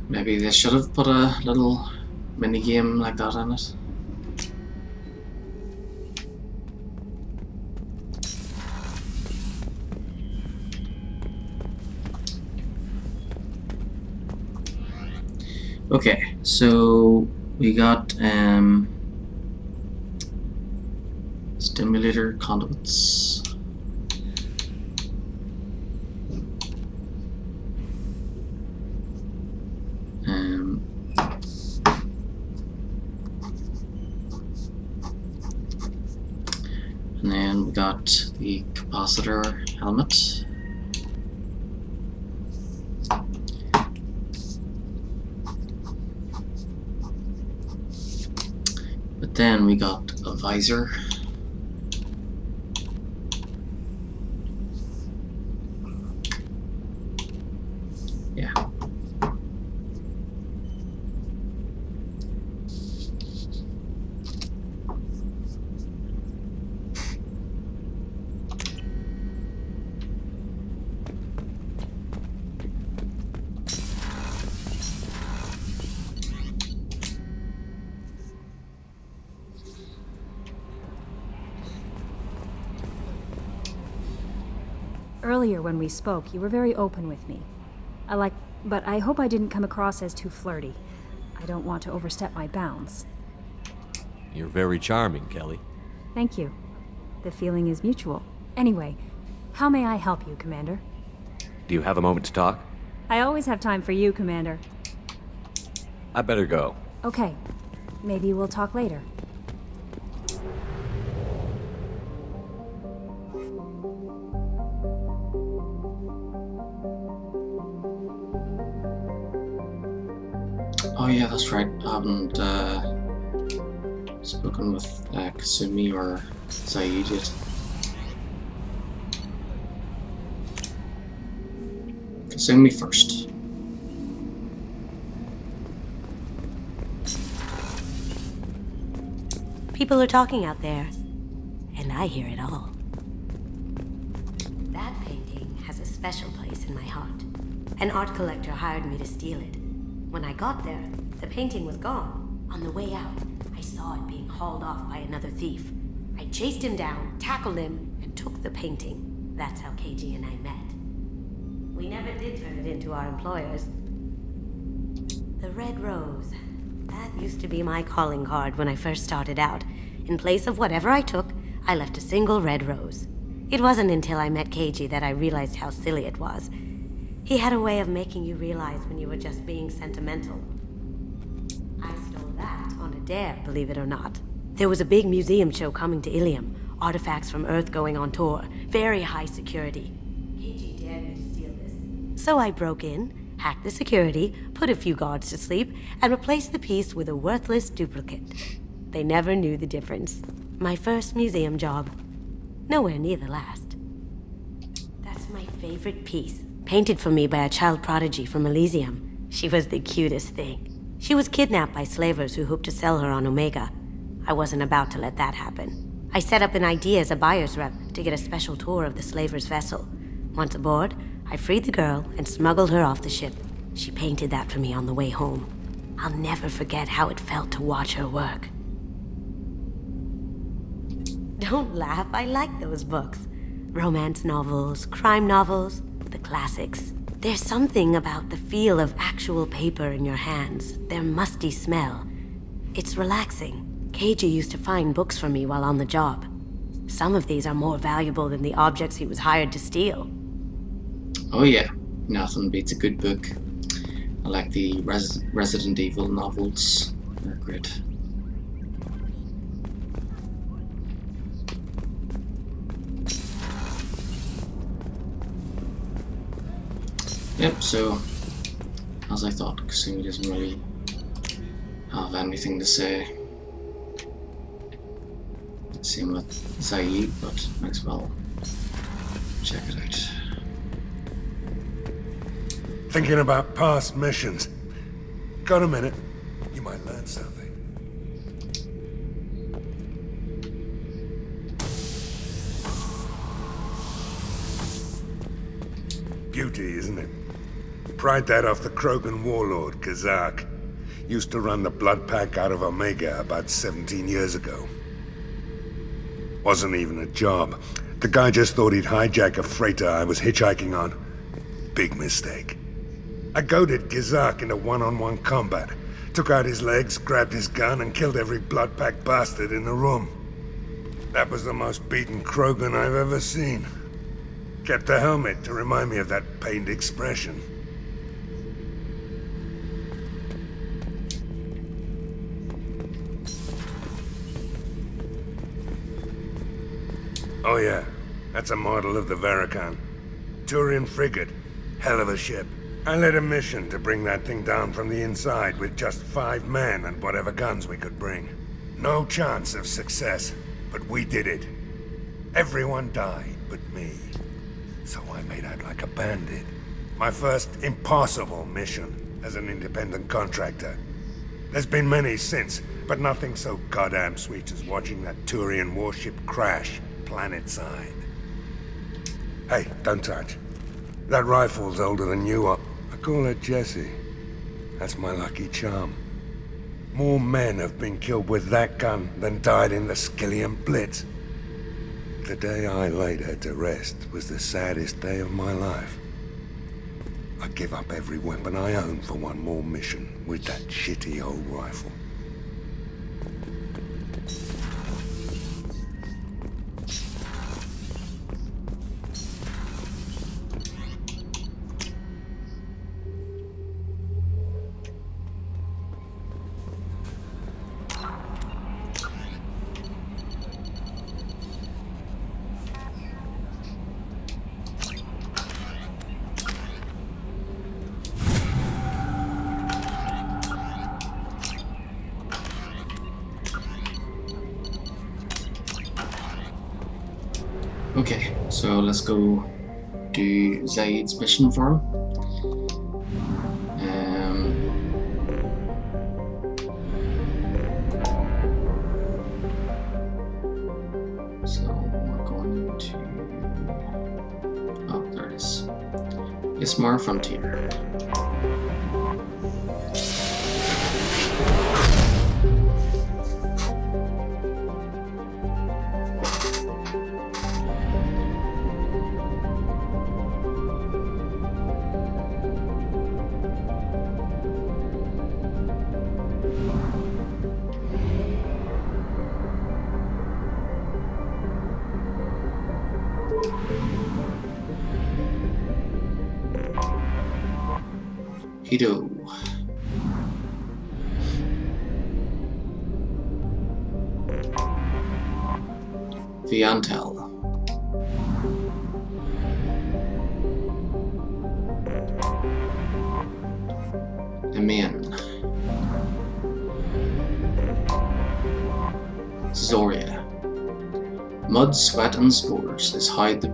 Maybe they should have put a little mini game like that in it. Okay, so we got stimulator conduits. And then we got the capacitor helmet. But then we got a visor. Yeah. Earlier when we spoke, you were very open with me. But I hope I didn't come across as too flirty. I don't want to overstep my bounds. You're very charming, Kelly. Thank you. The feeling is mutual. Anyway, how may I help you, Commander? Do you have a moment to talk? I always have time for you, Commander. I better go. Okay. Maybe we'll talk later. Oh yeah, that's right. I haven't spoken with Kasumi or Zaid yet. Kasumi first. People are talking out there, and I hear it all. That painting has a special place in my heart. An art collector hired me to steal it. When I got there, the painting was gone. On the way out, I saw it being hauled off by another thief. I chased him down, tackled him, and took the painting. That's how KG and I met. We never did turn it into our employers. The Red Rose. That used to be my calling card when I first started out. In place of whatever I took, I left a single red rose. It wasn't until I met KG that I realized how silly it was. He had a way of making you realize when you were just being sentimental. I stole that on a dare, believe it or not. There was a big museum show coming to Ilium. Artifacts from Earth going on tour. Very high security. KG dared me to steal this. So I broke in, hacked the security, put a few guards to sleep, and replaced the piece with a worthless duplicate. They never knew the difference. My first museum job. Nowhere near the last. That's my favorite piece. Painted for me by a child prodigy from Elysium. She was the cutest thing. She was kidnapped by slavers who hoped to sell her on Omega. I wasn't about to let that happen. I set up an idea as a buyer's rep to get a special tour of the slaver's vessel. Once aboard, I freed the girl and smuggled her off the ship. She painted that for me on the way home. I'll never forget how it felt to watch her work. Don't laugh, I like those books. Romance novels, crime novels, the classics. There's something about the feel of actual paper in your hands, their musty smell. It's relaxing. KG used to find books for me while on the job. Some of these are more valuable than the objects he was hired to steal. Oh yeah, nothing beats a good book. I like the Resident Evil novels. They're great. Yep, so as I thought, Kasumi doesn't really have anything to say. Same with Zaid, but might as well check it out. Thinking about past missions. Got a minute? You might learn something. Beauty, isn't it? Pried that off the Krogan warlord, Kazak. Used to run the blood pack out of Omega about 17 years ago. Wasn't even a job. The guy just thought he'd hijack a freighter I was hitchhiking on. Big mistake. I goaded Gizak into one-on-one combat. Took out his legs, grabbed his gun, and killed every blood pack bastard in the room. That was the most beaten Krogan I've ever seen. Kept the helmet to remind me of that pained expression. Oh yeah, that's a model of the Veracon. Turian frigate. Hell of a ship. I led a mission to bring that thing down from the inside with just 5 men and whatever guns we could bring. No chance of success, but we did it. Everyone died but me. So I made out like a bandit. My first impossible mission as an independent contractor. There's been many since, but nothing so goddamn sweet as watching that Turian warship crash planet-side. Hey, don't touch. That rifle's older than you are. I call her Jessie. That's my lucky charm. More men have been killed with that gun than died in the Skillian Blitz. The day I laid her to rest was the saddest day of my life. I give up every weapon I own for one more mission with that shitty old rifle. Okay, so let's go do Zaid's mission for him. So we're going to... Oh, there it is. Ismar Frontier. Hido. Viantel. Emian. Zoria. Mud, sweat, and spores is how the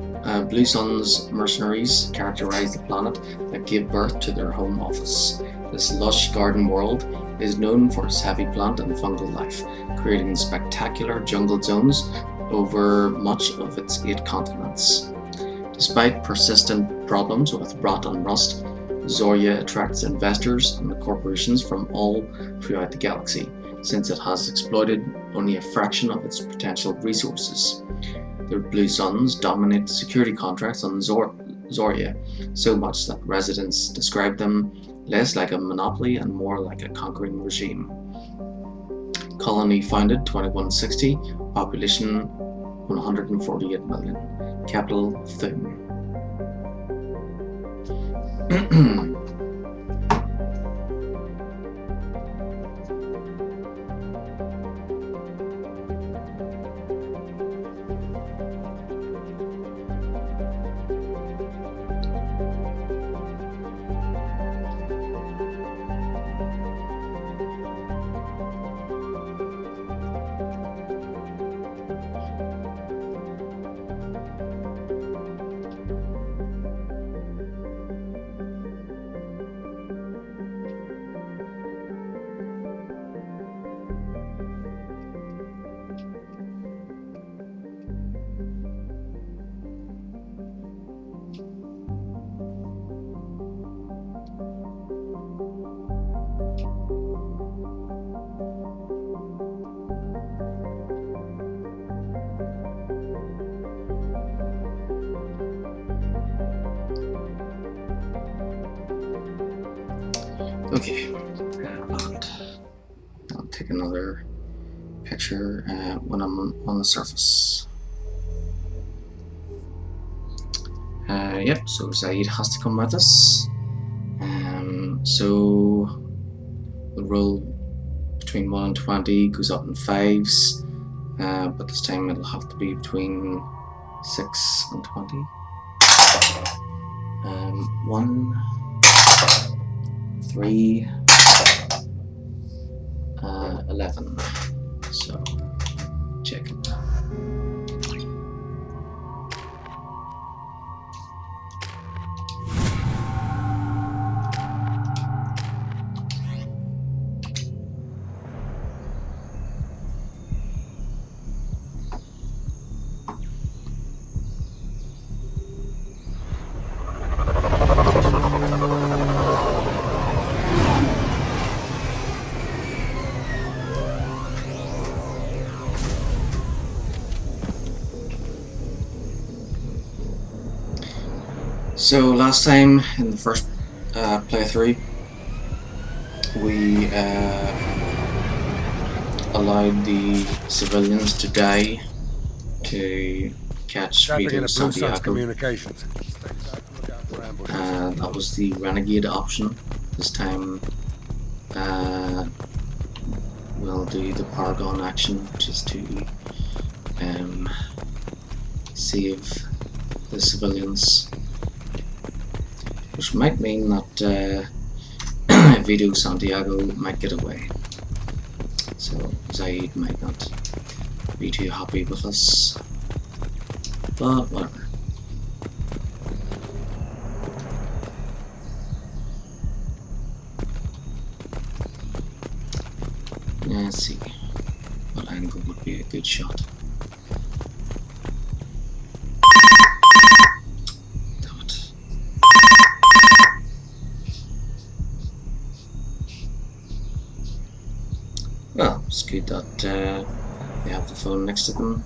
Blue Sun's mercenaries characterize the planet that gave birth to their home office. This lush garden world is known for its heavy plant and fungal life, creating spectacular jungle zones over much of its 8 continents. Despite persistent problems with rot and rust, Zoria attracts investors and corporations from all throughout the galaxy, since it has exploited only a fraction of its potential resources. The Blue Suns dominate security contracts on Zoria, so much that residents describe them less like a monopoly and more like a conquering regime. Colony founded 2160, population 148 million, capital Thun. Okay, and I'll take another picture when I'm on the surface. Yep, so Zaid has to come with us. So the roll between 1 and 20 goes up in 5s, but this time it'll have to be between 6 and 20. 1, 3, 11. So check it. So last time in the first playthrough, we allowed the civilians to die to catch Tapping Vito into Blue Sun's Santiago. communications. Stay back and look out for ambushes. That was the renegade option. This time we'll do the Paragon action, which is to save the civilians, which might mean that Vito Santiago might get away, so Zaid might not be too happy with us, but whatever. Let's see what angle would be a good shot. Damn it. Well, it's good that they have the phone next to them.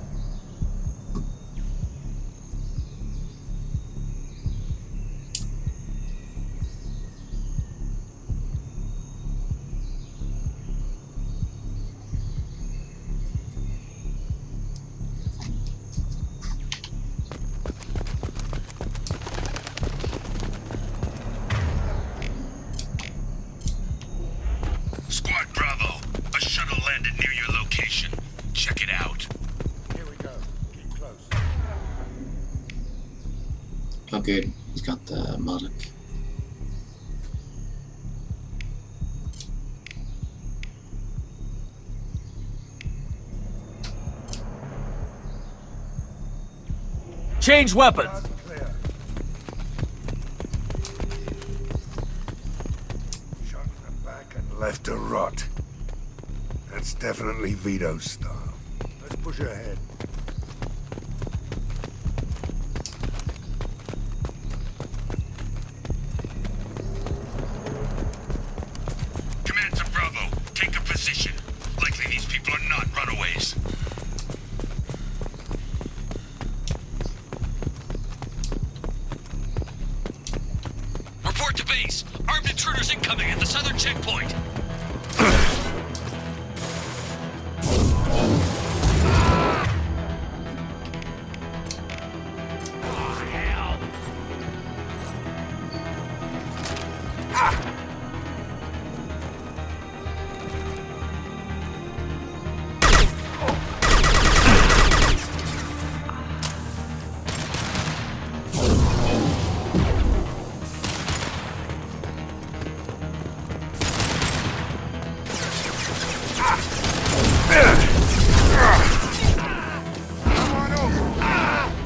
Squad Bravo, a shuttle landed near your location. Check it out. Here we go. Keep close. Oh good, he's got the Modic. Change weapons! Shot in the back and left to rot. That's definitely Vito's style. Let's push ahead. Command to Bravo, take a position. Likely these people are not runaways. Report to base. Armed intruders incoming at the southern checkpoint.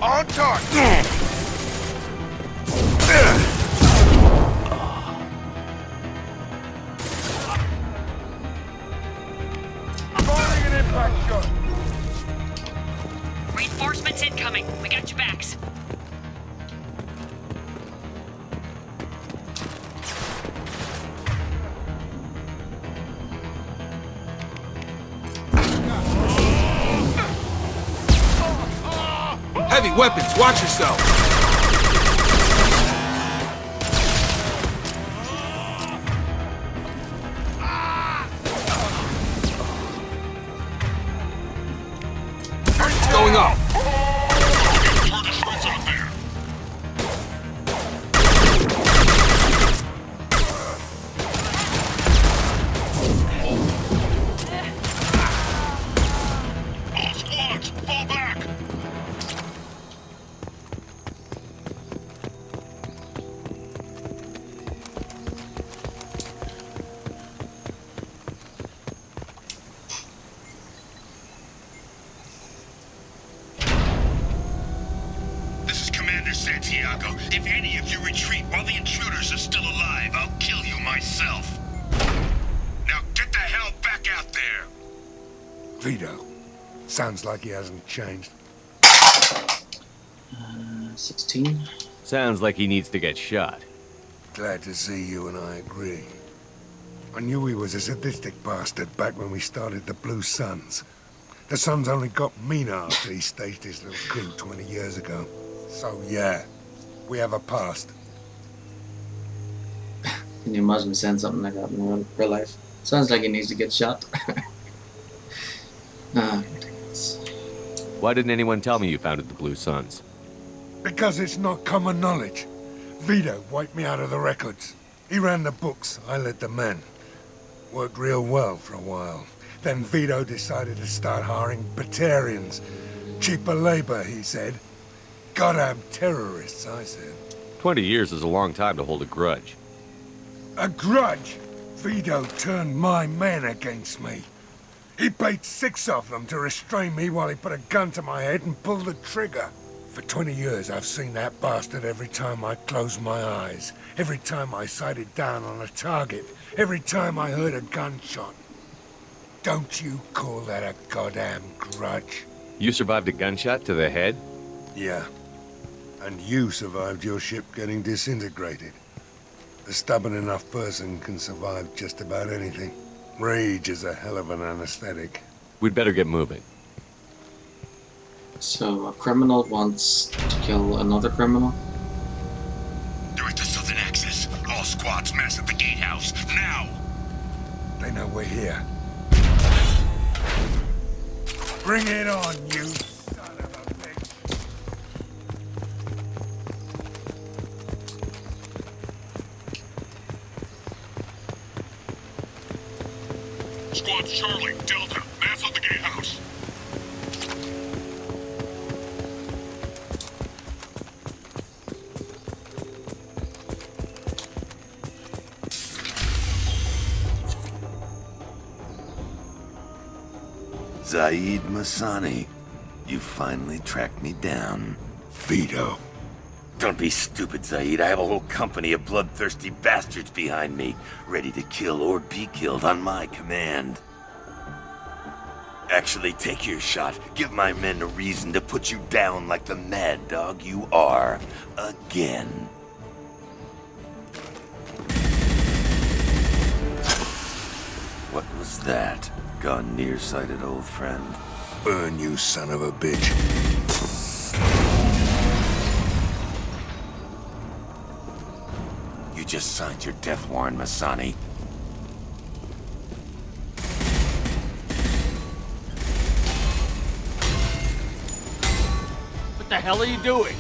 On target! Firing an impact shot! Reinforcements incoming. We got your backs. Heavy weapons, watch yourself! It's going up! All squads, fall back! This is Commander Santiago. If any of you retreat while the intruders are still alive, I'll kill you myself. Now get the hell back out there! Vito. Sounds like he hasn't changed. 16. Sounds like he needs to get shot. Glad to see you and I agree. I knew he was a sadistic bastard back when we started the Blue Suns. The Suns only got meaner after he staged his little coup 20 years ago. So yeah, We have a past. Can you imagine saying something like that in real life? Sounds like he needs to get shot. Ah, ridiculous. Why didn't anyone tell me you founded the Blue Suns? Because it's not common knowledge. Vito wiped me out of the records. He ran the books, I led the men. Worked real well for a while. Then Vito decided to start hiring Batarians. Cheaper labor, he said. Goddamn terrorists, I said. 20 years is a long time to hold a grudge. A grudge? Vito turned my men against me. He paid 6 of them to restrain me while he put a gun to my head and pulled the trigger. For 20 years, I've seen that bastard every time I closed my eyes. Every time I sighted down on a target. Every time I heard a gunshot. Don't you call that a goddamn grudge? You survived a gunshot to the head? Yeah. And you survived your ship getting disintegrated. A stubborn enough person can survive just about anything. Rage is a hell of an anesthetic. We'd better get moving. So, a criminal wants to kill another criminal? Direct to Southern Access. All squads mass at the gatehouse. Now! They know we're here. Bring it on, you son of a bitch! Squad Charlie, Delta, mass at the gatehouse. Zaid Masani, you finally tracked me down. Vito. Don't be stupid, Zaid. I have a whole company of bloodthirsty bastards behind me, ready to kill or be killed on my command. Actually, take your shot. Give my men a reason to put you down like the mad dog you are. Again. What was that? Gone nearsighted, old friend. Burn, you son of a bitch. You just signed your death warrant, Masani. What the hell are you doing?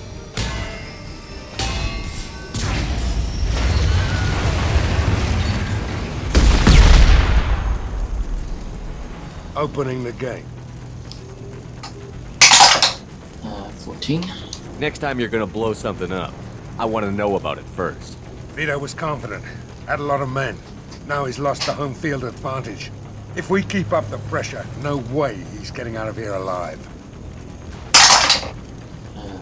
Opening the gate. 14. Next time you're gonna blow something up, I want to know about it first. Vito was confident. Had a lot of men. Now he's lost the home field advantage. If we keep up the pressure, no way he's getting out of here alive.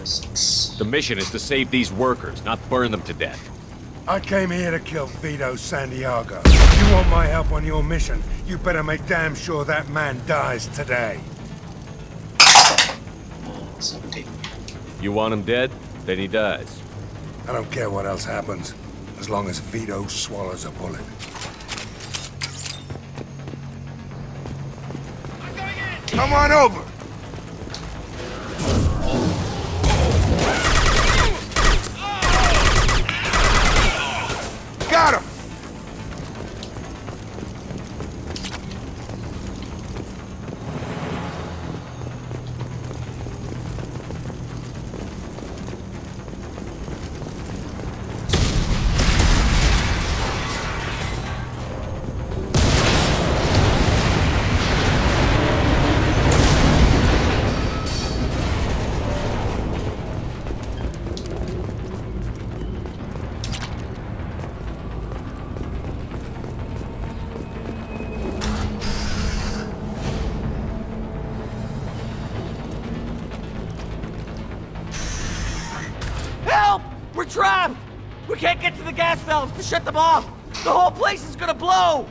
6. The mission is to save these workers, not burn them to death. I came here to kill Vito Santiago. If you want my help on your mission, you better make damn sure that man dies today. 17. You want him dead? Then he dies. I don't care what else happens, as long as Vito swallows a bullet. Come on over! Got him! Help! We're trapped! We can't get to the gas valves to shut them off! The whole place is gonna blow!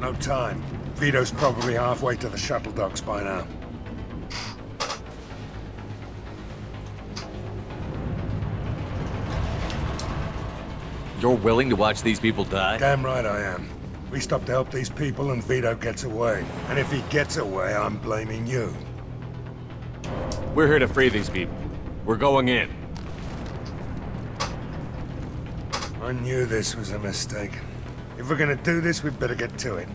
No time. Vito's probably halfway to the shuttle docks by now. You're willing to watch these people die? Damn right I am. We stop to help these people and Vito gets away. And if he gets away, I'm blaming you. We're here to free these people. We're going in. I knew this was a mistake. If we're gonna do this, we'd better get to it.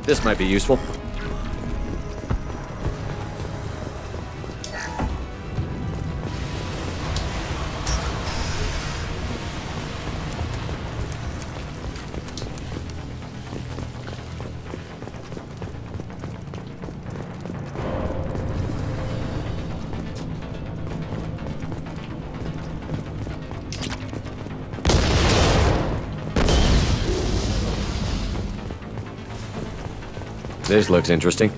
This might be useful. This looks interesting.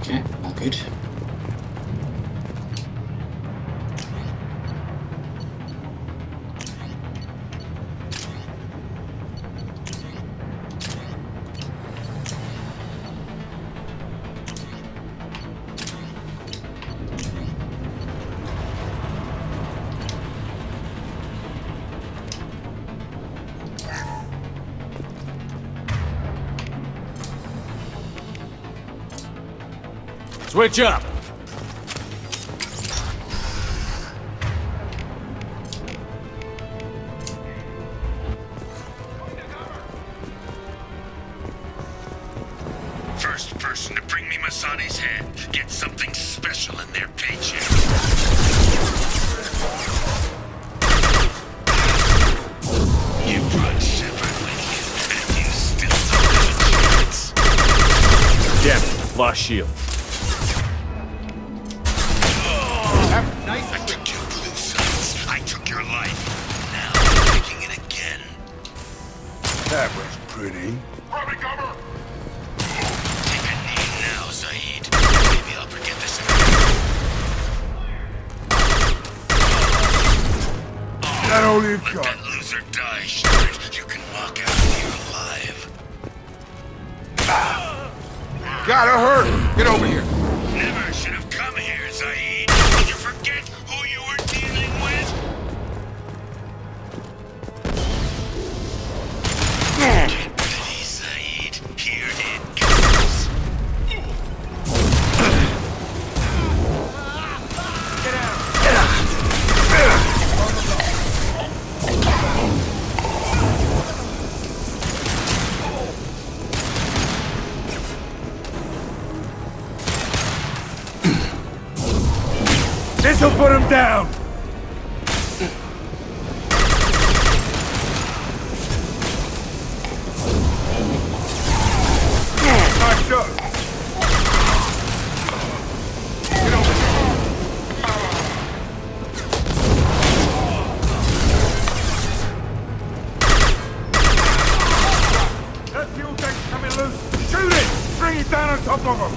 Okay, all good. Switch up! First person to bring me Masani's head gets something special in their paycheck. You brought Shepard with you, and you still don't have a chance. Damn it, lost shield. I took your blue suns. I took your life. Now I'm taking it again. That was pretty. Take a knee now, Zaid. Maybe I'll forget this. That all you Let got? that loser die, Shepard. You can walk out of here alive. Gotta hurt! Get over here! Never should have come here, Zaid. Did you forget who you were dealing with? Get ready, This'll put him down! Nice shot! That fuel tank's coming loose! Shoot it! Bring it down on top of him!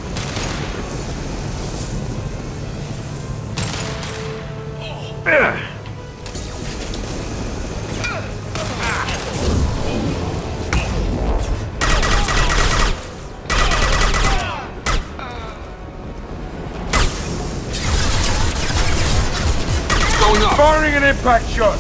Going up. Firing an impact shot!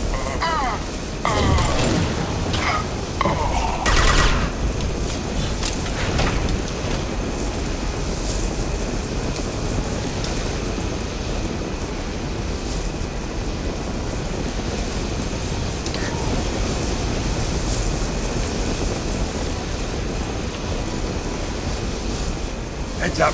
Heads up.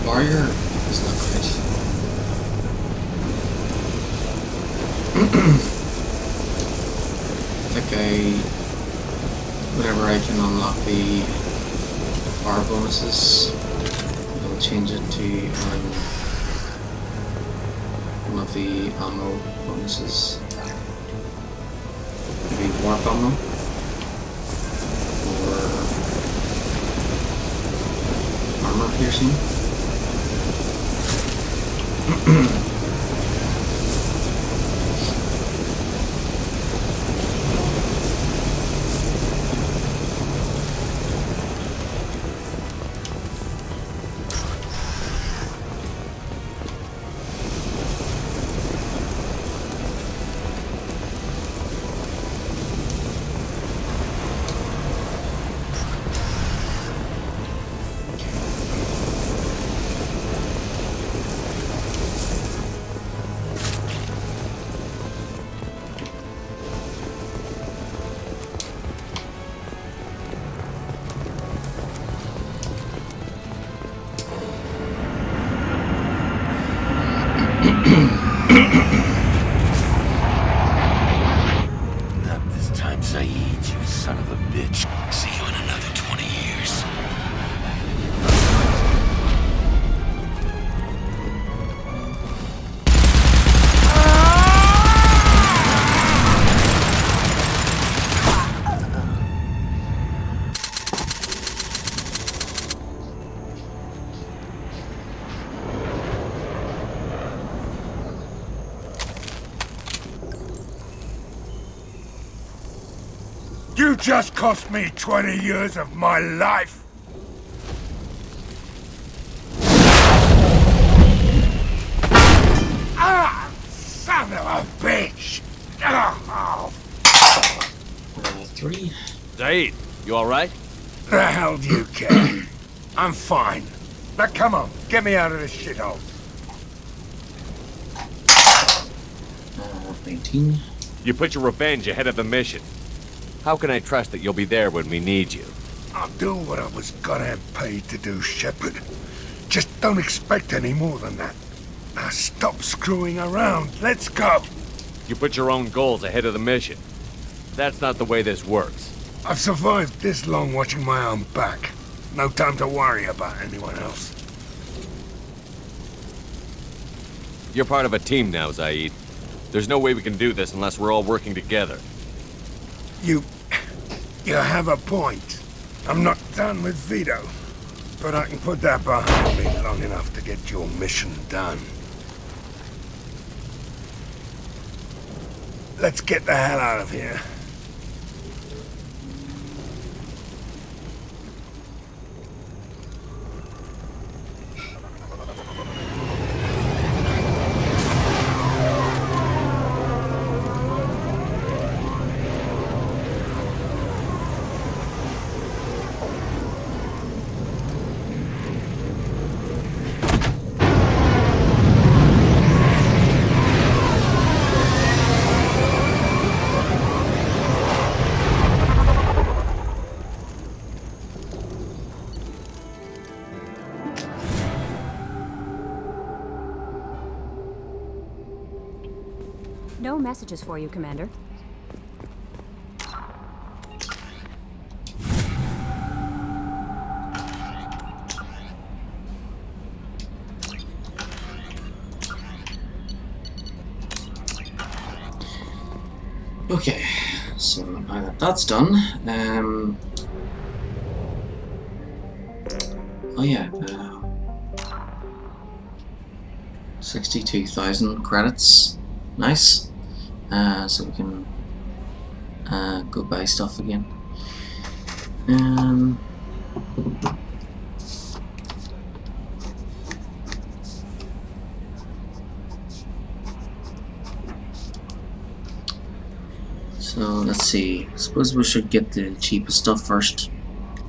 Warrior is not great. Whenever I can unlock the bar bonuses, I'll change it to one of the ammo bonuses. Maybe warp ammo or armor piercing. Not this time, Saeed, you son of a bitch. See you in another 20 years. You just cost me 20 years of my life! Ah! Son of a bitch! Oh. 3. Saeed, you alright? The hell do you care? I'm fine. Now come on, get me out of this shithole. 19. You put your revenge ahead of the mission. How can I trust that you'll be there when we need you? I'll do what I was goddamn paid to do, Shepard. Just don't expect any more than that. Now stop screwing around. Let's go. You put your own goals ahead of the mission. That's not the way this works. I've survived this long watching my own back. No time to worry about anyone else. You're part of a team now, Zaid. There's no way we can do this unless we're all working together. You have a point. I'm not done with Vito, but I can put that behind me long enough to get your mission done. Let's get the hell out of here. No messages for you, Commander. Okay, so now that that's done, oh yeah, 62,000 credits, nice. So we can go buy stuff again. So let's see, suppose we should get the cheapest stuff first.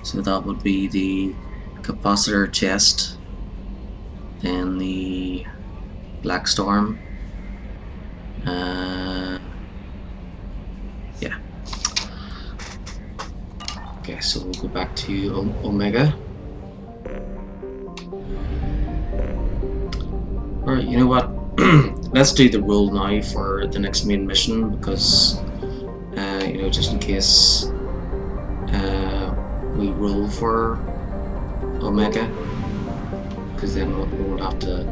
So that would be the capacitor chest, then the Black Storm. Yeah. Okay, so we'll go back to Omega. Alright, you know what? Let's do the rule now for the next main mission, because you know, just in case we roll for Omega, because then we won't have to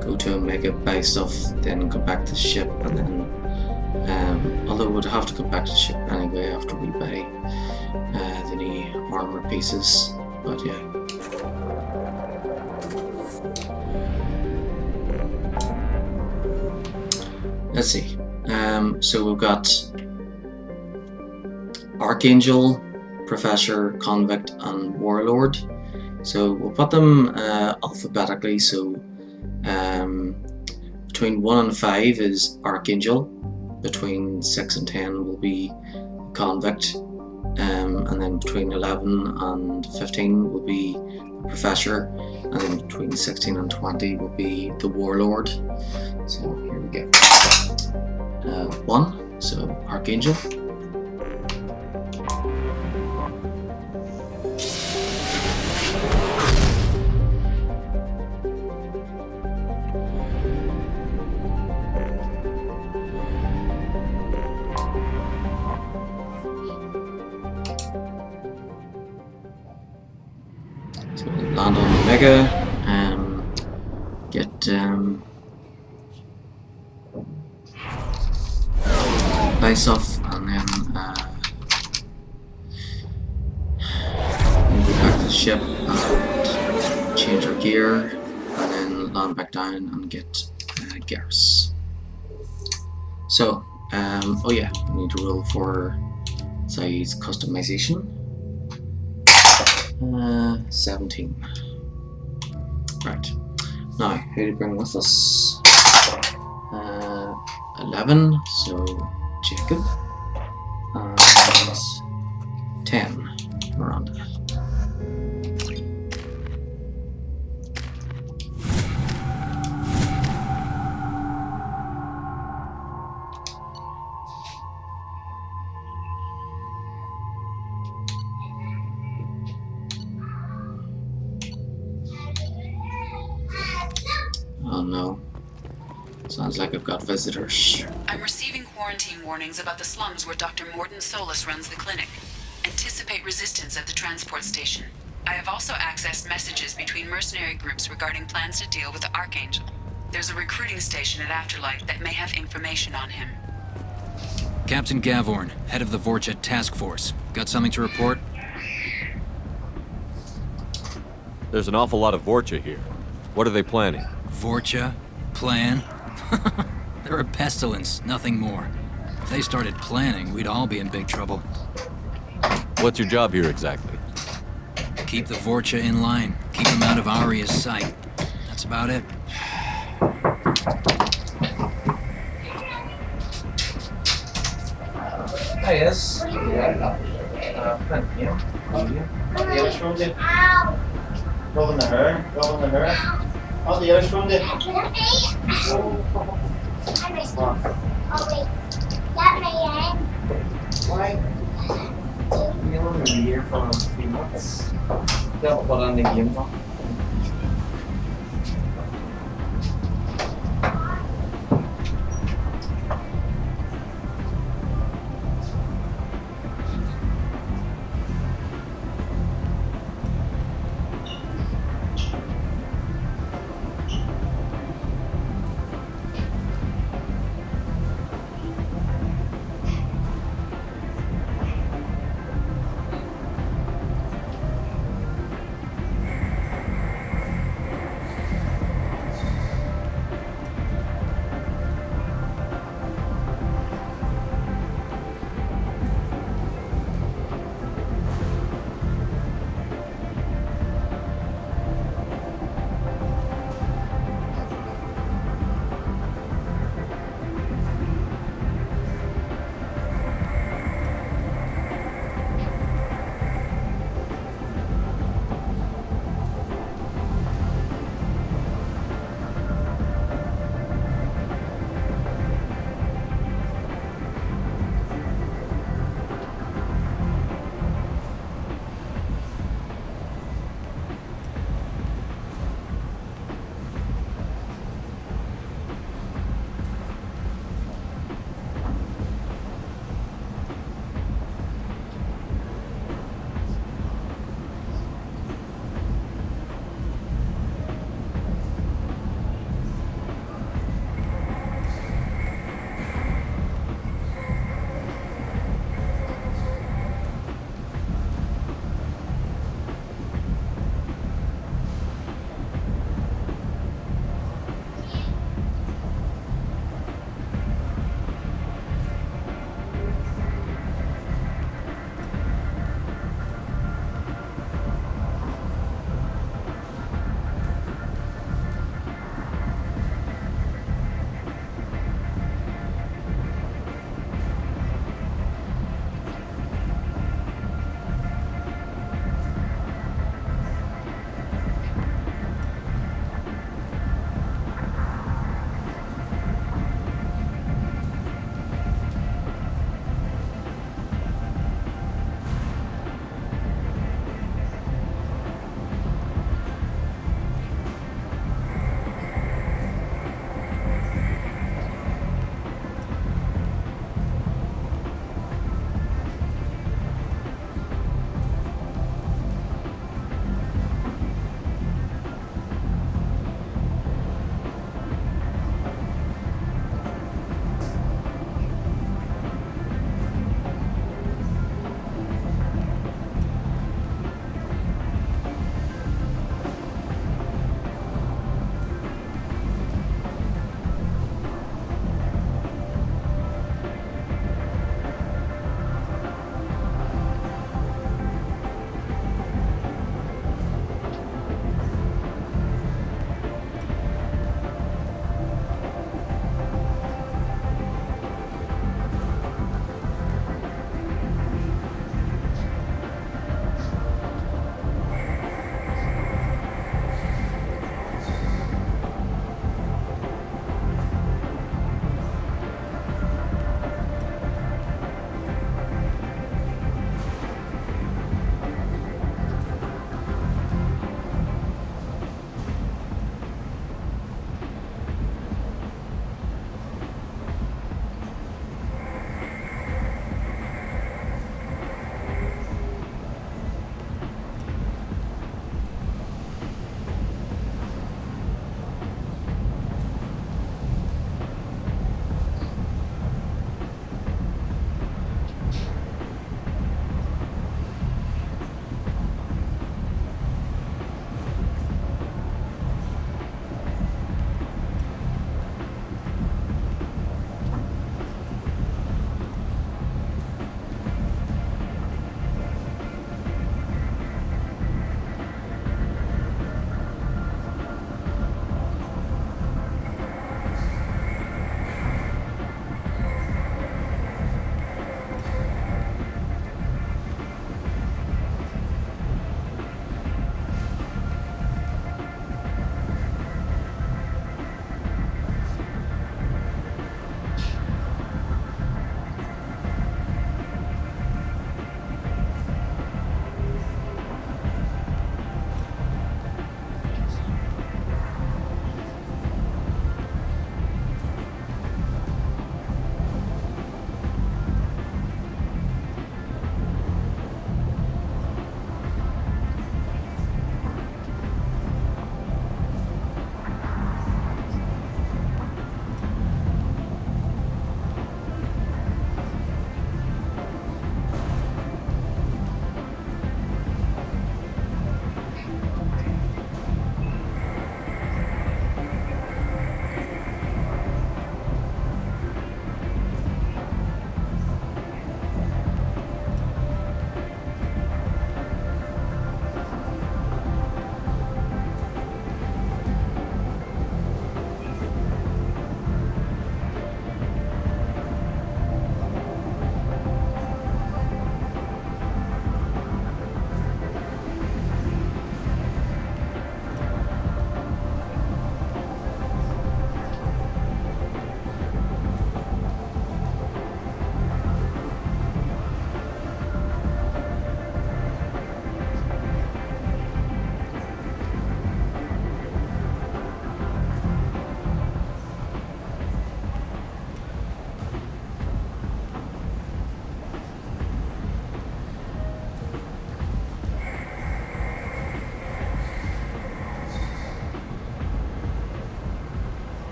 go to Omega, buy stuff, then go back to the ship, and then although we'd have to go back to the ship anyway after we buy the new armor pieces, but yeah. Let's see. So we've got Archangel, Professor, Convict, and Warlord. So we'll put them alphabetically. So between 1 and 5 is Archangel. Between 6 and 10 will be Convict. And then between 11 and 15 will be Professor. And then between 16 and 20 will be the Warlord. So here we go. 1, so Archangel. So we'll land on Omega, get buy stuff, and then go back to the ship and change our gear, and then land back down and get Garrus. So, oh yeah, we need to roll for size customization. 17. Right. Now, who to bring with us? 11, so Jacob. And 10, Miranda. Oh no. Sounds like I've got visitors. I'm receiving quarantine warnings about the slums where Dr. Morton Solus runs the clinic. Anticipate resistance at the transport station. I have also accessed messages between mercenary groups regarding plans to deal with the Archangel. There's a recruiting station at Afterlife that may have information on him. Captain Gavorn, head of the Vorcha Task Force. Got something to report? There's an awful lot of Vorcha here. What are they planning? Vorcha? Plan? They're a pestilence, nothing more. If they started planning, we'd all be in big trouble. What's your job here exactly? Keep the Vorcha in line. Keep them out of Aria's sight. That's about it. Hi, yes. Thank you. The other from the rubbing the hair, rubbing the hair. Oh, the other from the. Why? You only here for 3 months. Don't put on the game though.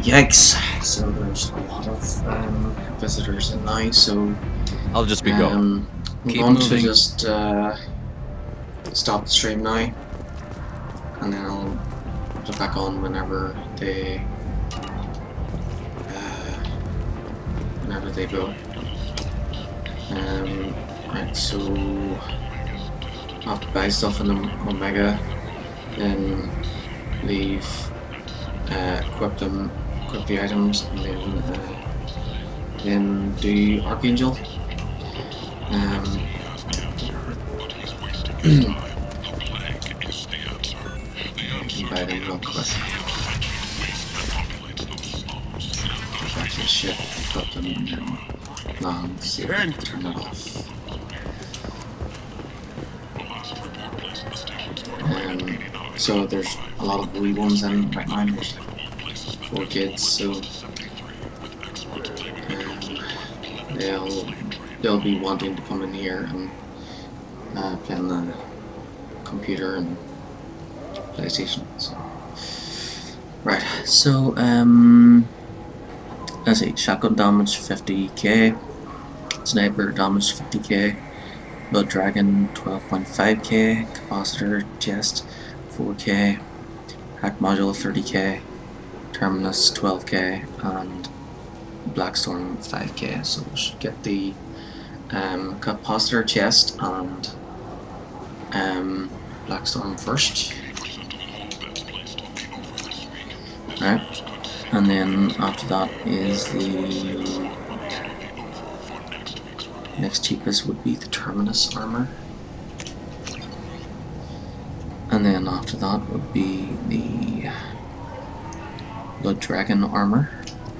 Yikes! So there's a lot of visitors in now, so I'll just be going. I'm Keep going to moving. just stop the stream now, and then I'll put it back on whenever they go. Right, so I'll buy stuff in the Omega, then leave, equip the items, and then do Archangel. Buy them real quick. Back to the ship, equip them, and then land, see if I can turn it off. So there's a lot of wee ones in right now. There's 4 kids, so they'll be wanting to come in here and play on the computer and PlayStation. So right, so let's see, shotgun damage 50k, sniper damage 50k, blood dragon 12.5k, capacitor chest 4k, hack module 30k, terminus 12k, and black storm 5k. So we should get the capacitor chest and black storm first. Right, and then after that is the next cheapest would be the terminus armor, and then after that would be the blood dragon armor.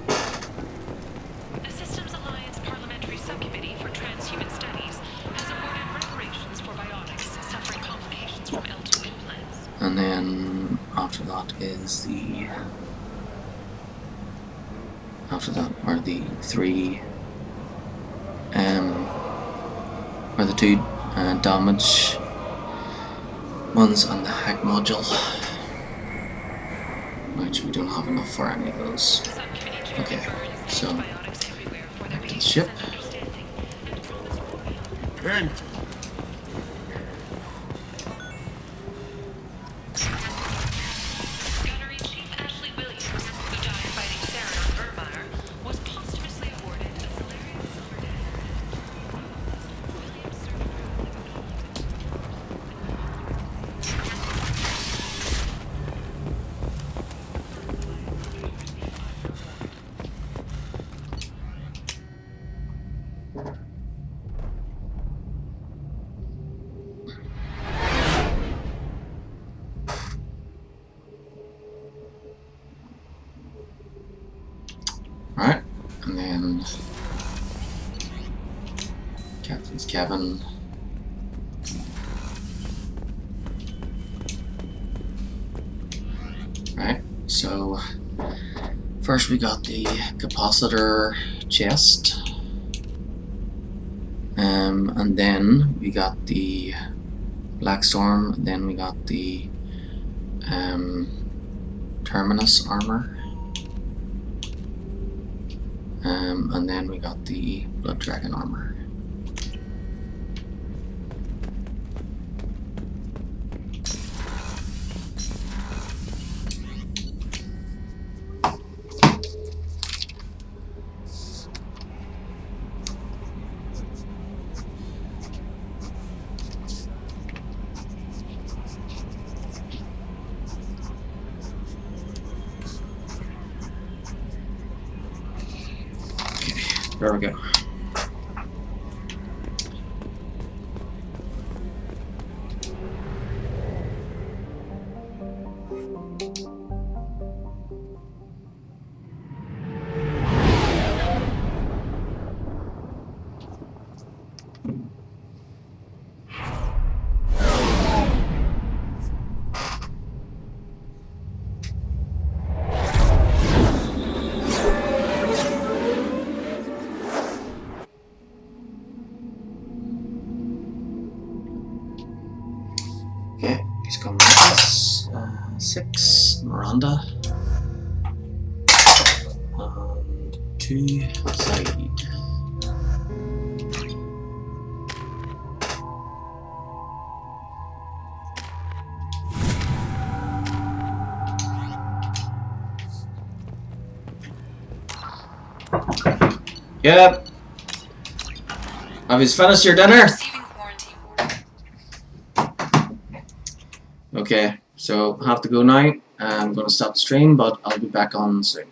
The Systems Alliance Parliamentary Subcommittee for Transhuman Studies has awarded reparations for biotics suffering complications from L2 implants. And then after that is the are the 3 are the 2 damage ones on the hack module, which we don't have enough for any of those. Okay, so back to the ship. Gunnery Chief Ashley Williams, who died fighting Saren on Vermeer, was posthumously awarded a Solarian Silver Dagger. Williams served Alright, and then Captain's cabin. Right, so first we got the capacitor chest, and then we got the black storm, then we got the terminus armor, and then we got the blood dragon armor. There we go. Okay, he's coming with us. 6, Miranda. to Saeed. Yep. Have you finished your dinner? Okay, so I have to go now. I'm going to stop the stream, but I'll be back on soon.